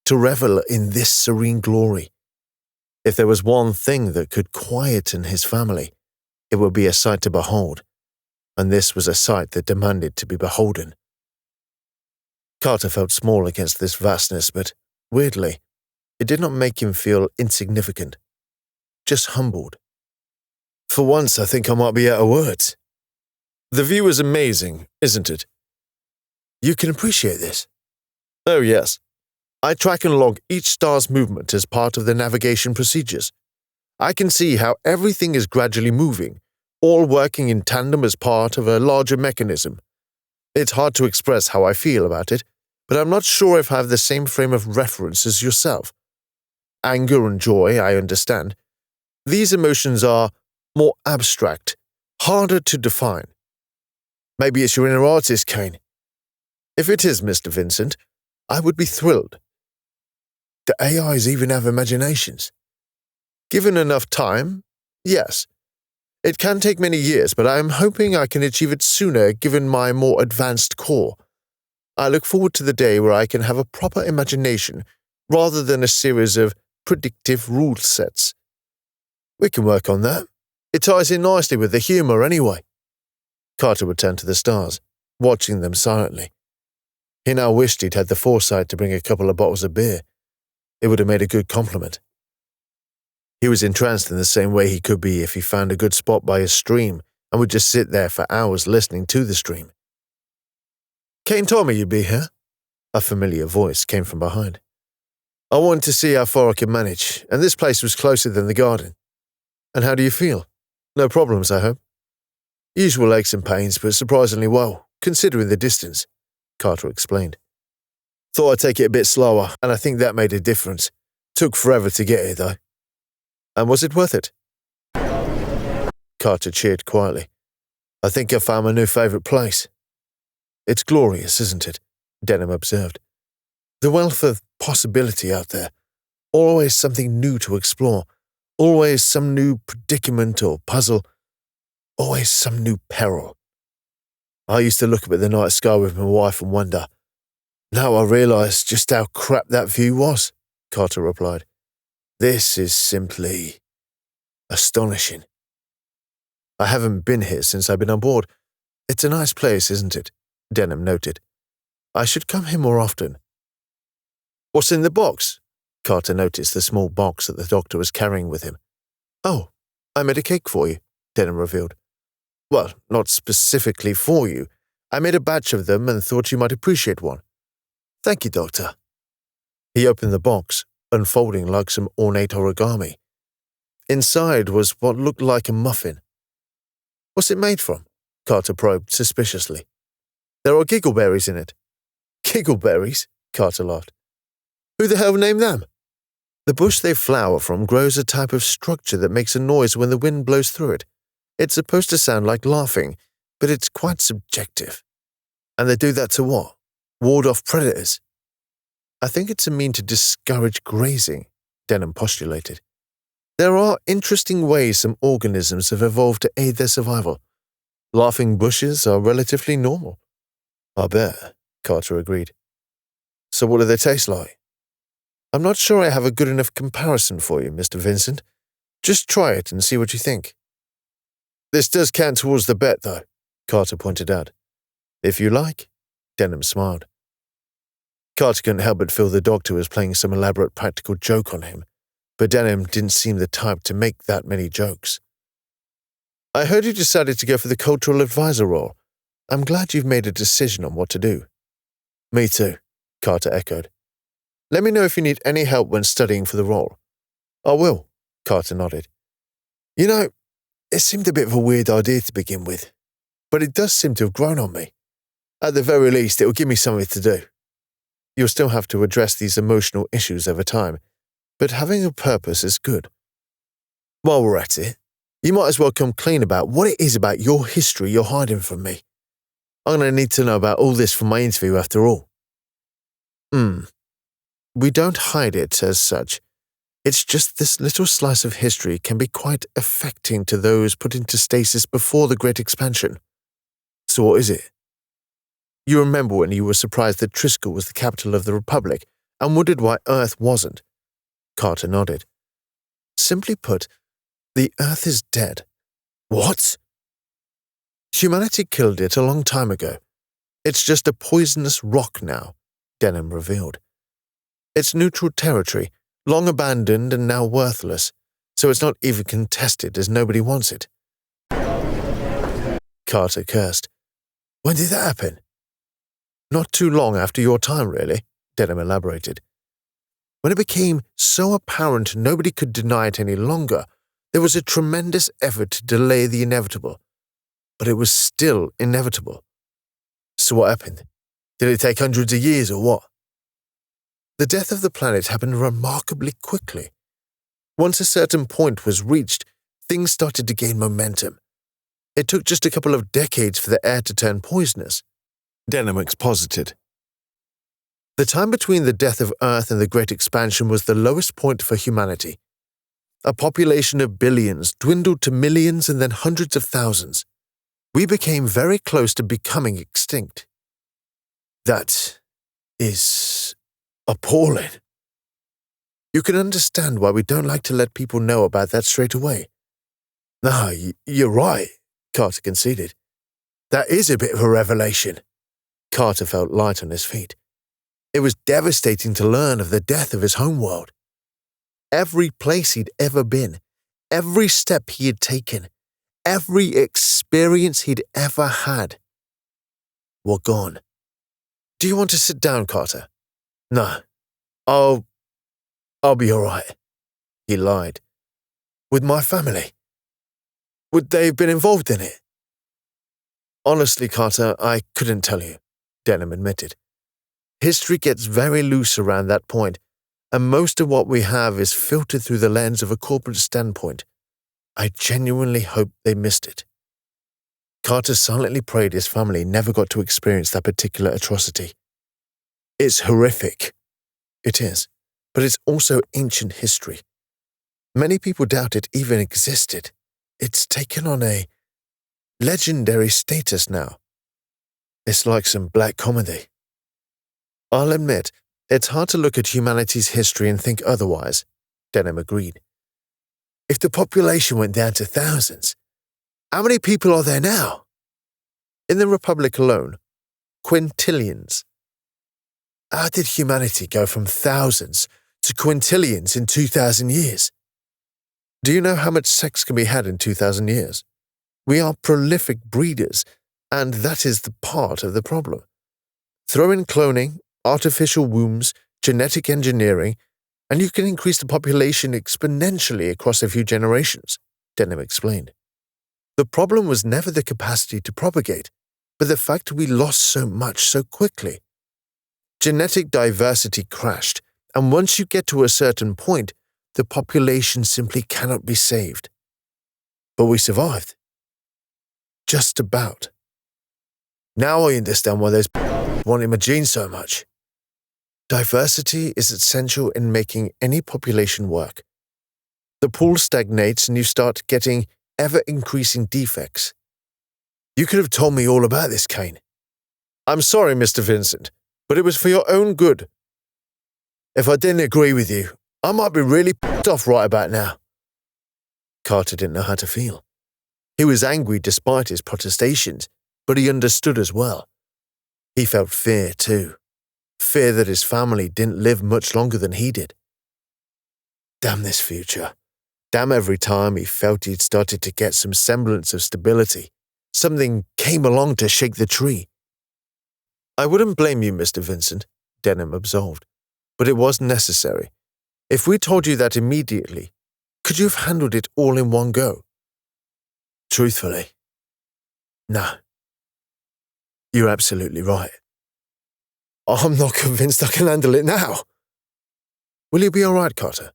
to revel in this serene glory. If there was one thing that could quieten his family, it would be a sight to behold, and this was a sight that demanded to be beholden. Carter felt small against this vastness, but, weirdly, it did not make him feel insignificant, just humbled. For once, I think I might be out of words. The view is amazing, isn't it? You can appreciate this. Oh, yes. I track and log each star's movement as part of the navigation procedures. I can see how everything is gradually moving, all working in tandem as part of a larger mechanism. It's hard to express how I feel about it, but I'm not sure if I have the same frame of reference as yourself. Anger and joy, I understand, These emotions are more abstract, harder to define. Maybe it's your inner artist, Kane. If it is, Mr. Vincent, I would be thrilled. The AIs even have imaginations. Given enough time, yes. It can take many years, but I am hoping I can achieve it sooner given my more advanced core. I look forward to the day where I can have a proper imagination rather than a series of predictive rule sets. We can work on that. It ties in nicely with the humor anyway. Carter returned to the stars, watching them silently. He now wished he'd had the foresight to bring a couple of bottles of beer. It would have made a good compliment. He was entranced in the same way he could be if he found a good spot by a stream and would just sit there for hours listening to the stream. Kane told me you'd be here. A familiar voice came from behind. I wanted to see how far I could manage, and this place was closer than the garden. And how do you feel? No problems, I hope. Usual aches and pains, but surprisingly well, considering the distance, Carter explained. Thought I'd take it a bit slower, and I think that made a difference. Took forever to get here, though. And was it worth it? Carter cheered quietly. I think I found my new favourite place. It's glorious, isn't it? Denham observed. The wealth of possibility out there. Always something new to explore. Always some new predicament or puzzle. Always some new peril. I used to look up at the night sky with my wife and wonder. Now I realise just how crap that view was, Carter replied. This is simply astonishing. I haven't been here since I've been on board. It's a nice place, isn't it? Denham noted. I should come here more often. What's in the box? Carter noticed the small box that the doctor was carrying with him. Oh, I made a cake for you, Denham revealed. Well, not specifically for you. I made a batch of them and thought you might appreciate one. Thank you, Doctor. He opened the box, unfolding like some ornate origami. Inside was what looked like a muffin. What's it made from? Carter probed suspiciously. There are giggleberries in it. Giggleberries? Carter laughed. Who the hell named them? The bush they flower from grows a type of structure that makes a noise when the wind blows through it. It's supposed to sound like laughing, but it's quite subjective. And they do that to what? Ward off predators? I think it's a mean to discourage grazing, Denham postulated. There are interesting ways some organisms have evolved to aid their survival. Laughing bushes are relatively normal. I bet, Carter agreed. So what do they taste like? I'm not sure I have a good enough comparison for you, Mr. Vincent. Just try it and see what you think. This does count towards the bet, though, Carter pointed out. If you like, Denham smiled. Carter couldn't help but feel the doctor was playing some elaborate practical joke on him, but Denham didn't seem the type to make that many jokes. I heard you decided to go for the cultural advisor role. I'm glad you've made a decision on what to do. Me too, Carter echoed. Let me know if you need any help when studying for the role. I will, Carter nodded. You know, it seemed a bit of a weird idea to begin with, but it does seem to have grown on me. At the very least, it will give me something to do. You'll still have to address these emotional issues over time, but having a purpose is good. While we're at it, you might as well come clean about what it is about your history you're hiding from me. I'm going to need to know about all this for my interview after all. We don't hide it as such. It's just this little slice of history can be quite affecting to those put into stasis before the Great Expansion. So what is it? You remember when you were surprised that Triskel was the capital of the Republic and wondered why Earth wasn't? Carter nodded. Simply put, the Earth is dead. What? Humanity killed it a long time ago. It's just a poisonous rock now, Denham revealed. It's neutral territory, long abandoned and now worthless, so it's not even contested as nobody wants it. Carter cursed. When did that happen? Not too long after your time, really, Denham elaborated. When it became so apparent nobody could deny it any longer, there was a tremendous effort to delay the inevitable. But it was still inevitable. So what happened? Did it take hundreds of years or what? The death of the planet happened remarkably quickly. Once a certain point was reached, things started to gain momentum. It took just a couple of decades for the air to turn poisonous, Denham exposited. The time between the death of Earth and the Great Expansion was the lowest point for humanity. A population of billions dwindled to millions and then hundreds of thousands. We became very close to becoming extinct. That is appalling. You can understand why we don't like to let people know about that straight away. No, you're right, Carter conceded. That is a bit of a revelation. Carter felt light on his feet. It was devastating to learn of the death of his homeworld. Every place he'd ever been, every step he had taken, every experience he'd ever had were gone. Do you want to sit down, Carter? No. I'll be all right, he lied. With my family? Would they have been involved in it? Honestly, Carter, I couldn't tell you, Denham admitted. History gets very loose around that point, and most of what we have is filtered through the lens of a corporate standpoint. I genuinely hope they missed it. Carter silently prayed his family never got to experience that particular atrocity. It's horrific. It is, but it's also ancient history. Many people doubt it even existed. It's taken on a legendary status now. It's like some black comedy. I'll admit, it's hard to look at humanity's history and think otherwise, Denham agreed. If the population went down to thousands, how many people are there now? In the Republic alone, quintillions. How did humanity go from thousands to quintillions in 2,000 years? Do you know how much sex can be had in 2,000 years? We are prolific breeders, and that is the part of the problem. Throw in cloning, artificial wombs, genetic engineering, and you can increase the population exponentially across a few generations, Denham explained. The problem was never the capacity to propagate, but the fact we lost so much so quickly. Genetic diversity crashed, and once you get to a certain point, the population simply cannot be saved. But we survived. Just about. Now I understand why those wanted my genes so much. Diversity is essential in making any population work. The pool stagnates and you start getting ever-increasing defects. You could have told me all about this, Kane. I'm sorry, Mr. Vincent, but it was for your own good. If I didn't agree with you, I might be really pissed off right about now. Carter didn't know how to feel. He was angry despite his protestations, but he understood as well. He felt fear too. Fear that his family didn't live much longer than he did. Damn this future. Damn every time he felt he'd started to get some semblance of stability. Something came along to shake the tree. I wouldn't blame you, Mr. Vincent, Denham absolved, but it was necessary. If we told you that immediately, could you have handled it all in one go? Truthfully, no. You're absolutely right. I'm not convinced I can handle it now. Will you be all right, Carter?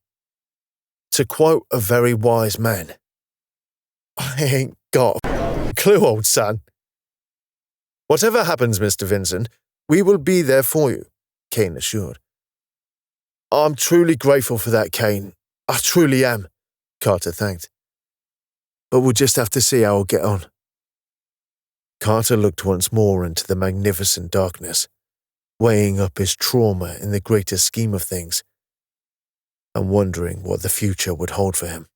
To quote a very wise man, I ain't got a clue, old son. Whatever happens, Mr. Vincent, we will be there for you, Kane assured. I'm truly grateful for that, Kane. I truly am, Carter thanked. But we'll just have to see how we'll get on. Carter looked once more into the magnificent darkness, weighing up his trauma in the greater scheme of things, and wondering what the future would hold for him.